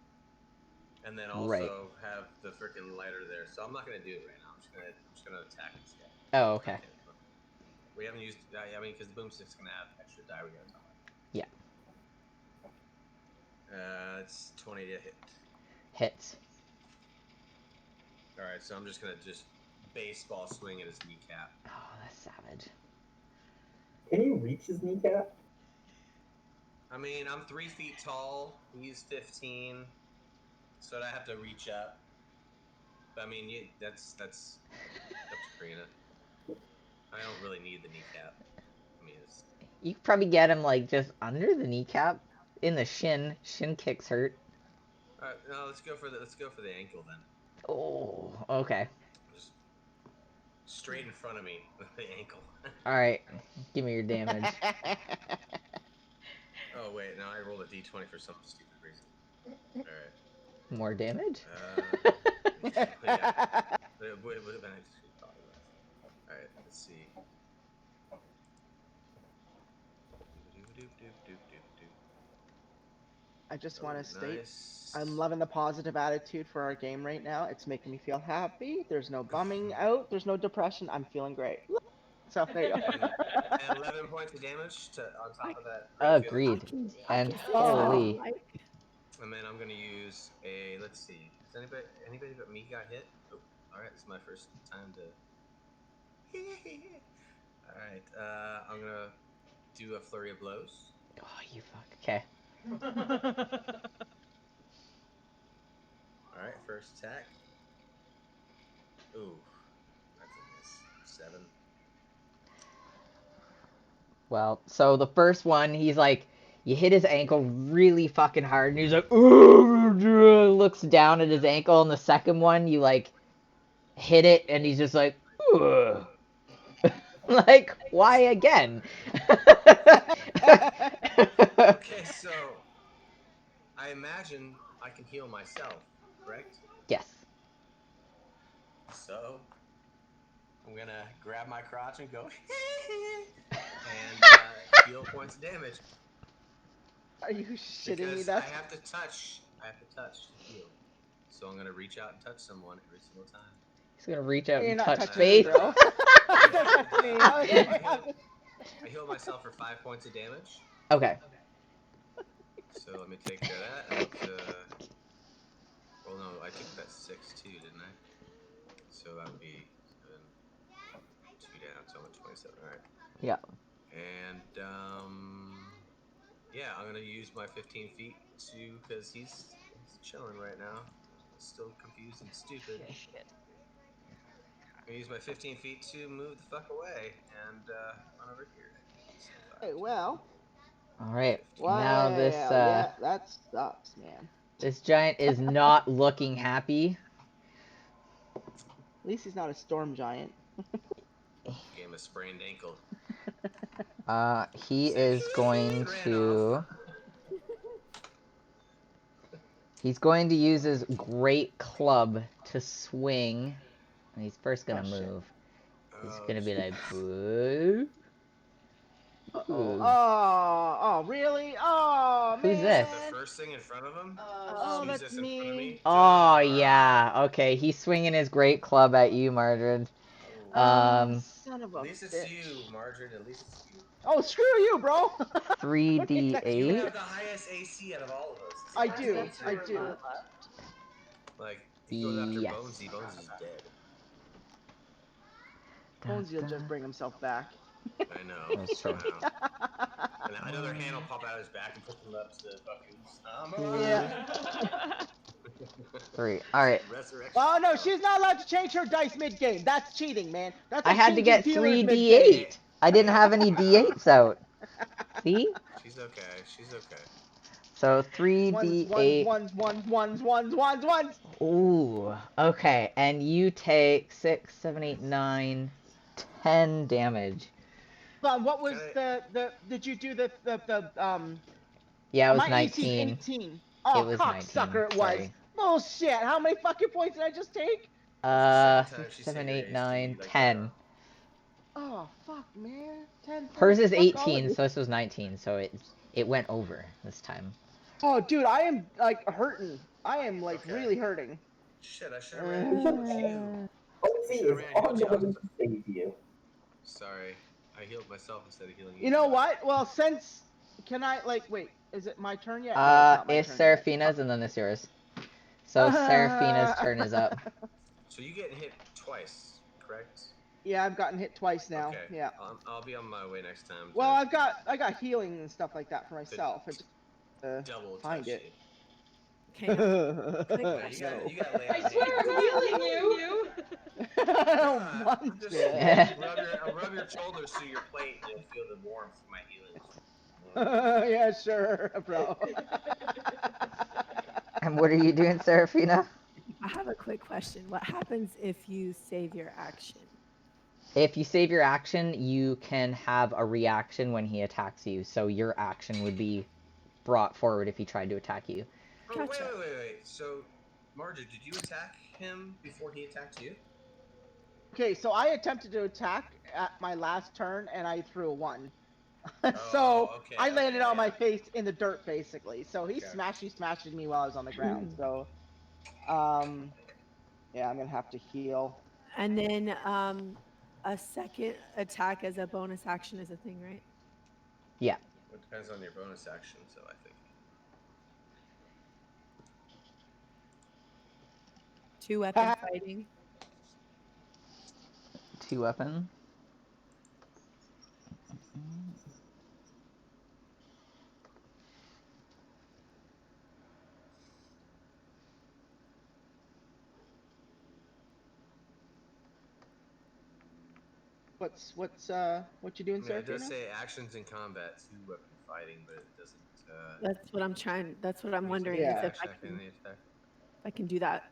and then also Right. have the freaking lighter there. So I'm not gonna do it right now. I'm just gonna attack this guy. Oh, okay. We haven't used. I mean, because the boomstick's gonna have extra die we gotta talk about. Yeah. It's 20 to hit. Hits. All right, so I'm just gonna baseball swing at his kneecap. Oh, that's savage. Can you reach his kneecap? I mean, I'm 3 feet tall. He's 15, so I have to reach up. But I mean, that's up to Karina. I don't really need the kneecap. I mean, it's... You could probably get him like just under the kneecap, in the shin. Shin kicks hurt. All right, no, let's go for the ankle then. Oh, okay. Just straight in front of me with the ankle. All right, give me your damage. Oh wait, now I rolled a d20 for some stupid reason. All right. More damage? Yeah. It would have been actually probably less. All right, let's see. I just want to state, nice. I'm loving the positive attitude for our game right now. It's making me feel happy. There's no bumming out. There's no depression. I'm feeling great. So there you go. And 11 points of damage on top of that. Agreed. And holy. And then I'm gonna use a. Let's see. Has anybody but me got hit? Oh, all right. This is my first time to. All right. I'm gonna do a flurry of blows. Oh, you fuck. Okay. All right. First attack. Ooh, that's a miss. 7. Well, so the first one, he's like, you hit his ankle really fucking hard, and he's like, ooh, looks down at his ankle, and the second one, you like hit it, and he's just like, ooh. Like, why again? Okay, so I imagine I can heal myself, correct? Yes. So I'm gonna grab my crotch and go and heal points of damage. Are you shitting me? Because I have to touch to heal. So I'm gonna reach out and touch someone every single time. He's gonna reach out and not touch touching Faith. me, bro. Don't touch me. I heal myself for 5 points of damage. Okay. So let me take care of that. And well, no, I took that 6 too, didn't I? So that would be 7, 2 down, so I'm at 27. All right. Yeah. And yeah, I'm gonna use my 15 feet to, because he's chilling right now. Still confused and stupid. Shit. I'm gonna use my 15 feet to move the fuck away and run over here. So Hey, well. All right. 15. Now this yeah, that sucks, man. this giant is not looking happy. At least he's not a storm giant. Gave him a sprained ankle. He is going to. He's going to use his great club to swing. And he's first gonna move. He's gonna be like, boo. Oh, really? Oh, man. Who's this? The first thing in front of him? Oh, Use that's this in front of me. Oh yeah. Okay, he's swinging his great club at you, Margaret. Son of a At least it's bitch. you, Margaret. At least it's you. Oh, screw you, bro. 3d8. You have the highest AC out of all of us. I do. Like, he goes after Yes. Bonesy. Bones is dead. Bonesy will just bring himself back. I know. That's true. Wow. And another hand will pop out of his back and push him up to the fucking... Yeah. 3. All right. Resurrection. Oh, no, she's not allowed to change her dice mid-game. That's cheating, man. That's I like had to get changing dealers 3d8. mid-game. I didn't have any d8s out. See? She's okay. She's okay. So 3d8. Ones. Ooh. Okay, and you take 6, 7, 8, 9, 10 damage. What was did you do the Yeah, it was my 19. 18. Oh, It was cocksucker 19, it was. sorry. Bullshit. How many fucking points did I just take? Second time she's 7, saying 8, her 9, age, do you like 10. Oh fuck, man. 10 Hers points. is Fuck all of 18, you. so this was 19, so it went over this time. Oh, dude, I am like hurting. I am like Okay. really hurting. Shit, I should have ran and healed you. Oopsie is on the way to save you. Sorry, I healed myself instead of healing you. You know what? Well, since can I like wait? Is it my turn yet? No, it's not my It's turn Seraphina's, and then it's yours. So Seraphina's turn is up. So you get hit twice, correct? Yeah, I've gotten hit twice now. Okay. Yeah. I'll be on my way next time. Well, I got healing and stuff like that for myself. I just double find touch it. you. Okay, now, quick No, question. you gotta lay on I swear I'm healing you. Once, Just man. rub your shoulders through your plate, and you'll feel the warmth of my healing. Yeah, sure, bro. And what are you doing, Seraphina? I have a quick question. What happens if you save your action? If you save your action, you can have a reaction when he attacks you. So your action would be brought forward if he tried to attack you. Oh, Gotcha. wait. So, Marja, did you attack him before he attacked you? Okay, so I attempted to attack at my last turn and I threw a 1. Oh, So okay, I landed on my yeah. face in the dirt basically. So he Okay. smashed me while I was on the ground. So yeah, I'm gonna have to heal. And then a second attack as a bonus action is a thing, right? Yeah. It depends on your bonus action, so I think. 2 weapon fighting. 2 weapon. What you doing, Yeah, it does Seraphina? say actions in combat, 2 weapon fighting, but it doesn't. That's what I'm trying. That's what I'm use wondering the is Yeah. attack. if I can do that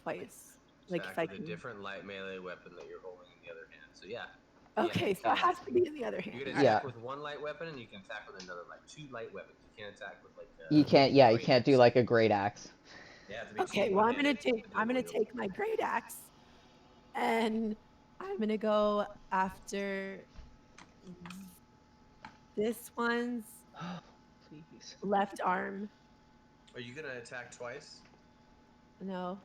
twice. Like if Attack I with a can. different light melee weapon that you're holding in the other hand. So yeah. Okay, you so it can. has to be in the other You hand. can All right. attack Yeah. with 1 light weapon, and you can attack with another light. 2 light weapons. You can't attack with like. You can't. Yeah, you great can't do axe. like a great axe. Yeah, it have to be Okay, two well I'm one-handed gonna to take my great axe, and I'm gonna go after this one's Please. left arm. Are you gonna attack twice? No,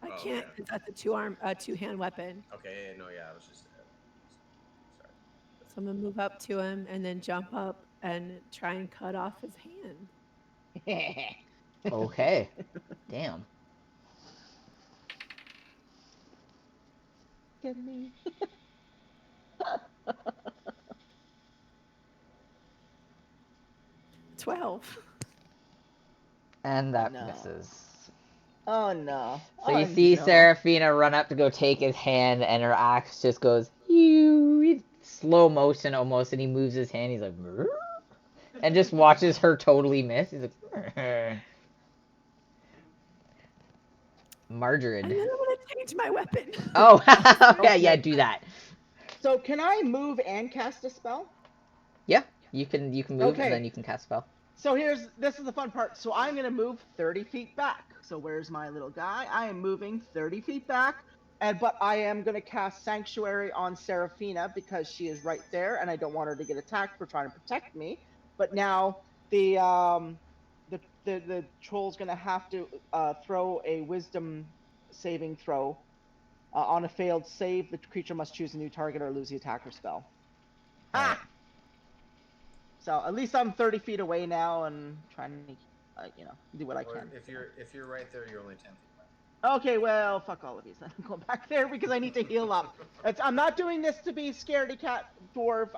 I Oh, can't okay. because that's a 2-hand weapon. Okay, no, yeah, I was just. Sorry. So I'm gonna move up to him and then jump up and try and cut off his hand. Okay. Damn. Get me. 12. And that No. misses. Oh no. So Oh, you see no. Seraphina run up to go take his hand, and her axe just goes, "Ew," slow motion almost, and he moves his hand. He's like, "Brr," and just watches her totally miss. He's like, And Margaret. then I'm gonna change my weapon. Oh, yeah, Okay. do that. So can I move and cast a spell? Yeah, you can move, Okay. and then you can cast spell. So this is the fun part. So I'm gonna move 30 feet back. So where's my little guy? I am moving 30 feet back, but I am gonna cast Sanctuary on Seraphina because she is right there, and I don't want her to get attacked for trying to protect me. But now the troll's gonna have to throw a Wisdom saving throw. On a failed save, the creature must choose a new target or lose the attacker spell. Alright. Ah! So at least I'm 30 feet away now and trying to, do what I Or can. if you're right there, you're only 10 feet away. Okay, well, fuck all of you. I'm going back there because I need to heal up. I'm not doing this to be scaredy cat dwarf.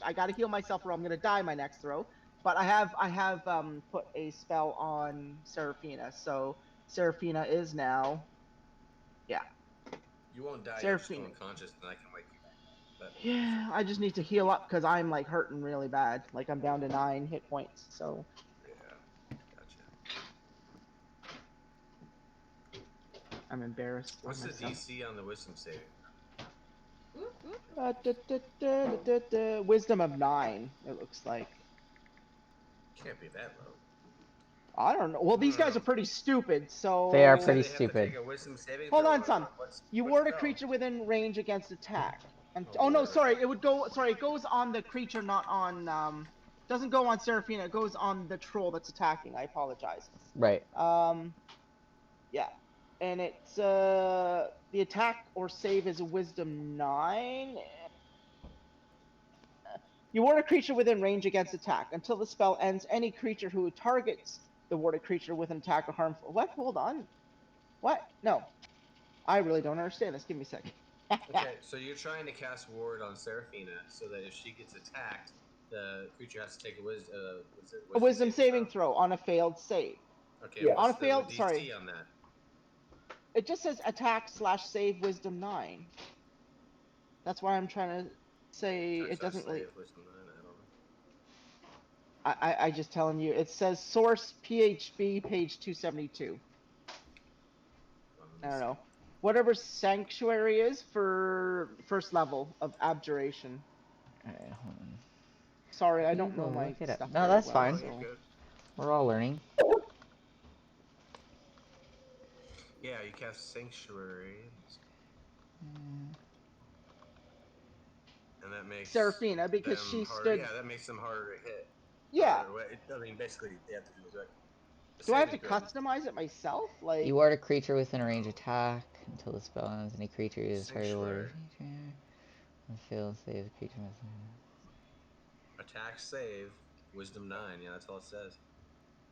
I gotta heal myself or I'm gonna die my next throw. But I have put a spell on Seraphina, so Seraphina is now, yeah. You won't die. Seraphina. You're just unconscious, and I can wake you back up. Yeah, I just need to heal up because I'm like hurting really bad. Like I'm down to 9 hit points. So Yeah, gotcha. I'm embarrassed. What's the myself. DC on the wisdom saving? Wisdom of 9. It looks like. Can't be that low. I don't know. Well, these guys are pretty stupid, so... They are You said pretty they have to stupid. take a wisdom saving Hold throw on, or son. what's You what ward a spell? creature within range against attack. And Oh, oh no, Lord. sorry, it would go. Sorry, it goes on the creature, not on. Doesn't go on Seraphina. It goes on the troll that's attacking. I apologize. Right. Yeah, and it's the attack or save is a Wisdom 9. You ward a creature within range against attack. Until the spell ends, any creature who targets the warded creature with an attack or harmful. What? Hold on. What? No. I really don't understand this. Give me a second. Okay, so you're trying to cast ward on Seraphina so that if she gets attacked, the creature has to take a A wisdom saving throw on a failed save. Okay, Yeah. what's On a failed, the DC sorry. on that? It just says attack/save Wisdom 9. That's why I'm trying to say it doesn't really. Wisdom 9, I don't know. I just telling you. It says source PHB page 272. I don't know. Whatever sanctuary is for first level of abjuration. Alright, hold on. Sorry, I We don't know will my look it up. stuff. No, very that's well, fine. Oh, so- you're good. We're all learning. Yeah, you cast Sanctuary. And that makes Seraphina, because them she harder. stood. Yeah, that makes them harder to hit. Yeah. I mean, basically, they have to do it. Do I have to customize it myself? Like. You ward a creature within a range attack until the spell ends. Any creature is targeted Sanctuary. Fails save the creature must. Attack save, Wisdom 9. Yeah, that's all it says.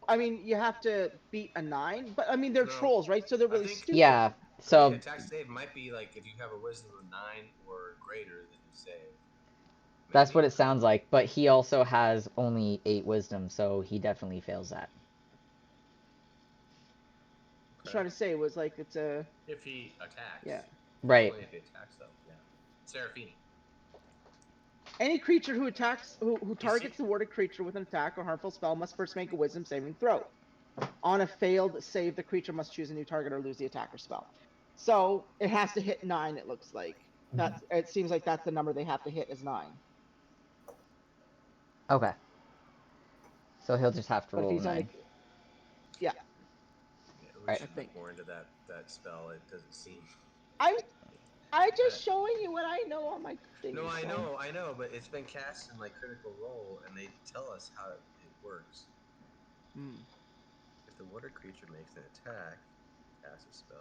I mean, you have to beat a 9, but I mean, they're No. trolls, right? So they're really stupid. Yeah. I So mean, attack save might be like if you have a Wisdom of 9 or greater, then you save. Maybe? that's what it sounds like. But he also has only 8 wisdom, so he definitely fails that. I was trying to say was like it's a. If he attacks. Yeah. Right. Only if he attacks, though. Yeah. Seraphina. Any creature who attacks, who targets the warded creature with an attack or harmful spell must first make a wisdom saving throw. On a failed save, the creature must choose a new target or lose the attack or spell. So it has to hit 9. It looks like that. It seems like that's the number they have to hit is 9. Okay. So he'll just have to But if roll he's 9. only, yeah. We Right. should I think. look more into that spell. It doesn't seem. I just showing you what I know on my thing. No, I so. know, but it's been cast in like Critical Role, and they tell us how it works. Hmm. If the water creature makes an attack, cast a spell.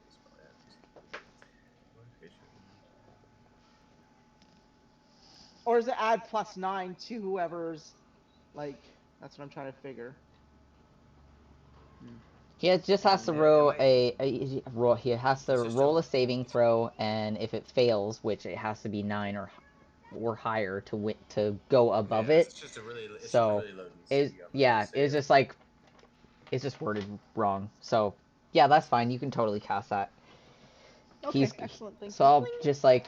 Spell ends. Water creature. Or does it add +9 to whoever's, like, that's what I'm trying to figure. He just has to Yeah, roll it roll. He has to It's just roll a saving throw, and if it fails, which it has to be 9 or higher to go above it. It's just a really, So it's just like it's just worded wrong. So yeah, that's fine. You can totally cast that. Okay, excellent. Thank So you. I'll just like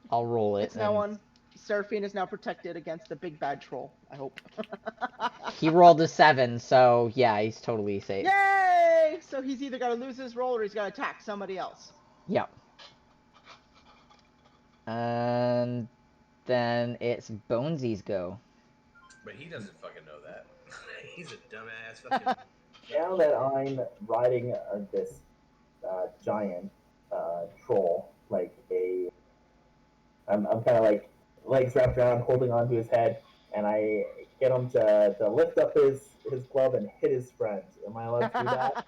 I'll roll it. It's now on. Seraphine is now protected against the big bad troll. I hope. He rolled a 7, so yeah, he's totally safe. Yay! So he's either got to lose his roll or he's got to attack somebody else. Yep. And then it's Bonesy's go. But he doesn't fucking know that. He's a dumbass. Fucking. Now that I'm riding this giant troll, I'm kind of like legs wrapped around, holding onto his head, and I get him to lift up his glove and hit his friend. Am I allowed to do that?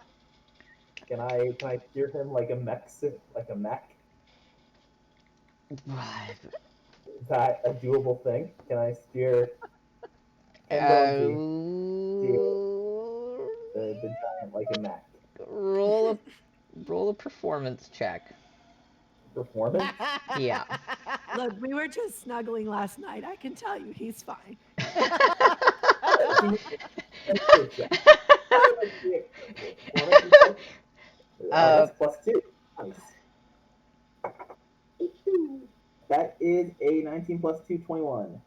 Can I steer him like a mech? Is that a doable thing? Can I steer the giant like a mech? Roll a performance check. Performance? Yeah. Look, we were just snuggling last night. I can tell you he's fine. That's +2. Nice. That is a 19 + 2, 21.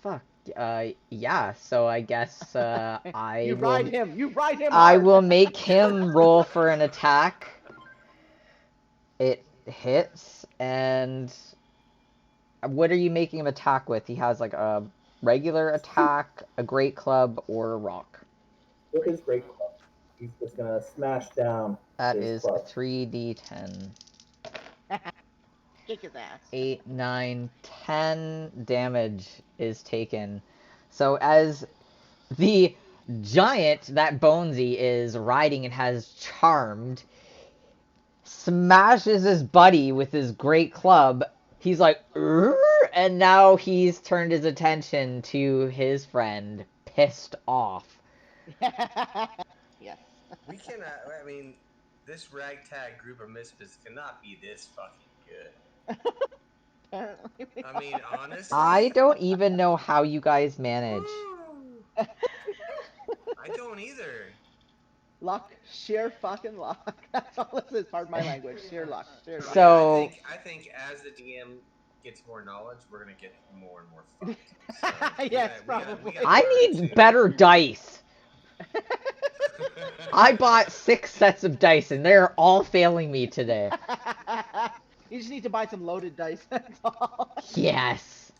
Fuck. Yeah. So I guess I You will. ride him. You ride him. I hard. will make him roll for an attack. It hits, and what are you making him attack with? He has like a regular attack, a great club, or a rock. with his great club. He's just gonna smash down That his is club. 3d10. Kick his ass. 8, 9, 10 damage is taken. So as the giant that Bonesy is riding and has charmed smashes his buddy with his great club, he's like, "Urgh," and now he's turned his attention to his friend, pissed off. Yes. We cannot. I mean, this ragtag group of misfits cannot be this fucking good. Apparently we I mean, are. honestly, I don't even know how you guys manage. woo, I don't either. Luck, sheer fucking luck. That's all this is. Pardon my language. Sheer luck. Sheer luck. So- Yeah, I think as the DM gets more knowledge, we're gonna get more and more fucked. So Yes, we gotta probably. I learn need to- better dice. I bought 6 sets of dice and they're all failing me today. You just need to buy some loaded dice. That's all. Yes.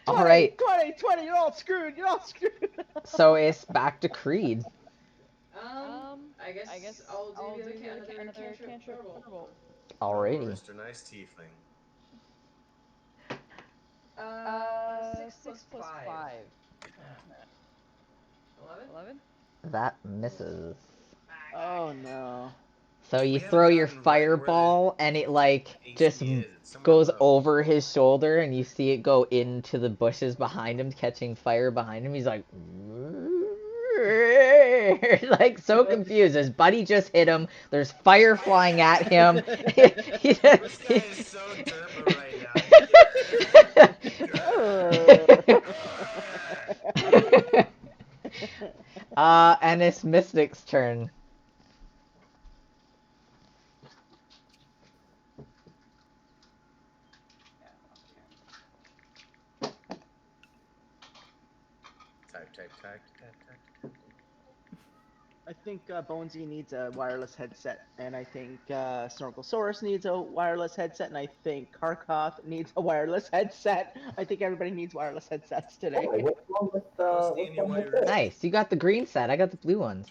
20, All right. 20, you're all screwed. You're all screwed. So it's back to Creed. I guess I'll do another cantrip thunderbolt. Alrighty. Mr. Nice Tiefling. 6 plus 5. 11? That misses. Oh no. So you We haven't throw your gotten right where the fireball and it like just AC is. It's somewhere goes low. over his shoulder and you see it go into the bushes behind him, catching fire behind him. He's like, like so confused. His buddy just hit him. There's fire flying at him. This guy is so derma right now. And it's Mystic's turn. Type. I think Bonesy needs a wireless headset, and I think Snorkelsaurus needs a wireless headset, and I think Karkoth needs a wireless headset. I think everybody needs wireless headsets today. Wait, what's wrong with this? Nice. You got the green set. I got the blue ones.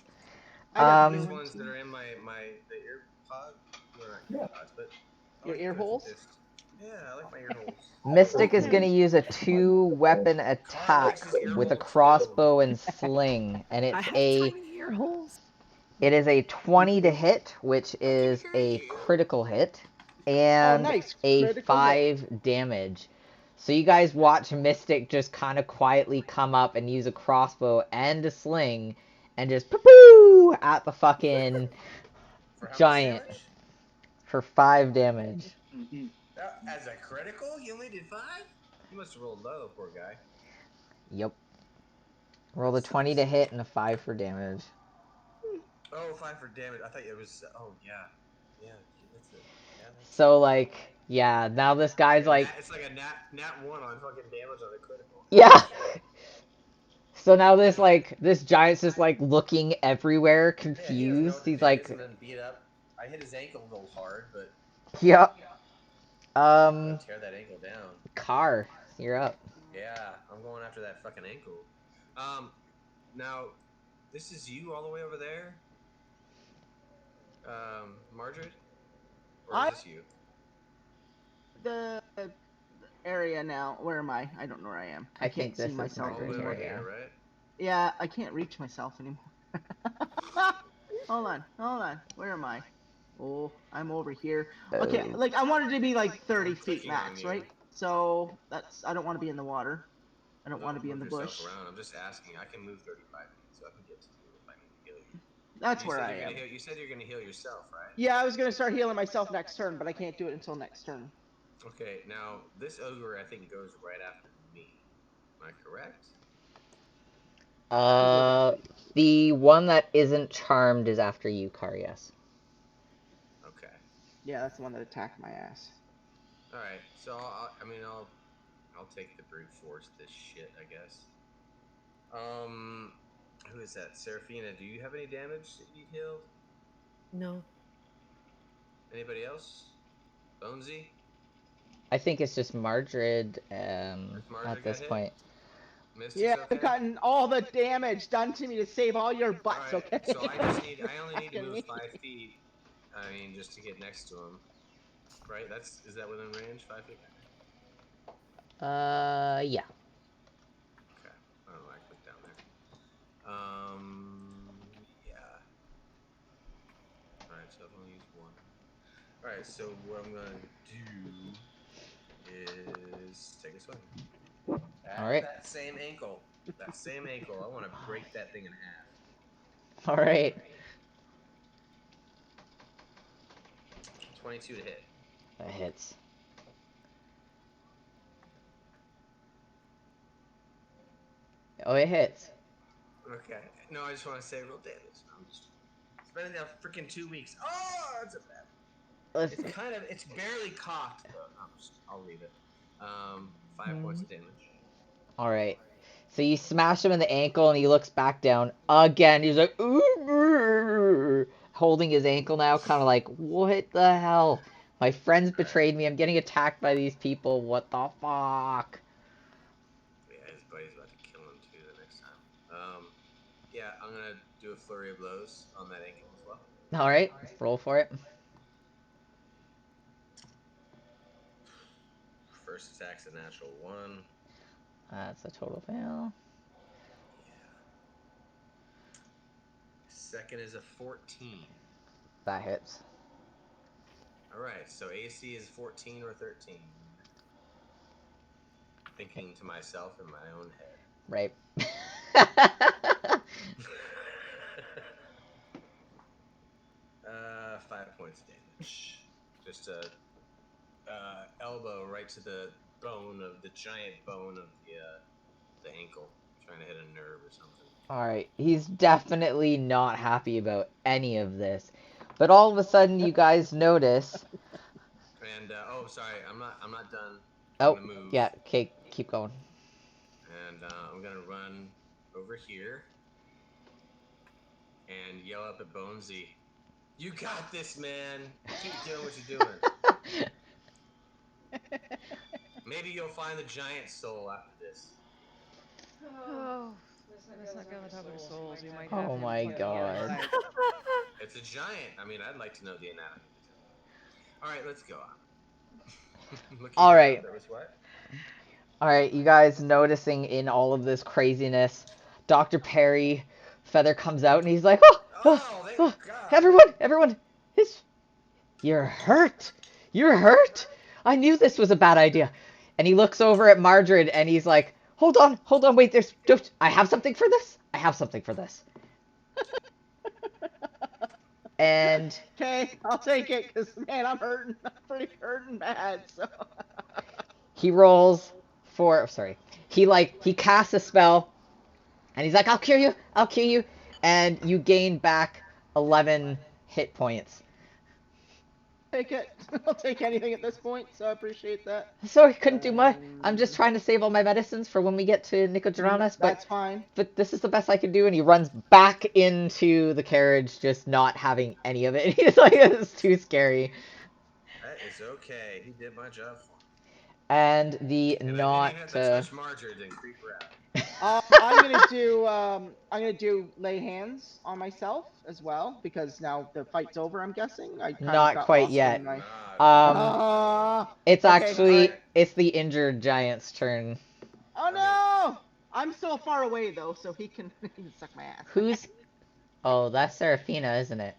I got the These blue ones too. that are in the ear pod, well, not ear pods, but I Your like ear this- holes? this- Yeah, I like my ear holes. Mystic is going to use a 2-weapon attack with a crossbow and sling, and I it's have a tiny ear holes. it is a 20 to hit, which is a critical hit, and nice. a Critical 5 damage. So you guys watch Mystic just kind of quietly come up and use a crossbow and a sling, and just poo at the fucking For how much giant damage? for 5 damage. As a critical, you only did 5? You must have rolled low, poor guy. Yep. Roll a 20 to hit and a 5 for damage. Oh, 5 for damage. I thought it was. Oh yeah, that's it. Yeah. So like, yeah, now this guy's like, it's like a nat 1 on fucking damage on a critical. yeah. So now this giant's just like looking everywhere, Yeah, he doesn't know confused. what to He's do. like, He's been beat up. I hit his ankle a little hard, but yep. I'm gonna tear that ankle down. Car, you're up. Yeah, I'm going after that fucking ankle. Now, this is you all the way over there, Margaret, or is this you? The area now. Where am I? I don't know where I am. I can't think see this is myself. All the way Margaret's over area. here, right? Yeah, I can't reach myself anymore. Hold on. Where am I? Oh, I'm over here. Okay, Oh. like I wanted to be like 30 I'm feet clicking on max, you. right? So I don't want to be in the water. I don't want to be in the Move bush. yourself around. I'm just asking. I can move 35 feet, so I can get to you if I need to heal you. That's You where said I you're am. gonna heal. You said you're gonna heal yourself, right? Yeah, I was gonna start healing myself next turn, but I can't do it until next turn. Okay, now this ogre I think goes right after me. Am I correct? The one that isn't charmed is after you, Car, yes. Okay. Yeah, that's the one that attacked my ass. All right. So I'll take the brute force this shit, I guess. Who is that? Seraphina, do you have any damage that you need healed? No. Anybody else? Bonesy? I think it's just Margaret Margaret at this got hit? point. Mystic's Yeah, okay. I've gotten all the damage done to me to save all your butts. Alright, Okay. so I only need to Fucking move me. 5 feet. I mean, just to get next to him. Right? Is that within range? 5 feet? Yeah. Okay. I don't know why I clicked down there. Yeah. Alright, so I've only used one. Alright, so what I'm gonna do is take a swing. Alright. That same ankle. That same ankle. I want to break that thing in half. Alright. 22 to hit. That hits. Oh, it hits. Okay. No, I just want to say real damage. I'm just spending now freaking 2 weeks. Oh, that's a bad. It's barely cocked, but I'll leave it. 5 points of damage. Alright. So you smash him in the ankle and he looks back down again. He's like, ooh, holding his ankle now, kind of like, what the hell? My friends betrayed me. I'm getting attacked by these people. What the fuck? Yeah, his buddy's about to kill him too the next time. Yeah, I'm gonna do a flurry of blows on that ankle as well. Alright, roll for it. First attack's a natural 1. That's a total fail. Yeah. Second is a 14. That hits. Alright, so AC is 14 or 13. Thinking to myself in my own head. Right. 5 points of damage. Just a elbow right to the giant bone of the ankle, trying to hit a nerve or something. Alright, he's definitely not happy about any of this. But all of a sudden you guys notice. And sorry, I'm not done. Oh, I'm gonna move. yeah, okay, keep going. And I'm gonna run over here and yell up at Bonesy. You got this, man. Keep doing what you're doing. Maybe you'll find the giant soul after this. Oh, let's not go on the topic of souls. We might Oh have him my plugged God. together. It's a giant. I mean, I'd like to know the anatomy. All right, let's go on. All right. There was what? Alright, you guys noticing in all of this craziness, Dr. Perry Feather comes out and he's like, thank God. everyone, you're hurt. You're hurt. I knew this was a bad idea. And he looks over at Margaret and he's like, hold on, wait, I have something for this. And Okay, I'll take it, because, man, I'm hurting. I'm pretty hurting bad, so. he rolls for, he casts a spell and he's like, I'll cure you. And you gain back 11 hit points. Take it. I'll take anything at this point, so I appreciate that. Sorry, couldn't do much. I'm just trying to save all my medicines for when we get to Nicodranus, but That's fine. But this is the best I can do, and he runs back into the carriage, just not having any of it. He's like, it's too scary. That is okay. He did my job for me. And the And not. I didn't have to touch Margaret and creep her out. I'm gonna do lay hands on myself as well, because now the fight's over. I'm guessing. I kinda Not got quite lost yet. in my- It's okay, actually alright. it's the injured giant's turn. Oh no! I'm still far away though, so he can suck my ass. Who's? Oh, that's Seraphina, isn't it?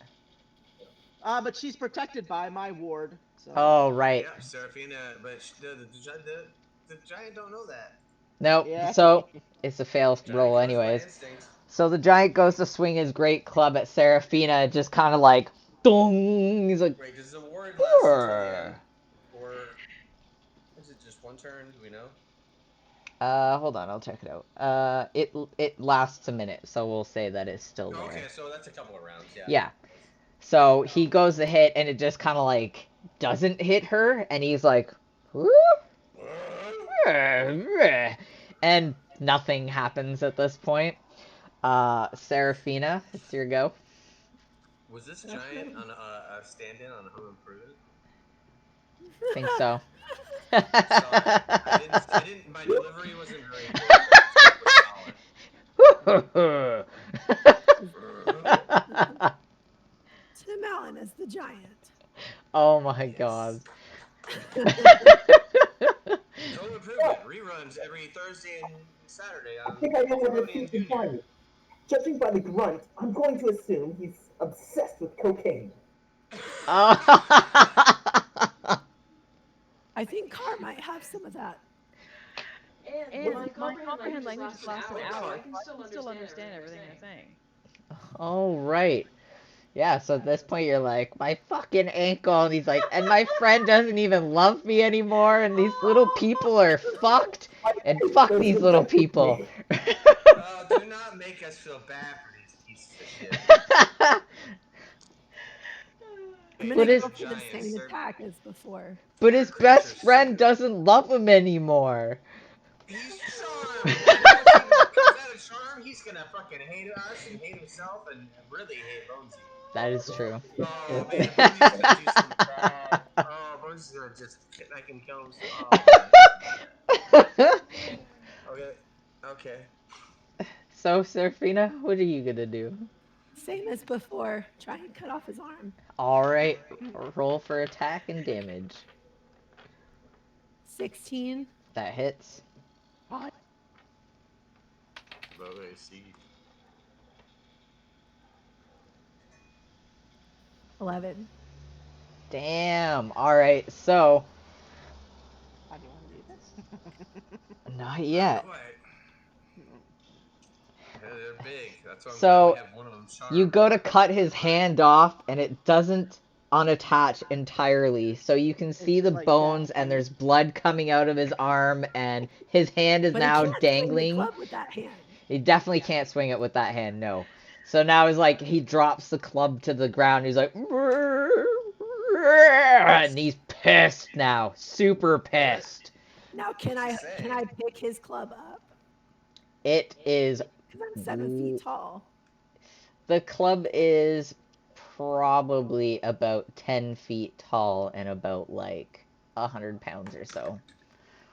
But she's protected by my ward. So. Oh, right. Yeah, Seraphina, but the giant don't know that. Nope. Yeah. So it's a fail Giant roll, goes by anyways. instinct. So the giant goes to swing his great club at Seraphina, just kind of like, dong. He's like, Wait, does the ward last until the end? Or is it just one turn? Do we know? hold on, I'll check it out. It lasts a minute, so we'll say that it's still there. Okay, so that's a couple of rounds, yeah. Yeah. So he goes to hit, and it just kind of like doesn't hit her, and he's like, whoop. And nothing happens at this point. Seraphina, it's your go. Was this giant on a stand-in on Home Improvement? Think so. I didn't. My delivery wasn't very good. Tim Allen as the giant. Oh my Yes. god. Home Improvement reruns every Thursday and Saturday I on think I know what this Nickelodeon is Junior. implying. Judging by the grunt, I'm going to assume he's obsessed with cocaine. I think Carr might have some of that. And my comprehend language just lasts an hour, so I can still understand everything they're saying. Oh, right. Yeah, so at this point you're like, my fucking ankle, and he's like, and my friend doesn't even love me anymore, and these little people are fucked, and fuck these little people. Do not make us feel bad for these pieces of shit. I'm But gonna his- go for the same attack as before. But his best friend doesn't love him anymore. He's charmed. And if he comes out of charm, he's gonna fucking hate us and hate himself and really hate Bonesy. That is true. Oh man, Bonesy's gonna do something bad. Oh, Bonesy's gonna just I can kill him. Okay. So, Serafina, what are you gonna do? Same as before. Try and cut off his arm. Alright, roll for attack and damage. 16. That hits. See. 11. Damn. Alright, so. How do you want to do this? Not yet. They're big. That's why I'm So, glad we have one of them charmed. You go to cut his hand off, and it doesn't unattach entirely. So you can see the like bones, that. and there's blood coming out of his arm, and his hand is But now he can't swing the dangling. club with that hand. He definitely can't swing it with that hand, no. So now he's like, he drops the club to the ground. He's like, and he's pissed now, super pissed. Now can I pick his club up? It is. Because I'm 7 feet tall. The club is probably about 10 feet tall and about like 100 pounds or so.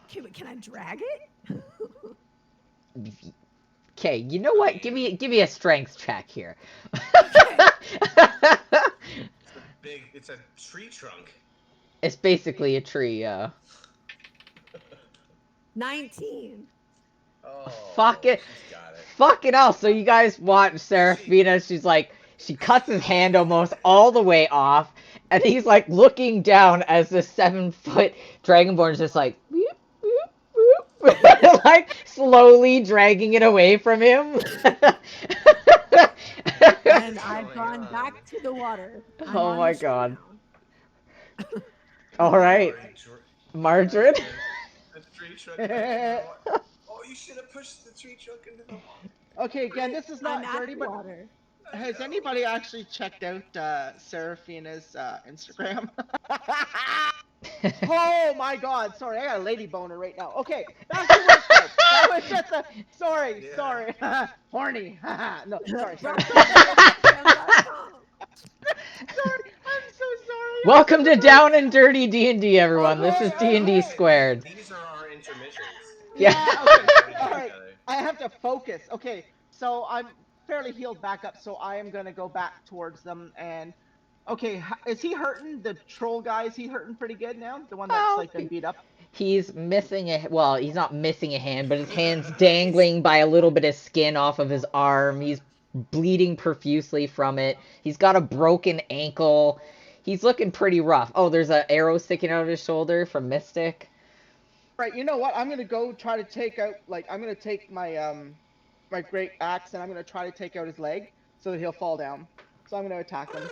Okay, but can I drag it? Okay, you know what? Give me a strength check here. It's a tree trunk. It's basically a tree, yeah. 19. Oh, Fuck it. She's got it. Fucking hell. So you guys watch Serafina, she's like, she cuts his hand almost all the way off, and he's like looking down as the 7-foot Dragonborn's just like, whoop, whoop, whoop, like slowly dragging it away from him. And I've gone back to the water. I'm Oh on my the shore god. now. Alright. Margarine? The tree trunk. Oh, you should have pushed the tree trunk into the water. Okay, again, this is not I'm at dirty, the but water. has anybody actually checked out Serafina's Instagram? Oh my god, sorry, I got a lady boner right now. Okay, back to work. That was just a sorry. Horny. No, sorry. Sorry, I'm so sorry. Welcome to Down and Dirty D&D, everyone. This is D&D squared. These are our intermissions. Yeah, okay. Alright. I have to focus. Okay, so I'm fairly healed back up, so I am gonna go back towards them and okay, is he hurting? The troll guy, is he hurting pretty good now? The one that's like been beat up? He's missing well, he's not missing a hand, but his hand's dangling by a little bit of skin off of his arm. He's bleeding profusely from it. He's got a broken ankle. He's looking pretty rough. Oh, there's an arrow sticking out of his shoulder from Mystic. Right, you know what? I'm gonna go try to take out, like, I'm gonna take my my great axe and I'm gonna try to take out his leg so that he'll fall down. So I'm gonna attack him.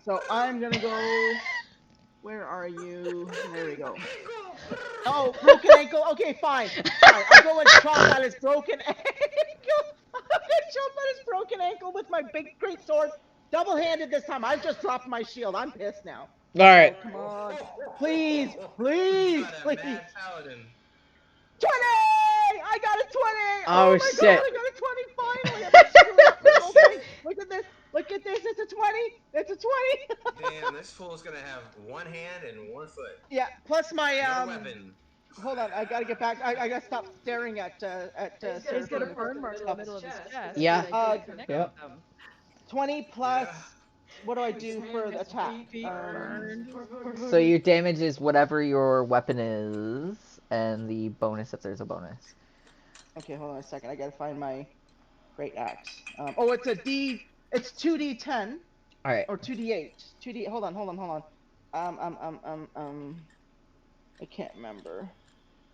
So I'm gonna go. Where are you? There we go. Oh, broken ankle. Okay, fine. I'll go and chop at his broken ankle. I'm gonna chop at his broken ankle with my big great sword. Double-handed this time. I've just dropped my shield. I'm pissed now. All right. Come on. Please, please, please. 20! I got a 20! Oh, my shit. God, I got a 20 finally. I'm screwed up this whole thing. Look at this. Look at this. It's a 20. It's a 20. Damn, this fool's gonna have one hand and one foot. Yeah, plus my No weapon. hold on. I gotta get back. I gotta stop staring at He's got a Seraphine. burn mark in the middle of his chest. Yeah. Like, connect Yep. with them. 20 plus. Yeah. What do I do for the attack? Feet burned. So your damage is whatever your weapon is, and the bonus if there's a bonus. Okay, hold on a second. I gotta find my great axe. Oh, it's a D. It's 2d10 All right. or 2d8. 2d. Hold on. I can't remember.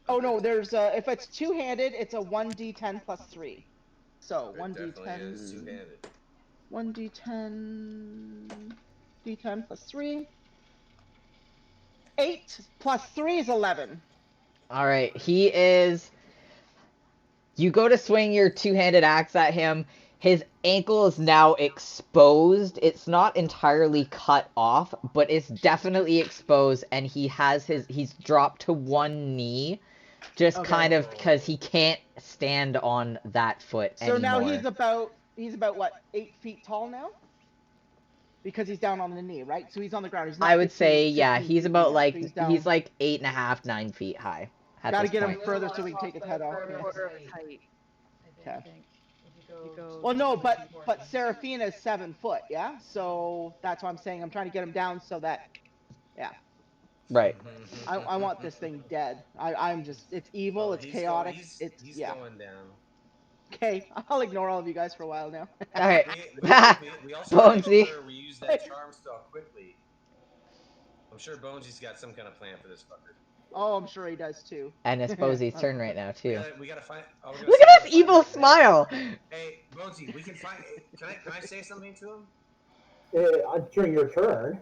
Oh no, there's if it's two-handed, it's a 1d10 plus 3. So It definitely is 1d10. two-handed. 1d10. D10 plus 3. 8 plus 3 is 11. All right. He is. You go to swing your two-handed axe at him. His ankle is now exposed. It's not entirely cut off, but it's definitely exposed, and he's dropped to one knee, just Okay. kind of because he can't stand on that foot So anymore. now he's about what, 8 feet tall now? Because he's down on the knee, right? So he's on the ground. He's not I would 15, say, yeah, 16 he's feet about yet, like so he's down. he's like 8.5, 9 feet high. Gotta this get point. him further so we can take his head off. Quarter of his height. I Okay. think. If you go Well, no, but Seraphina is 7 foot, yeah. So that's why I'm saying I'm trying to get him down so that, yeah. Right. I want this thing dead. I'm just, it's evil, it's chaotic, He's yeah. going down. Okay, I'll ignore all of you guys for a while now. All right. We also gotta make Bonesy. sure we use that charm spell quickly. I'm sure Bonesy's got some kind of plan for this fucker. Oh, I'm sure he does too. And it's Bozy's turn right now too. We gotta find. Oh, we're gonna Look see if at we his can evil find smile. Hey, Bonesy, we can find. Can I say something to him? During your turn.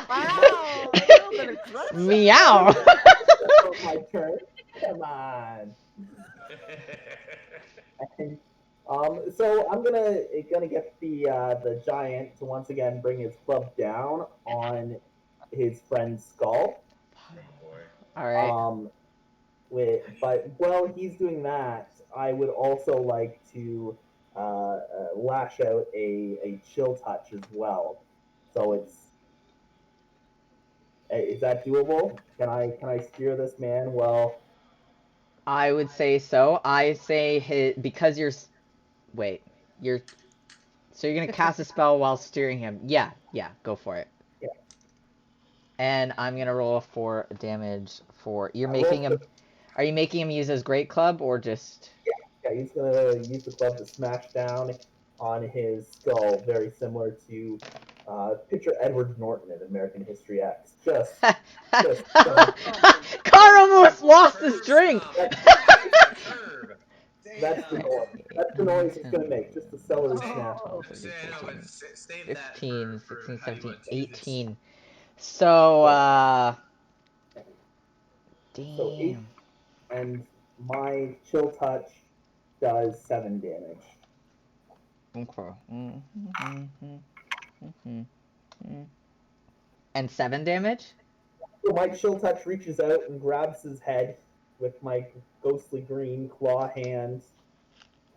Wow, a little bit aggressive. Meow. My turn. Come on. And, so I'm gonna get the giant to once again bring his club down on his friend's skull. All right. But while he's doing that, I would also like to lash out a chill touch as well. So is that doable? Can I steer this man well? I would say so. I say because wait, so you're gonna cast a spell while steering him. Yeah, go for it. Yeah. And I'm gonna roll for damage for you're making him. Are you making him use his great club or just? Yeah, he's gonna use the club to smash down on his skull, very similar to picture Edward Norton in American History X. Carr almost lost the string. That's the noise. That's the noise it's gonna make. Just a celery snap. 15, 16, 17, 18. So, So 8, damn. and my chill touch does 7 damage. Okay. And 7 damage? So my chill touch reaches out and grabs his head with my ghostly green claw hands,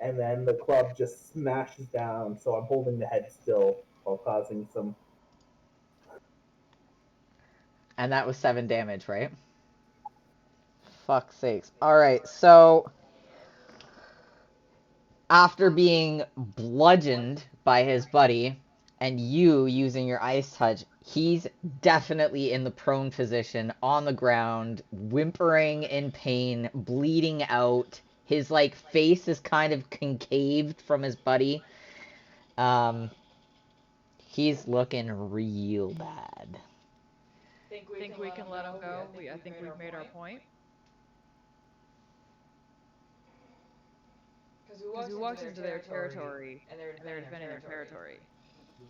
and then the club just smashes down. So I'm holding the head still while causing some. And that was 7 damage, right? Fuck's sakes. Alright, so after being bludgeoned by his buddy, and you using your ice touch, he's definitely in the prone position, on the ground, whimpering in pain, bleeding out. His, like, face is kind of concaved from his buddy. He's looking real bad. Think we can let him go? I think we've made our point. Because we walked into their territory, and they're defending their territory.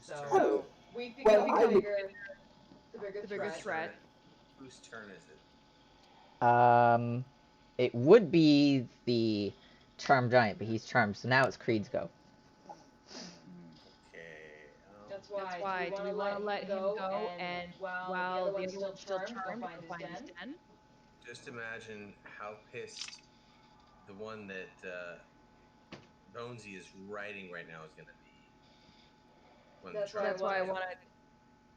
So we become the biggest threat. Whose turn is it? It would be the Charmed Giant, but he's charmed, so now it's Creed's go. Okay. That's why. Do we want to let him go? And while the other one's still charmed, go find his den? Just imagine how pissed the one that Bonesy is riding right now is going to be. That's why I want to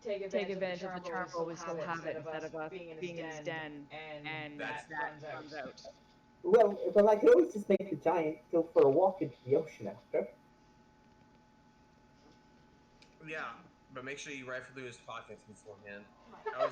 take advantage of the charm while we still have it instead of us being in his den and that runs out. Well, I could always just make the giant go for a walk into the ocean after. Yeah, but make sure you rifle through his pockets beforehand. I was